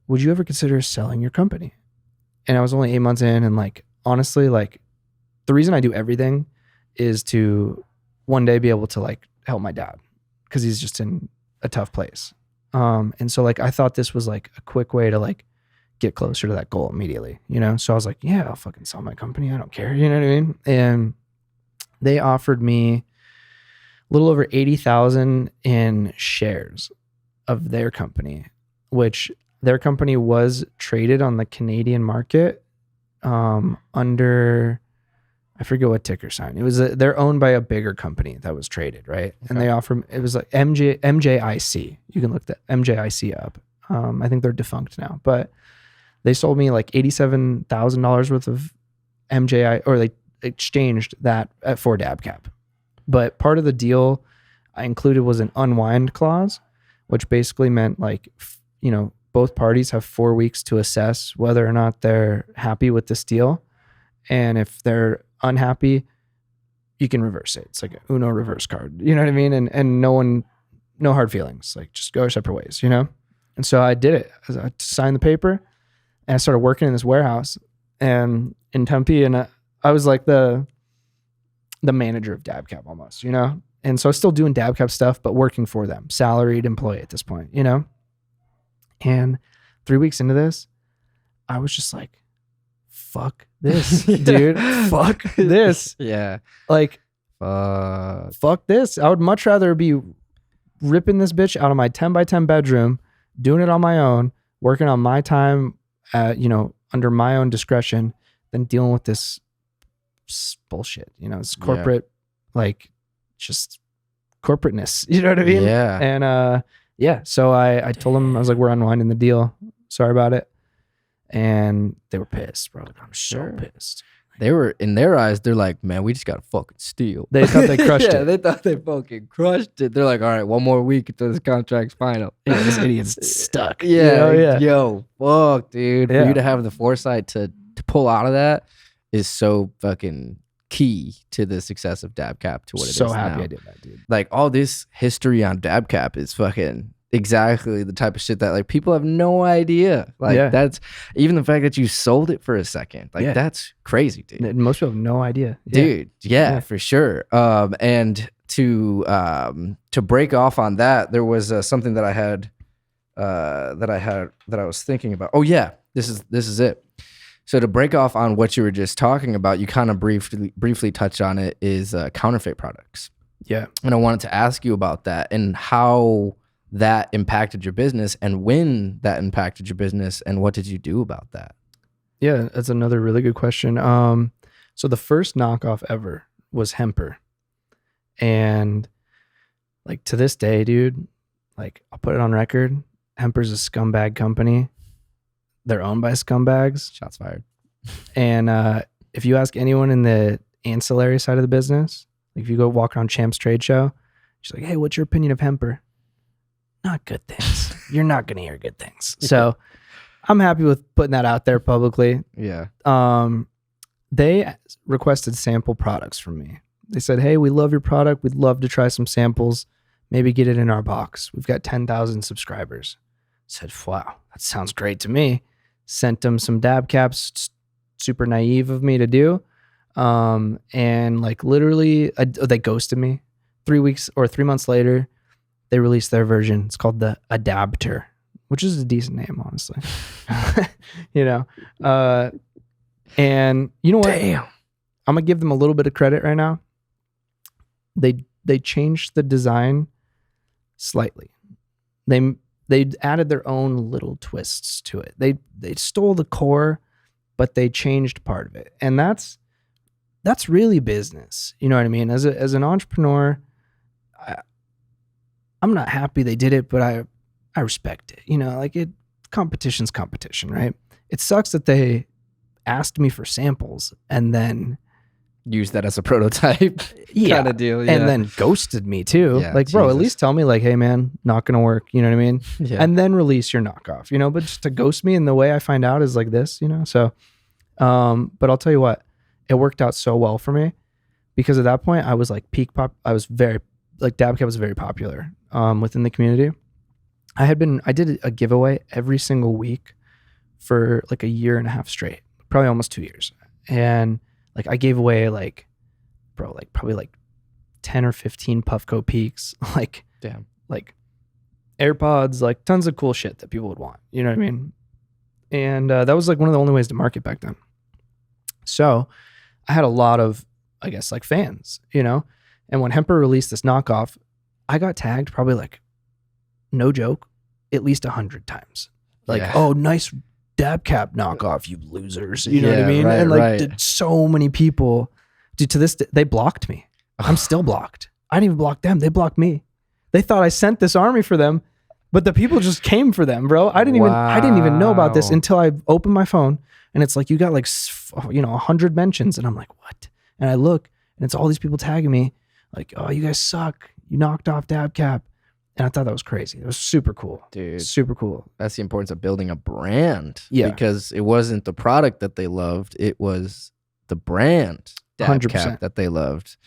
would you ever consider selling your company? And I was only 8 months in. And like, honestly, like the reason I do everything is to one day be able to like help my dad because he's just in a tough place. And so like, I thought this was like a quick way to like get closer to that goal immediately, you know? So I was like, yeah, I'll fucking sell my company. I don't care. You know what I mean? And they offered me a little over 80,000 in shares of their company, which their company was traded on the Canadian market under, I forget what ticker sign. It was they're owned by a bigger company that was traded, right? Okay. And they offer, it was like MJIC. You can look that MJIC up. I think they're defunct now, but they sold me like $87,000 worth of MJI, or they exchanged that for DabCap. But part of the deal I included was an unwind clause, which basically meant like, you know, both parties have 4 weeks to assess whether or not they're happy with this deal. And if they're unhappy, you can reverse it. It's like a Uno reverse card. You know what I mean? And no hard feelings. Like just go our separate ways, you know? And so I did it. I signed the paper and I started working in this warehouse and in Tempe, and I was like the manager of DabCap almost, you know? And so I was still doing DabCap stuff, but working for them, salaried employee at this point, you know? And 3 weeks into this, I was just like, fuck this, dude. Fuck this. Yeah. Like, fuck this. I would much rather be ripping this bitch out of my 10 by 10 bedroom, doing it on my own, working on my time, you know, under my own discretion, than dealing with this bullshit. You know, it's corporate, like just corporateness. You know what I mean? Yeah. And yeah. So I told them, I was like, we're unwinding the deal. Sorry about it. And they were pissed, bro. I'm so pissed. They were, in their eyes, they're like, man, we just got to fucking steal. They thought they crushed it. Yeah, they thought they fucking crushed it. They're like, all right, one more week until this contract's final. Yeah, this idiot's stuck. Yeah, you know? Yeah. Yo, fuck, dude. Yeah. For you to have the foresight to pull out of that is so fucking key to the success of DabCap, to what it is now. So happy I did that, dude. Like, all this history on DabCap is fucking exactly the type of shit that like people have no idea. Like that's even the fact that you sold it for a second. Like that's crazy, dude. Most people have no idea. Dude, yeah, for sure. And to break off on that, there was something that I was thinking about. Oh yeah, this is it. So to break off on what you were just talking about, you kind of briefly touched on it, is counterfeit products. Yeah. And I wanted to ask you about that and how that impacted your business, and when that impacted your business, and what did you do about that? Yeah, that's another really good question. So the first knockoff ever was Hemper. And like to this day, dude, like I'll put it on record, Hemper's a scumbag company. They're owned by scumbags. Shots fired. And if you ask anyone in the ancillary side of the business, like if you go walk around Champ's trade show, she's like, hey, what's your opinion of Hemper? Not good things. You're not going to hear good things. So I'm happy with putting that out there publicly. Yeah. They requested sample products from me. They said, hey, we love your product. We'd love to try some samples. Maybe get it in our box. We've got 10,000 subscribers. I said, wow, that sounds great to me. Sent them some DabCaps, super naive of me to do. And like literally, they ghosted me. 3 months later, they released their version. It's called the Adapter, which is a decent name, honestly. You know? And you know what? Damn. I'm going to give them a little bit of credit right now. They changed the design slightly. They added their own little twists to it. They stole the core, but they changed part of it. And that's really business. You know what I mean? As an entrepreneur, I'm not happy they did it, but I respect it. You know, like competition's competition, right? It sucks that they asked me for samples and then use that as a prototype kind of deal. Yeah. And then ghosted me too. Yeah, like, bro, at Jesus. least tell me like, hey man, not gonna work. You know what I mean? Yeah. And then release your knockoff, you know, but just to ghost me in the way I find out is like this, you know? So, but I'll tell you what, it worked out so well for me because at that point I was like peak pop. I was very like DabCap was very popular within the community. I did a giveaway every single week for like a year and a half straight, probably almost 2 years. And like I gave away like, bro, like probably like 10 or 15 Puffco Peaks, like, damn, like AirPods, like tons of cool shit that people would want. You know what I mean? And that was like one of the only ways to market back then. So I had a lot of, I guess, like fans, you know? And when Hemper released this knockoff, I got tagged probably like, no joke, at least 100 times. Like, Yeah. oh, nice DabCap knockoff, you losers. You know what I Yeah, mean? right, and like right. dude, so many people, dude, to this day, they blocked me. I'm still blocked. I didn't even block them. They blocked me. They thought I sent this army for them, but the people just came for them, bro. I didn't even know about this Wow. until I opened my phone and it's like, you got like, 100 mentions. And I'm like, what? And I look and it's all these people tagging me like, oh, you guys suck. You knocked off DabCap. And I thought that was crazy. It was super cool. Dude. Super cool. That's the importance of building a brand. Yeah. Because it wasn't the product that they loved, it was the brand, 100%. DabCap, that they loved.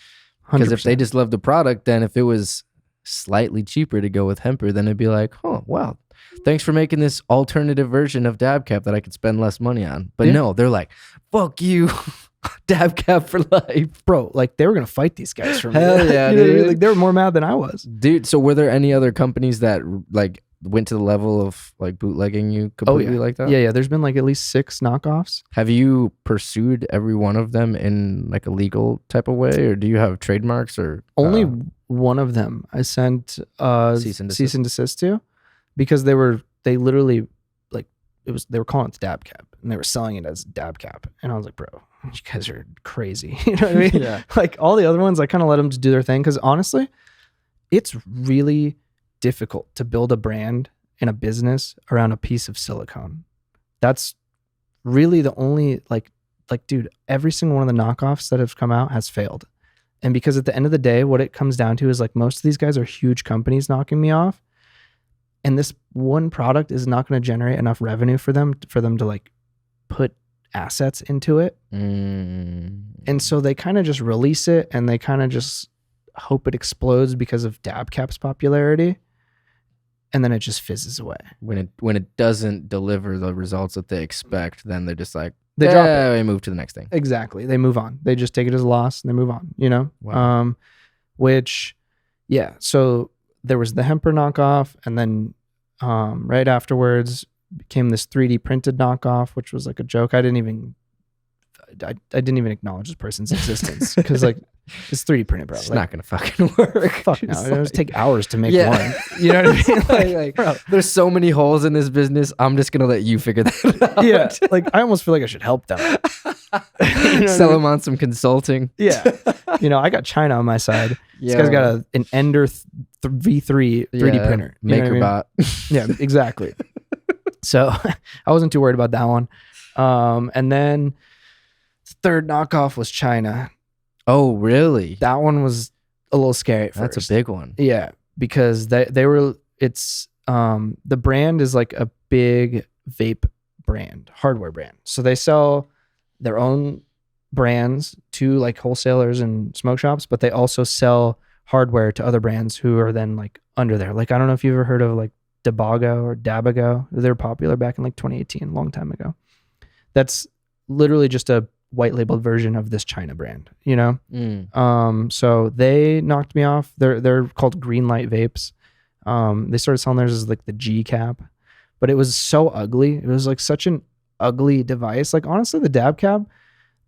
Because if they 100%. just loved the product, then if it was slightly cheaper to go with Hemper, then it'd be like, oh, wow, thanks for making this alternative version of DabCap that I could spend less money on. But Yeah. no, they're like, fuck you, DabCap for life. Bro, like they were going to fight these guys for me. Hell yeah, You know what I mean? dude. Like they were more mad than I was. Dude, so were there any other companies that like went to the level of like bootlegging you completely like that? Yeah. There's been like at least 6 knockoffs. Have you pursued every one of them in like a legal type of way, or do you have trademarks or Only one of them I sent Cease and cease and desist to because they literally like they were calling it the DabCap and they were selling it as DabCap. And I was like, bro, you guys are crazy. You know what I mean? Yeah. Like all the other ones, I kind of let them just do their thing. Cause honestly, it's really difficult to build a brand in a business around a piece of silicone. That's really the only like, dude, every single one of the knockoffs that have come out has failed. And because at the end of the day, what it comes down to is like most of these guys are huge companies knocking me off. And this one product is not going to generate enough revenue for them to like put assets into it. And so they kind of just release it and they kind of just hope it explodes because of DabCap's popularity. And then it just fizzes away. when it doesn't deliver the results that they expect, then they're just like, They drop it. we move to the next thing. Exactly. They move on. They just take it as a loss and they move on, you know? Wow. Which, yeah. So there was the Hemper knockoff and then right afterwards became this 3D printed knockoff, which was like a joke. I didn't even acknowledge this person's existence because like it's 3D printed, bro. It's Like, not gonna fucking work. fuck no. Just It would like- take hours to make Yeah. one. You know what I mean? like, bro. there's so many holes in this business. I'm just gonna let you figure that out. Yeah. Like I almost feel like I should help them. You know what I Sell mean? them on some consulting. Yeah. You know, I got China on my side. This Yeah. guy's got an Ender V3 3D printer. You know what I mean? MakerBot. Yeah, exactly. So I wasn't too worried about that one. And then the third knockoff was China. Oh, really? That one was a little scary at That's first. a big one. Yeah, because the brand is like a big vape brand, hardware brand. So they sell their own brands to like wholesalers and smoke shops, but they also sell hardware to other brands who are then like under there. Like I don't know if you've ever heard of like Dabago or Dabago. They were popular back in like 2018, a long time ago. That's literally just a white labeled version of this China brand, you know? So they knocked me off. They're called Greenlight Vapes. They started selling theirs as like the G cap, but it was so ugly. It was like such an ugly device. Like honestly, the DabCap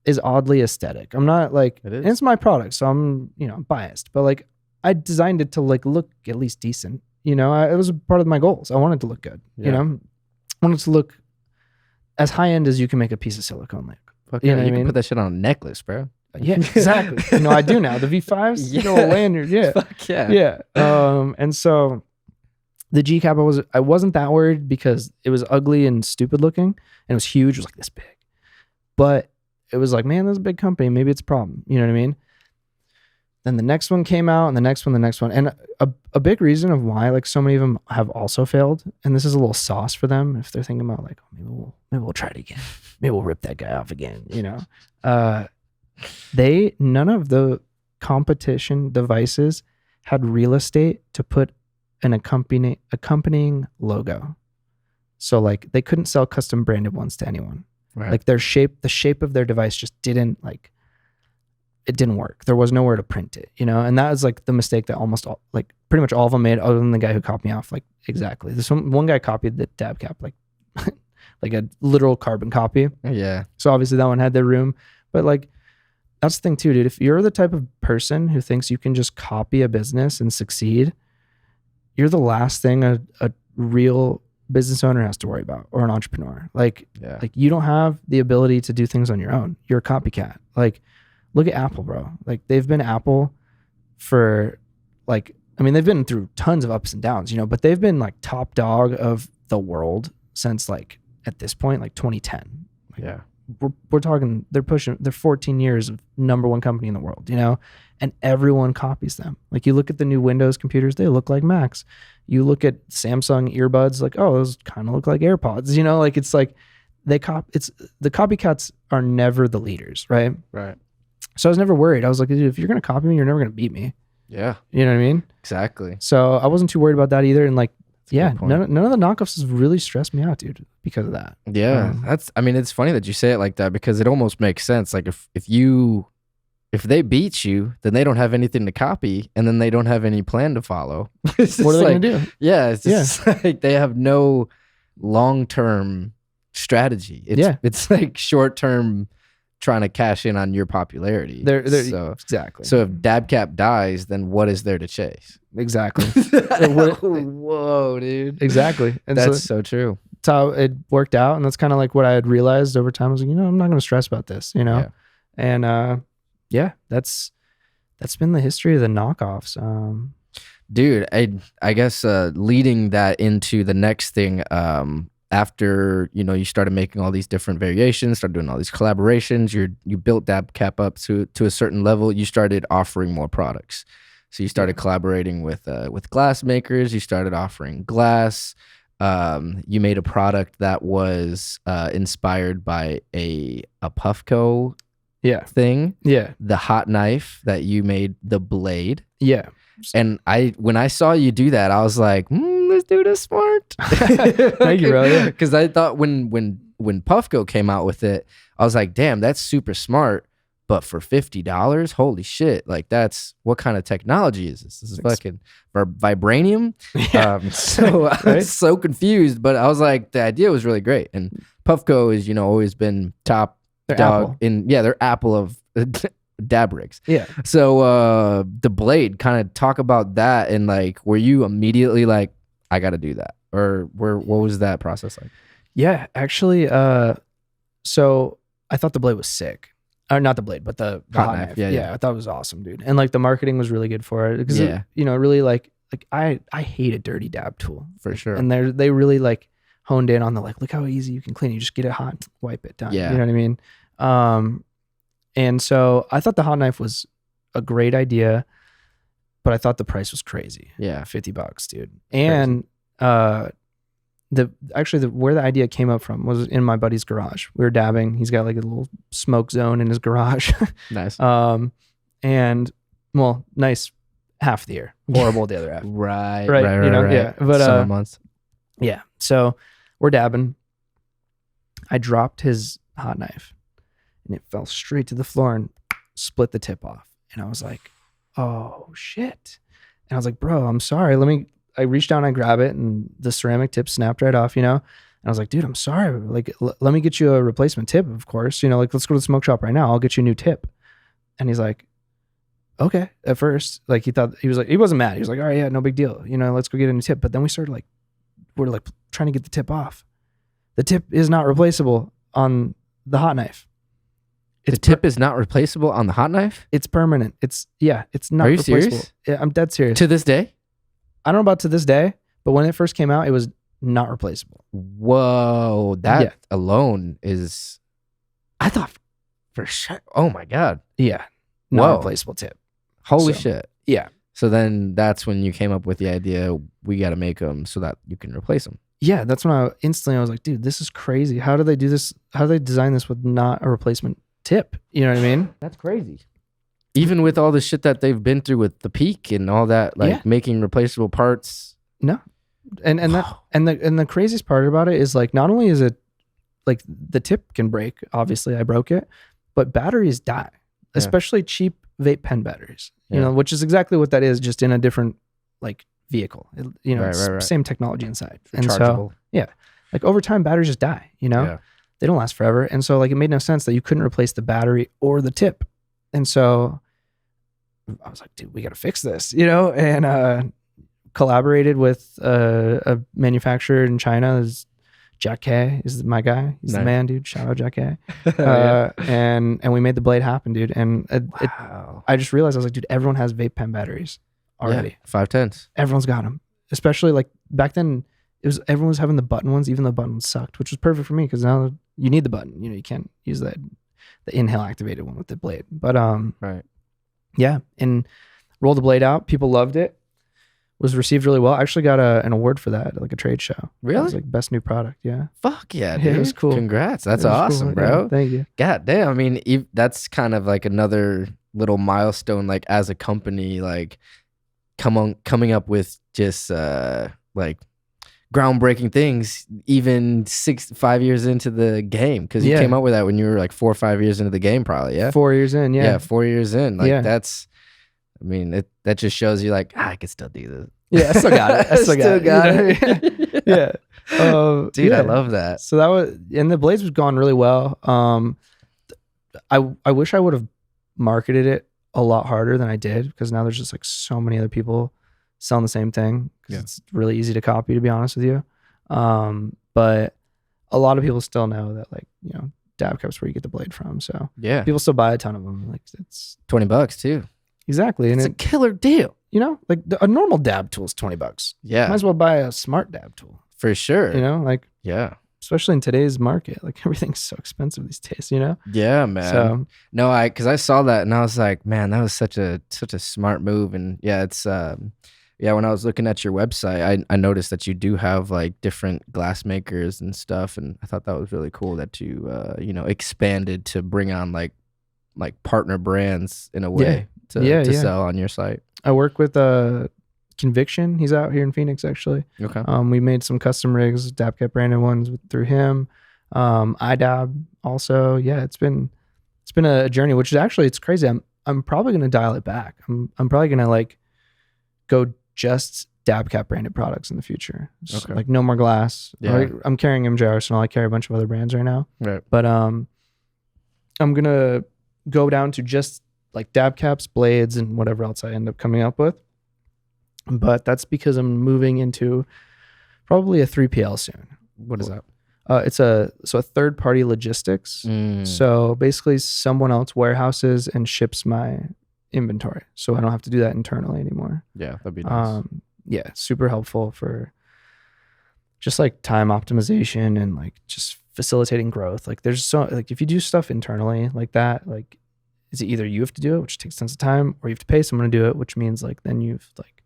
is oddly aesthetic. I'm not like, It is. and it's my product, so I'm, I'm biased, but like I designed it to like look at least decent. It was a part of my goals. I wanted to look good, Yeah. I wanted to look as high end as you can make a piece of silicone look. Fuck You yeah, know what you I can mean? put that shit on a necklace, bro. Yeah, exactly. You know, I do now. The V5s, Yeah. you know, lanyard. Yeah. Fuck yeah. Yeah. And so the G cap, I wasn't that worried because it was ugly and stupid looking and it was huge. It was like this big. But it was like, man, that's a big company. Maybe it's a problem. You know what I mean? Then the next one came out and the next one. And a big reason of why like so many of them have also failed. And this is a little sauce for them if they're thinking about like, oh, maybe we'll try it again. Maybe we'll rip that guy off again, you know? None of the competition devices had real estate to put an accompanying logo. So like they couldn't sell custom branded ones to anyone. Right. Like the shape of their device just didn't like, it didn't work. There was nowhere to print it, you know? And that was like the mistake that almost all, like pretty much all of them made other than the guy who copied me off. Like exactly. This one guy copied the DabCap, like, like a literal carbon copy. Yeah. So obviously that one had their room, but like, that's the thing too, dude. If you're the type of person who thinks you can just copy a business and succeed, you're the last thing a real business owner has to worry about, or an entrepreneur. Like you don't have the ability to do things on your own. You're a copycat. Like look at Apple, bro. Like they've been Apple for like, I mean, they've been through tons of ups and downs, you know, but they've been like top dog of the world since like at this point, like 2010. Like, yeah. We're talking, they're 14 years of number one company in the world, you know, and everyone copies them. Like you look at the new Windows computers, they look like Macs. You look at Samsung earbuds, like, oh, those kind of look like AirPods, you know, like it's like the copycats are never the leaders, right? Right. So I was never worried. I was like, dude, if you're going to copy me, you're never going to beat me. Yeah. You know what I mean? Exactly. So I wasn't too worried about that either. And like, That's none of the knockoffs has really stressed me out, dude, because of that. Yeah. I mean, it's funny that you say it like that because it almost makes sense. Like if they beat you, then they don't have anything to copy and then they don't have any plan to follow. What are they going to do? Yeah. It's just like they have no long-term strategy. It's like short-term trying to cash in on your popularity. Exactly. So if DabCap dies, then what is there to chase? Exactly. Whoa, dude. Exactly. And that's so true. That's how it worked out. And that's kind of like what I had realized over time. I was like, you know, I'm not going to stress about this, you know? Yeah. And that's been the history of the knockoffs. Dude, I guess leading that into the next thing, after, you know, you started making all these different variations, started doing all these collaborations, you built DabCap up to a certain level, you started offering more products. So you started collaborating with glass makers, you started offering glass. You made a product that was inspired by a Puffco thing. Yeah. The hot knife that you made, the blade. Yeah. And when I saw you do that, I was like, this dude is smart. Thank you, bro. Yeah. Because I thought when Puffco came out with it, I was like, damn, that's super smart. But for $50, holy shit! Like that's what kind of technology is this? This is fucking vibranium. Yeah. So I was so confused, but I was like, the idea was really great. And Puffco is, you know, always been top dog in they're Apple of dab rigs. Yeah. So the blade, kind of talk about that, and like, were you immediately like, I got to do that, or what was that process like? Yeah, actually, so I thought the blade was sick. Or not the blade, but the hot knife. Yeah, I thought it was awesome, dude. And like the marketing was really good for it because you know, really like I hate a dirty dab tool for sure. And they really like honed in on the like, look how easy you can clean. You just get it hot, wipe it, done. Yeah. You know what I mean? And so I thought the hot knife was a great idea, but I thought the price was crazy. Yeah, $50, dude. And where the idea came up from was in my buddy's garage. We were dabbing. He's got like a little smoke zone in his garage. Nice. And well, nice half the year, horrible the other half. Right. You know, yeah. But summer months. Yeah. So we're dabbing. I dropped his hot knife, and it fell straight to the floor and split the tip off. And I was like, "Oh shit!" And I was like, "Bro, I'm sorry. I reached down, I grab it, and the ceramic tip snapped right off, you know? And I was like, dude, I'm sorry. Like, let me get you a replacement tip, of course. You know, like, let's go to the smoke shop right now. I'll get you a new tip. And he's like, okay. At first, like, he wasn't mad. He was like, all right, yeah, no big deal. You know, let's go get a new tip. But then we're trying to get the tip off. The tip is not replaceable on the hot knife. The tip is not replaceable on the hot knife? It's permanent. It's not Are you replaceable. serious? Yeah, I'm dead serious. To this day? I don't know about to this day, but when it first came out, it was not replaceable. Whoa, that alone is, I thought for sure. Oh my God. Yeah. Whoa. Not replaceable tip. Holy So, shit. Yeah. So then that's when you came up with the idea, we got to make them so that you can replace them. Yeah. That's when I was like, dude, this is crazy. How do they do this? How do they design this with not a replacement tip? You know what I mean? That's crazy. Even with all the shit that they've been through with the peak and all that, like making replaceable parts. No. And the craziest part about it is like, not only is it like the tip can break, obviously I broke it, but batteries die, especially cheap vape pen batteries, you know, which is exactly what that is, just in a different like vehicle, it's same technology inside. And so, like over time batteries just die, you know, they don't last forever. And so like, it made no sense that you couldn't replace the battery or the tip. And so I was like, dude, we got to fix this, you know, and, collaborated with a manufacturer in China. Jack K is my guy. He's the man, dude. Shout out Jack K. And we made the blade happen, dude. And I just realized, I was like, dude, everyone has vape pen batteries already. 510s. Everyone's got them. Especially like back then, everyone was having the button ones, even though the button ones sucked, which was perfect for me because now you need the button. You know, you can't use the inhale activated one with the blade. But yeah, and rolled the blade out. People loved it. Was received really well. I actually got an award for that, like a trade show. Really? It was like best new product. Yeah. Fuck yeah, dude. Yeah, it was cool. Congrats. That's awesome, cool. bro. Yeah, thank you. God damn. I mean, that's kind of like another little milestone, like as a company, like coming up with just like groundbreaking things, even 5 years into the game. Because you came up with that when you were like 4 or 5 years into the game, probably. Yeah. 4 years in. Yeah. 4 years in. Like that's. I mean, that just shows you like, I can still do this. Yeah, I still got it. I still got it. Yeah. Dude, I love that. So that was, and the blades was gone really well. I wish I would have marketed it a lot harder than I did, because now there's just like so many other people selling the same thing. It's really easy to copy, to be honest with you. But a lot of people still know that, like, you know, DabCap's where you get the blade from. So people still buy a ton of them. Like, it's $20 too. Exactly. And it's a killer deal. You know, like a normal dab tool is $20. Yeah. Might as well buy a smart dab tool. For sure. You know, like, especially in today's market, like everything's so expensive these days, you know? Yeah, man. So, no, because I saw that and I was like, man, that was such a smart move. And it's, when I was looking at your website, I noticed that you do have like different glass makers and stuff. And I thought that was really cool that you, expanded to bring on like partner brands in a way to sell on your site. I work with Conviction. He's out here in Phoenix, actually. Okay. We made some custom rigs, DabCap branded ones through him. iDab also. Yeah, it's been a journey, which is actually, it's crazy. I'm probably gonna dial it back. I'm probably gonna like go just DabCap branded products in the future. Okay. Like no more glass. Yeah. I'm carrying MJ Arsenal. I carry a bunch of other brands right now. Right. But I'm gonna go down to just like DabCaps, blades, and whatever else I end up coming up with. But that's because I'm moving into probably a 3PL soon. What is that? It's a third-party logistics. So basically someone else warehouses and ships my inventory. So I don't have to do that internally anymore. Yeah, that'd be nice. Super helpful for just like time optimization and like just facilitating growth. Like there's like if you do stuff internally like that, like it's either you have to do it, which takes tons of time, or you have to pay someone to do it, which means like then you've like,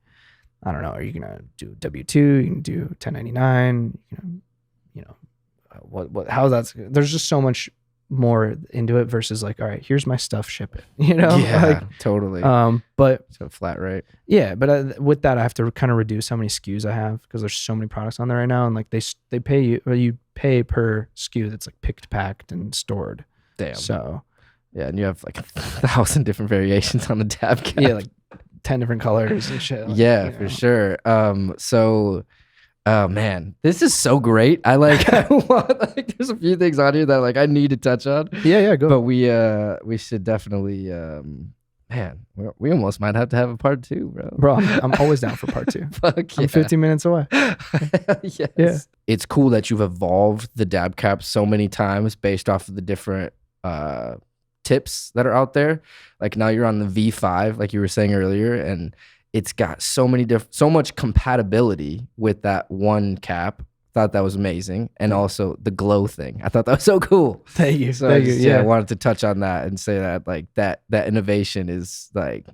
I don't know, are you gonna do W-2? You can do 1099. How that's, there's just so much more into it versus like, all right, here's my stuff, ship it. You know? Yeah, like, totally. But so flat rate. Yeah, but with that, I have to kind of reduce how many SKUs I have because there's so many products on there right now, and like they pay you, or you pay per SKU that's like picked, packed, and stored. Damn. So. Yeah, and you have like 1,000 different variations on the DabCap. Yeah, like 10 different colors and shit. Like, for sure. Man, this is so great. I want, like, there's a few things on here that like I need to touch on. Yeah, go. But we should definitely, man, we almost might have to have a part 2, bro. Bro, I'm always down for part 2. Fuck yeah. I'm 15 minutes away. Yes. Yeah. It's cool that you've evolved the DabCap so many times based off of the different, tips that are out there. Like now you're on the V5, like you were saying earlier, and it's got so much compatibility with that one cap. Thought that was amazing. And also the glow thing. I thought that was so cool. Thank you. So Thank you. yeah, I wanted to touch on that and say that like that innovation is like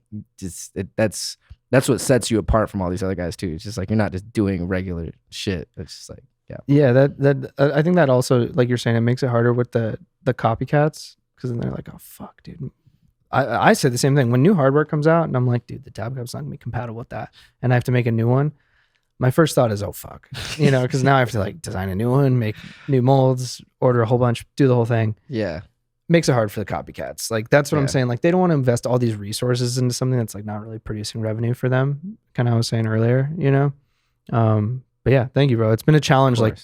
that's what sets you apart from all these other guys too. It's just like you're not just doing regular shit. It's just like yeah. That I think that also, like you're saying, it makes it harder with the copycats, because then they're like, oh fuck, dude. I said the same thing when new hardware comes out, and I'm like, dude, the DabCap's not gonna be compatible with that, and I have to make a new one. My first thought is, oh fuck, because now I have to like design a new one, make new molds, order a whole bunch, do the whole thing. Yeah. Makes it hard for the copycats. Like that's what I'm saying. Like they don't want to invest all these resources into something that's like not really producing revenue for them. Kind of I was saying earlier, But yeah, thank you, bro. It's been a challenge, like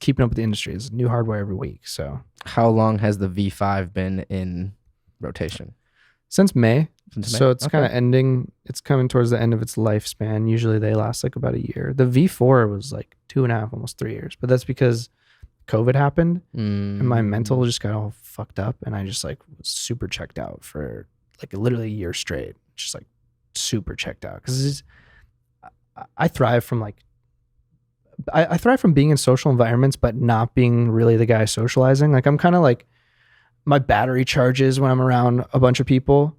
keeping up with the industry. It's new hardware every week. So how long has the V5 been in rotation? Since May. So it's Okay. kind of ending. It's coming towards the end of its lifespan. Usually they last like about a year. The V4 was like 2.5, almost 3 years. But that's because COVID happened and my mental just got all fucked up, and I just like was super checked out for like literally a year straight. Just like super checked out, because I thrive from like I thrive from being in social environments, but not being really the guy socializing. Like I'm kind of like, my battery charges when I'm around a bunch of people,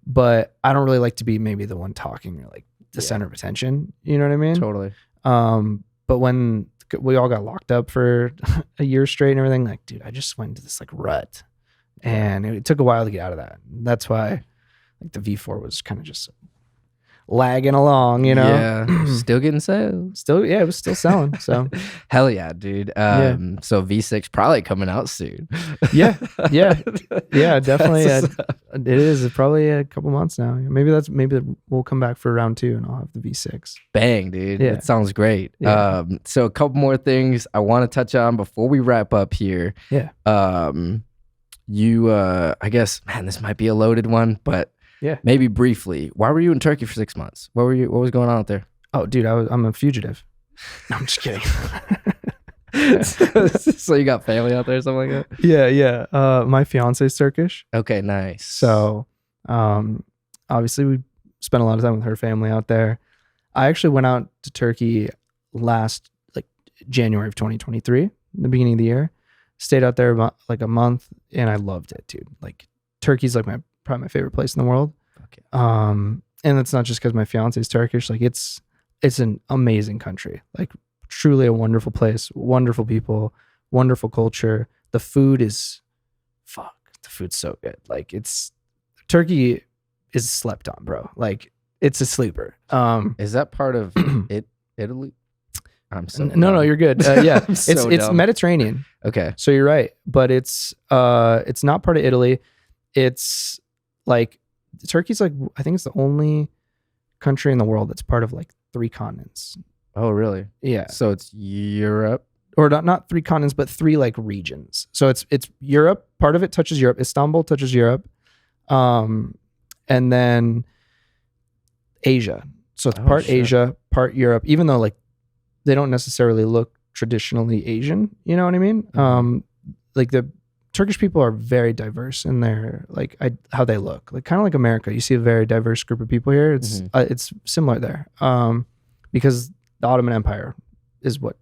but I don't really like to be maybe the one talking or like the center of attention. You know what I mean? Totally. But when we all got locked up for a year straight and everything, like, dude, I just went into this like rut, and it took a while to get out of that. That's why like the V4 was kind of just lagging along, Yeah. Still getting sales. Still, yeah, it was still selling. So hell yeah, dude. So V6 probably coming out soon. yeah, definitely. It is. It's probably a couple months now. Maybe we'll come back for round 2 and I'll have the V6. Bang, dude. Yeah. That sounds great. Yeah. So a couple more things I want to touch on before we wrap up here. Yeah. I guess, man, this might be a loaded one, but yeah, maybe briefly. Why were you in Turkey for 6 months? What was going on out there? Oh, dude, I'm a fugitive. No, I'm just kidding. So you got family out there or something like that? Yeah. My fiance's Turkish. Okay, nice. So, obviously we spent a lot of time with her family out there. I actually went out to Turkey last like January of 2023, the beginning of the year. Stayed out there about like a month, and I loved it, dude. Like Turkey's like probably my favorite place in the world. Okay. And it's not just because my fiance is Turkish. Like it's an amazing country. Like truly a wonderful place, wonderful people, wonderful culture. The food is, the food's so good. Like Turkey is slept on, bro. Like it's a sleeper. Is that part of Italy? I'm so no, you're good. Yeah, so it's dumb. Mediterranean. Okay. So you're right, but it's not part of Italy. It's like Turkey's like, I think it's the only country in the world that's part of like 3 continents. Oh, really? Yeah. So it's Europe, or not 3 continents, but 3 like regions. So it's Europe. Part of it touches Europe. Istanbul touches Europe, and then Asia. So it's part Asia, part Europe. Even though like they don't necessarily look traditionally Asian, you know what I mean? Like the Turkish people are very diverse in their like how they look, like kind of like America. You see a very diverse group of people here. It's similar there, because the Ottoman Empire is what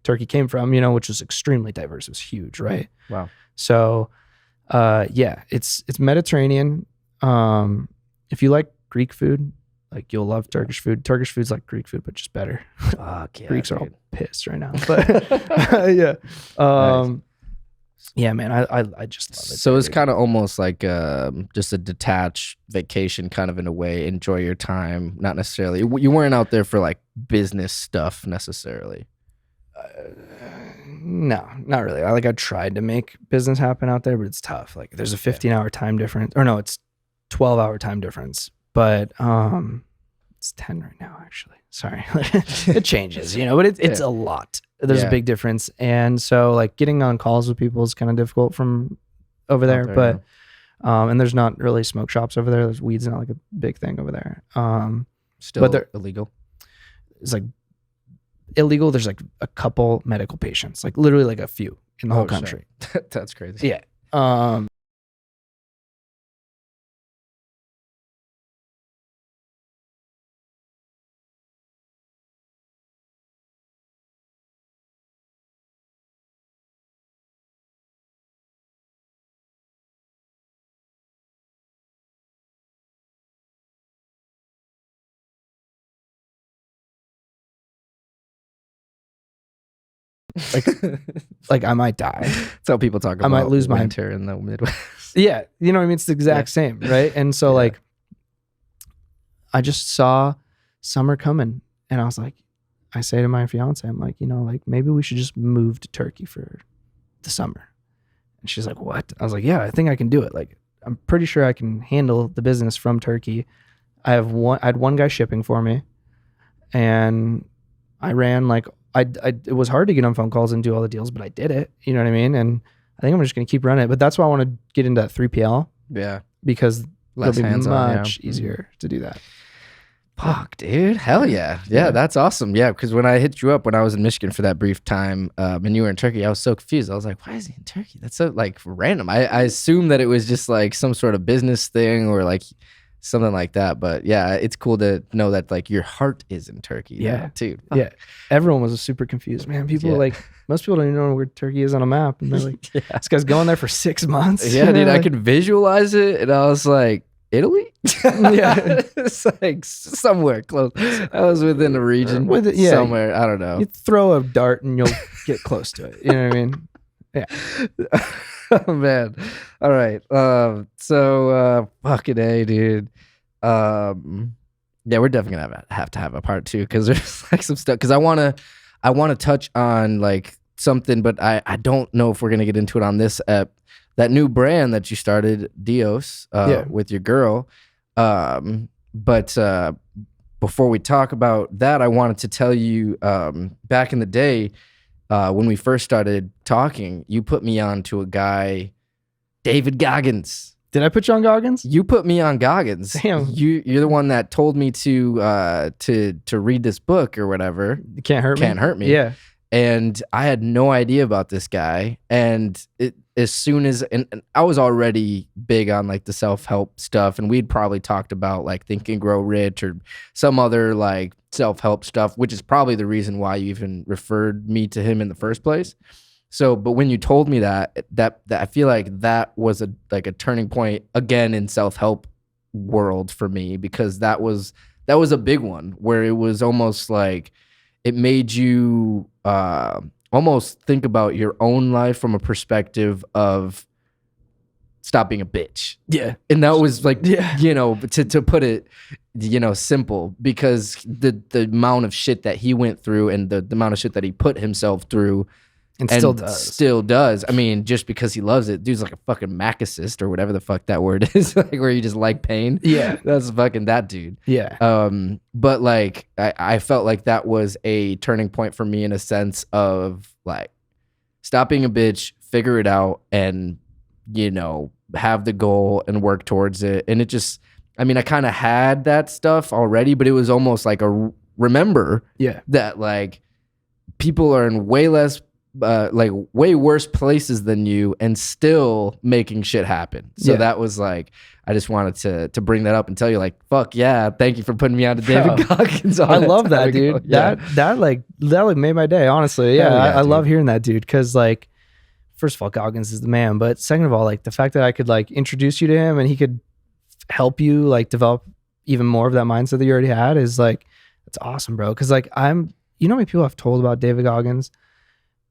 Turkey came from, which was extremely diverse. It was huge, right? Wow. So, it's Mediterranean. If you like Greek food, like you'll love Turkish food. Turkish food's like Greek food, but just better. Fuck yeah, Greeks are all dude. pissed right now, but yeah. Nice. Yeah, man, I just love it. So it's kind of almost like just a detached vacation, kind of in a way. Enjoy your time, not necessarily. You weren't out there for like business stuff necessarily. No, not really. I tried to make business happen out there, but it's tough. Like there's a 15-hour time difference, or no, it's 12-hour time difference. But it's 10 right now, actually. Sorry, it changes, but it's a lot. There's a big difference, and so like getting on calls with people is kind of difficult from over there. But and there's not really smoke shops over there. There's weed's not like a big thing over there. Still, but they're illegal. It's like illegal. There's like a couple medical patients, like literally like a few in the whole country. That's crazy. Yeah. like I might die. That's how people talk about I might lose my winter in the Midwest. Yeah, you know what I mean? It's the exact same, right? And so like I just saw summer coming, and I was like, I say to my fiance, I'm like, you know, like maybe we should just move to Turkey for the summer. And she's like, what? I was like, yeah, I think I can do it. Like, I'm pretty sure I can handle the business from Turkey. I had one guy shipping for me, and I ran like, it was hard to get on phone calls and do all the deals, but I did it. You know what I mean? And I think I'm just going to keep running it. But that's why I want to get into that 3PL. Yeah. Because Less it'll be hands-on, much easier to do that. Fuck, dude. Hell yeah. Yeah, that's awesome. Yeah, because when I hit you up when I was in Michigan for that brief time and you were in Turkey, I was so confused. I was like, why is he in Turkey? That's so like random. I assumed that it was just like some sort of business thing or like something like that. But yeah, it's cool to know that like your heart is in Turkey. Yeah. Too. Yeah. Everyone was super confused, man. People were like, most people don't even know where Turkey is on a map. And they're like, this guy's going there for 6 months. Yeah, dude, I could visualize it. And I was like, Italy? Yeah. It's like somewhere close. I was within the region. Somewhere. I don't know. You throw a dart and you'll get close to it. You know what I mean? Yeah. Oh, man. All right. So fucking A, dude. Yeah, we're definitely gonna have to have a part 2 because there's like some stuff. Because I wanna touch on like something, but I don't know if we're gonna get into it on this ep. That new brand that you started, Dios, with your girl. But before we talk about that, I wanted to tell you back in the day when we first started talking, you put me on to a guy, David Goggins. Did I put you on Goggins? You put me on Goggins. Damn. You're the one that told me to read this book or whatever. Can't Hurt Me. Yeah. And I had no idea about this guy. And as soon as I was already big on like the self-help stuff, and we'd probably talked about like Think and Grow Rich or some other like self-help stuff, which is probably the reason why you even referred me to him in the first place. So, but when you told me that I feel like that was a turning point again in self-help world for me, because that was a big one where it was almost like it made you almost think about your own life from a perspective of stop being a bitch. Yeah. And that was like, you know, to put it, you know, simple, because the amount of shit that he went through and the amount of shit that he put himself through and still does. I mean, just because he loves it, dude's like a fucking masochist or whatever the fuck that word is, like where you just like pain. Yeah. That's fucking that dude. Yeah. But like, I felt like that was a turning point for me in a sense of like, stop being a bitch, figure it out, and, you know, have the goal and work towards it. And it just, I mean, I kind of had that stuff already, but it was almost like remember that like people are in way worse places than you and still making shit happen. So that was like, I just wanted to bring that up and tell you like, fuck yeah, thank you for putting me on to David Goggins. I love that, dude. Yeah. That made my day, honestly. Yeah, I love hearing that, dude, because like, first of all, Goggins is the man, but second of all, like the fact that I could like introduce you to him and he could help you like develop even more of that mindset that you already had is like, it's awesome, bro. Because like you know how many people I've told about David Goggins?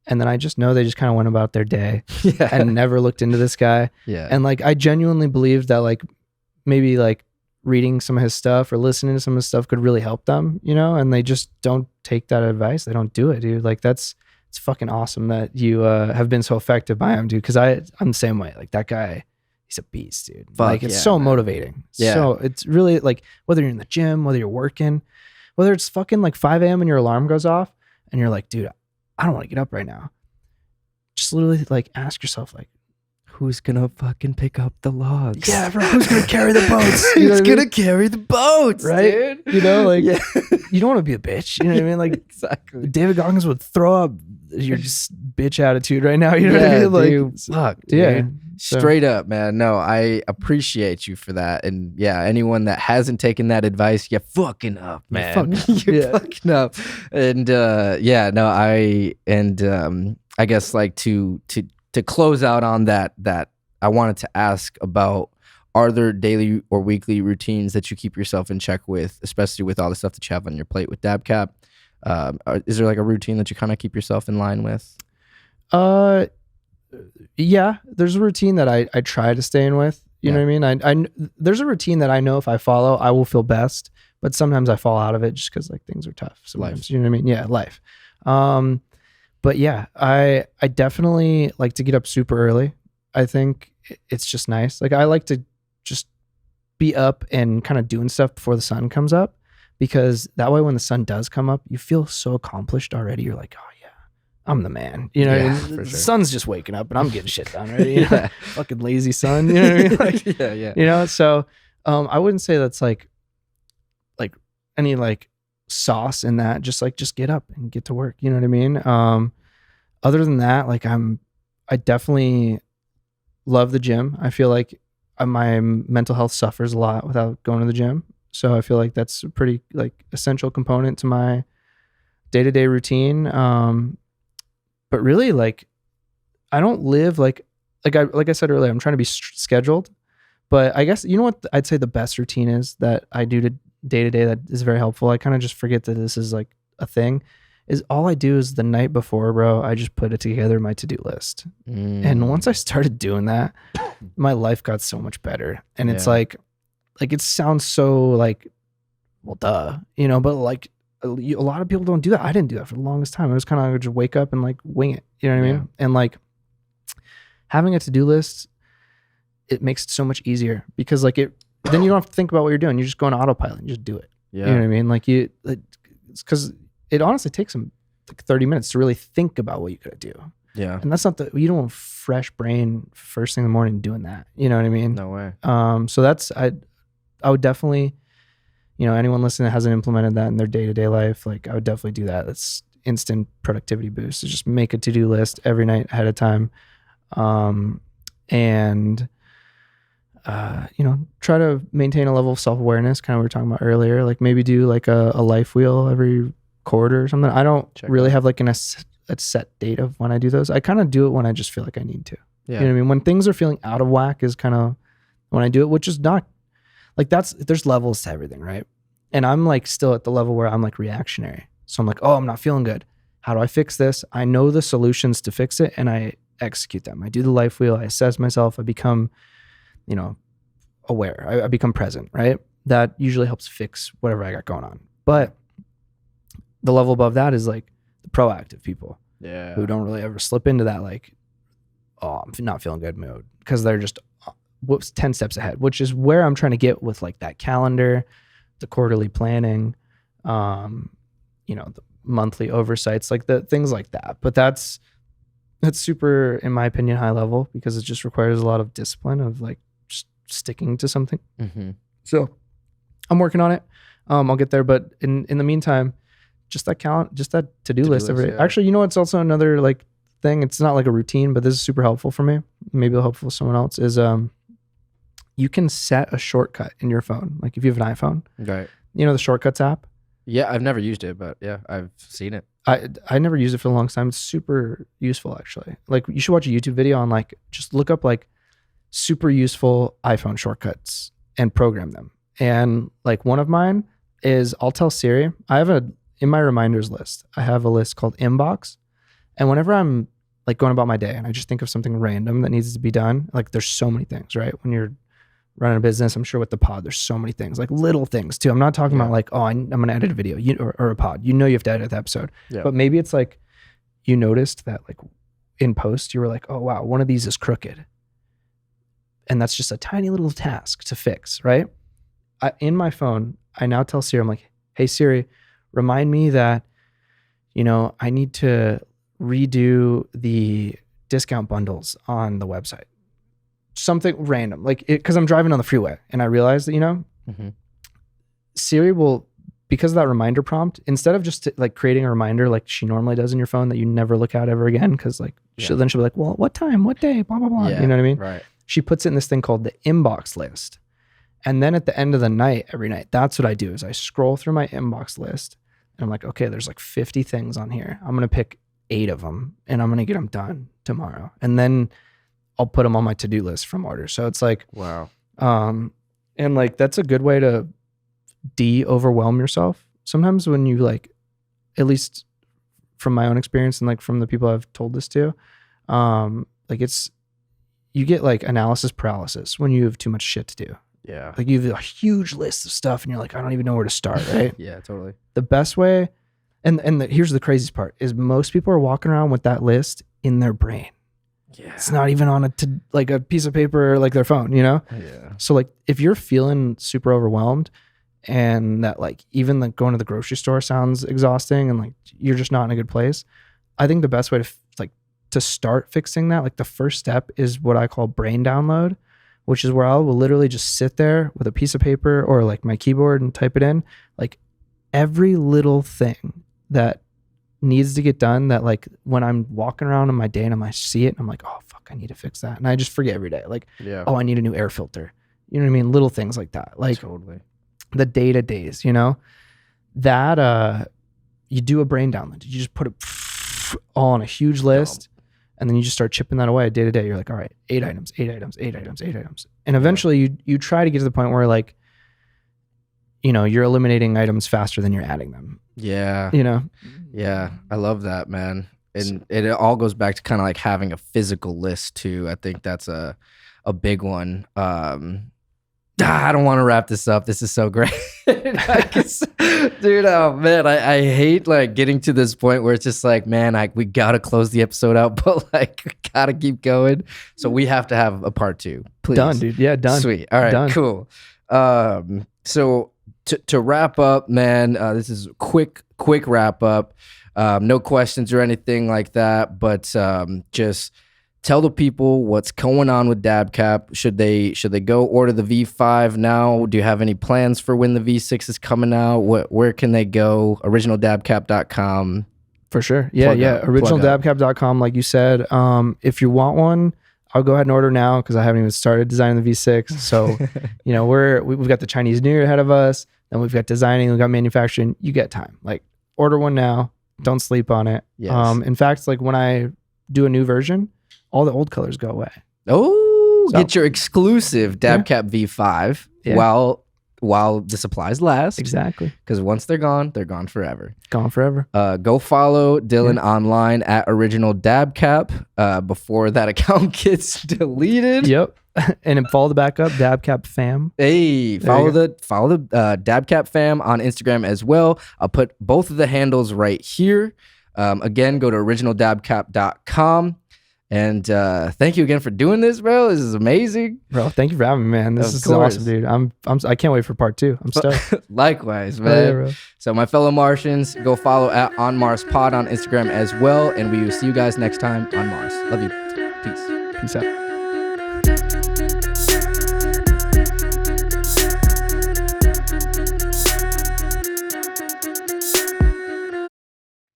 And then I just know they just kind of went about their day and never looked into this guy. Yeah. And like, I genuinely believed that like, maybe like reading some of his stuff or listening to some of his stuff could really help them, you know? And they just don't take that advice. They don't do it, dude. Like it's fucking awesome that you have been so effective by him, dude. Cause I'm the same way. Like that guy, he's a beast, dude. Like it's so motivating. Yeah. So it's really like, whether you're in the gym, whether you're working, whether it's fucking like 5 a.m. and your alarm goes off and you're like, dude, I don't want to get up right now. Just literally like ask yourself like, who's gonna fucking pick up the logs? Yeah, bro. Who's gonna carry the boats? Who's gonna carry the boats, right? Dude? You know, like you don't want to be a bitch. You know what I mean? Like exactly. David Goggins would throw up your just bitch attitude right now. You know what I mean? Like, dude, fuck, dude. Yeah. Straight up, man. No, I appreciate you for that. And yeah, anyone that hasn't taken that advice, you're fucking up, man. You're fucking up. And I guess like to close out on that I wanted to ask about, are there daily or weekly routines that you keep yourself in check with, especially with all the stuff that you have on your plate with DabCap? Is there like a routine that you kind of keep yourself in line with? Yeah, there's a routine that I try to stay in with. You know what I mean? There's a routine that I know if I follow, I will feel best. But sometimes I fall out of it just because like things are tough. Sometimes, Life. you know what I mean? Yeah, life. But yeah, I definitely like to get up super early. I think it's just nice. Like I like to just be up and kind of doing stuff before the sun comes up, because that way when the sun does come up, you feel so accomplished already. You're like, oh yeah, I'm the man. You know, Yeah, what I mean? for The sure. sun's just waking up and I'm getting shit done already. You know? Yeah. Fucking lazy sun. You know what I mean? Like, Yeah. you know, so I wouldn't say that's like any like sauce in that. Just get up and get to work. You know what I mean? Other than that, like I definitely love the gym. I feel like my mental health suffers a lot without going to the gym. So I feel like that's a pretty like essential component to my day-to-day routine. But really, like I don't live like I said earlier, I'm trying to be scheduled. But I guess, you know what I'd say the best routine is that I do to day-to-day that is very helpful. I kind of just forget that this is like a thing. Is all I do is the night before, bro, I just put it together in my to-do list. And once I started doing that, my life got so much better. And it's like it sounds so like, well, duh, you know, but like a lot of people don't do that. I didn't do that for the longest time. I was kind of just wake up and like wing it. You know what I mean? And like having a to-do list, it makes it so much easier, because like then you don't have to think about what you're doing. You just go on autopilot and just do it. Yeah. You know what I mean? Like it's because it honestly takes them like 30 minutes to really think about what you gotta do. Yeah. And that's not you don't have fresh brain first thing in the morning doing that. You know what I mean? No way. So that's, I would definitely, you know, anyone listening that hasn't implemented that in their day-to-day life, like I would definitely do that. That's instant productivity boost. So just make a to-do list every night ahead of time. And you know, try to maintain a level of self-awareness, kind of what we were talking about earlier. Like maybe do like a life wheel every quarter or something. I don't really have like a set date of when I do those. I kind of do it when I just feel like I need to. Yeah. You know what I mean? When things are feeling out of whack is kind of when I do it, which is not like there's levels to everything, right? And I'm like still at the level where I'm like reactionary. So I'm like, oh, I'm not feeling good. How do I fix this? I know the solutions to fix it and I execute them. I do the life wheel. I assess myself. I become, you know, aware. I become present, right? That usually helps fix whatever I got going on. But the level above that is like the proactive people who don't really ever slip into that like, oh, I'm not feeling good mode, because they're just 10 steps ahead, which is where I'm trying to get with like that calendar, the quarterly planning, you know, the monthly oversights, like the things like that. But that's super, in my opinion, high level, because it just requires a lot of discipline of like just sticking to something. Mm-hmm. So I'm working on it. I'll get there. But in the meantime, just that to-do list every day. Yeah. Actually, you know what's also another like thing? It's not like a routine, but this is super helpful for me. Maybe it'll help for someone else. Is you can set a shortcut in your phone. Like if you have an iPhone, Right. you know the shortcuts app. Yeah, I've never used it, but yeah, I've seen it. I never used it for a long time. It's super useful actually. Like you should watch a YouTube video on like, just look up like super useful iPhone shortcuts and program them. And like one of mine is, I'll tell Siri, in my reminders list, I have a list called Inbox. And whenever I'm like going about my day and I just think of something random that needs to be done, like there's so many things, right? When you're running a business, I'm sure with the pod, there's so many things, like little things too. I'm not talking about like, oh, I'm going to edit a video or a pod. You know, you have to edit the episode. Yeah. But maybe it's like you noticed that like in post, you were like, oh, wow, one of these is crooked. And that's just a tiny little task to fix, right? In my phone, I now tell Siri, I'm like, hey, Siri, remind me that, you know, I need to redo the discount bundles on the website. Something random, like because I'm driving on the freeway and I realize that, you know, Siri will, because of that reminder prompt, instead of just like creating a reminder like she normally does in your phone that you never look at ever again, because like then she'll be like, well, what time, what day, blah, blah, blah. You know what I mean? Right. She puts it in this thing called the inbox list. And then at the end of the night, every night, that's what I do is I scroll through my inbox list and I'm like, okay, there's like 50 things on here. I'm going to pick 8 of them and I'm going to get them done tomorrow. And then I'll put them on my to-do list from order. So it's like, wow. And like, that's a good way to de-overwhelm yourself. Sometimes when you like at least from my own experience and like from the people I've told this to, like you get like analysis paralysis when you have too much shit to do. Yeah. Like you have a huge list of stuff and you're like, I don't even know where to start, right? Yeah, totally. The best way, here's the craziest part, is most people are walking around with that list in their brain. Yeah. It's not even on like a piece of paper or like their phone, you know? Yeah. So like if you're feeling super overwhelmed and that like even like going to the grocery store sounds exhausting and like you're just not in a good place, I think the best way to start fixing that, like the first step is what I call brain download, which is where I will literally just sit there with a piece of paper or like my keyboard and type it in, like every little thing that needs to get done that like when I'm walking around in my day and I see it and I'm like, oh fuck, I need to fix that. And I just forget every day. Like, oh, I need a new air filter. You know what I mean? Little things like that. Like totally. The day-to-days, you know? That you do a brain download. You just put it all on a huge list. And then you just start chipping that away day to day. You're like, all right, 8 items. And eventually you try to get to the point where like, you know, you're eliminating items faster than you're adding them. Yeah. You know? Yeah. I love that, man. And it all goes back to kind of like having a physical list too. I think that's a big one. I don't want to wrap this up. This is so great. Dude, oh man, I hate like getting to this point where it's just like, man, we gotta close the episode out, but like we gotta keep going. So we have to have a part 2. Please. Done, dude. Yeah, done. Sweet. All right, done. Cool. So to wrap up, man, this is a quick wrap up. No questions or anything like that, but just tell the people what's going on with DabCap. Should they go order the V5 now? Do you have any plans for when the V6 is coming out? Where can they go? OriginalDabCap.com. For sure. Yeah. OriginalDabCap.com, like you said. If you want one, I'll go ahead and order now because I haven't even started designing the V6. So, you know, we've got the Chinese New Year ahead of us. Then we've got designing, we've got manufacturing. You get time. Like, order one now. Don't sleep on it. Yes. In fact, like when I do a new version, all the old colors go away. Oh, so, get your exclusive DabCap V5 while the supplies last. Exactly. Because once they're gone forever. Gone forever. Go follow Dillon online at Original DabCap before that account gets deleted. Yep. And then follow the backup, DabCap fam. Hey, follow the DabCap fam on Instagram as well. I'll put both of the handles right here. Again, go to originaldabcap.com. And thank you again for doing this, bro. This is amazing, bro. Thank you for having me, man. This is awesome, dude. I can't wait for part 2. I'm stoked. Likewise, man. Yeah, so my fellow Martians, go follow at OnMarsPod on Instagram as well, and we will see you guys next time on Mars. Love you. Peace out.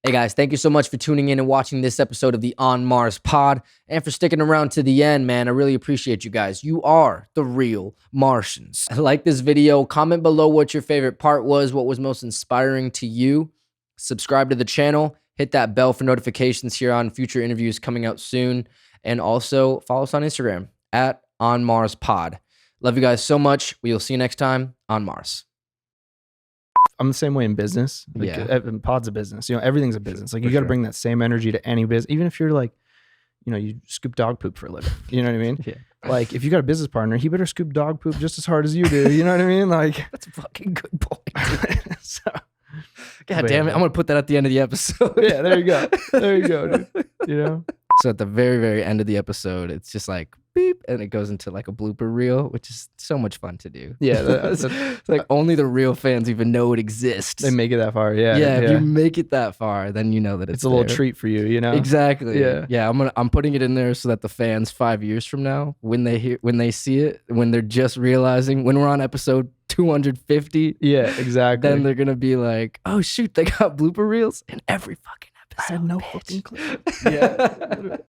Hey guys, thank you so much for tuning in and watching this episode of the On Mars Pod and for sticking around to the end, man. I really appreciate you guys. You are the real Martians. Like this video, comment below what your favorite part was, what was most inspiring to you. Subscribe to the channel, hit that bell for notifications here on future interviews coming out soon, and also follow us on Instagram at On Mars Pod. Love you guys so much. We will see you next time on Mars. I'm the same way in business. Like, pod's a business. You know, everything's a business. Like you got to bring that same energy to any business, even if you're like, you know, you scoop dog poop for a living. You know what I mean? Yeah. Like if you got a business partner, he better scoop dog poop just as hard as you do. You know what I mean? Like that's a fucking good point. So, God damn it, I'm gonna put that at the end of the episode. Yeah, there you go. There you go, dude. You know. So at the very, very end of the episode, it's just like beep, and it goes into like a blooper reel, which is so much fun to do. Yeah, it's like only the real fans even know it exists. They make it that far. Yeah. If you make it that far, then you know that it's a little treat for you. You know. Exactly. Yeah. I'm putting it in there so that the fans 5 years from now, when they see it, when they're just realizing when we're on episode 250. Yeah, exactly. Then they're gonna be like, oh shoot, they got blooper reels in every fucking episode. I had no fucking clue. Yeah.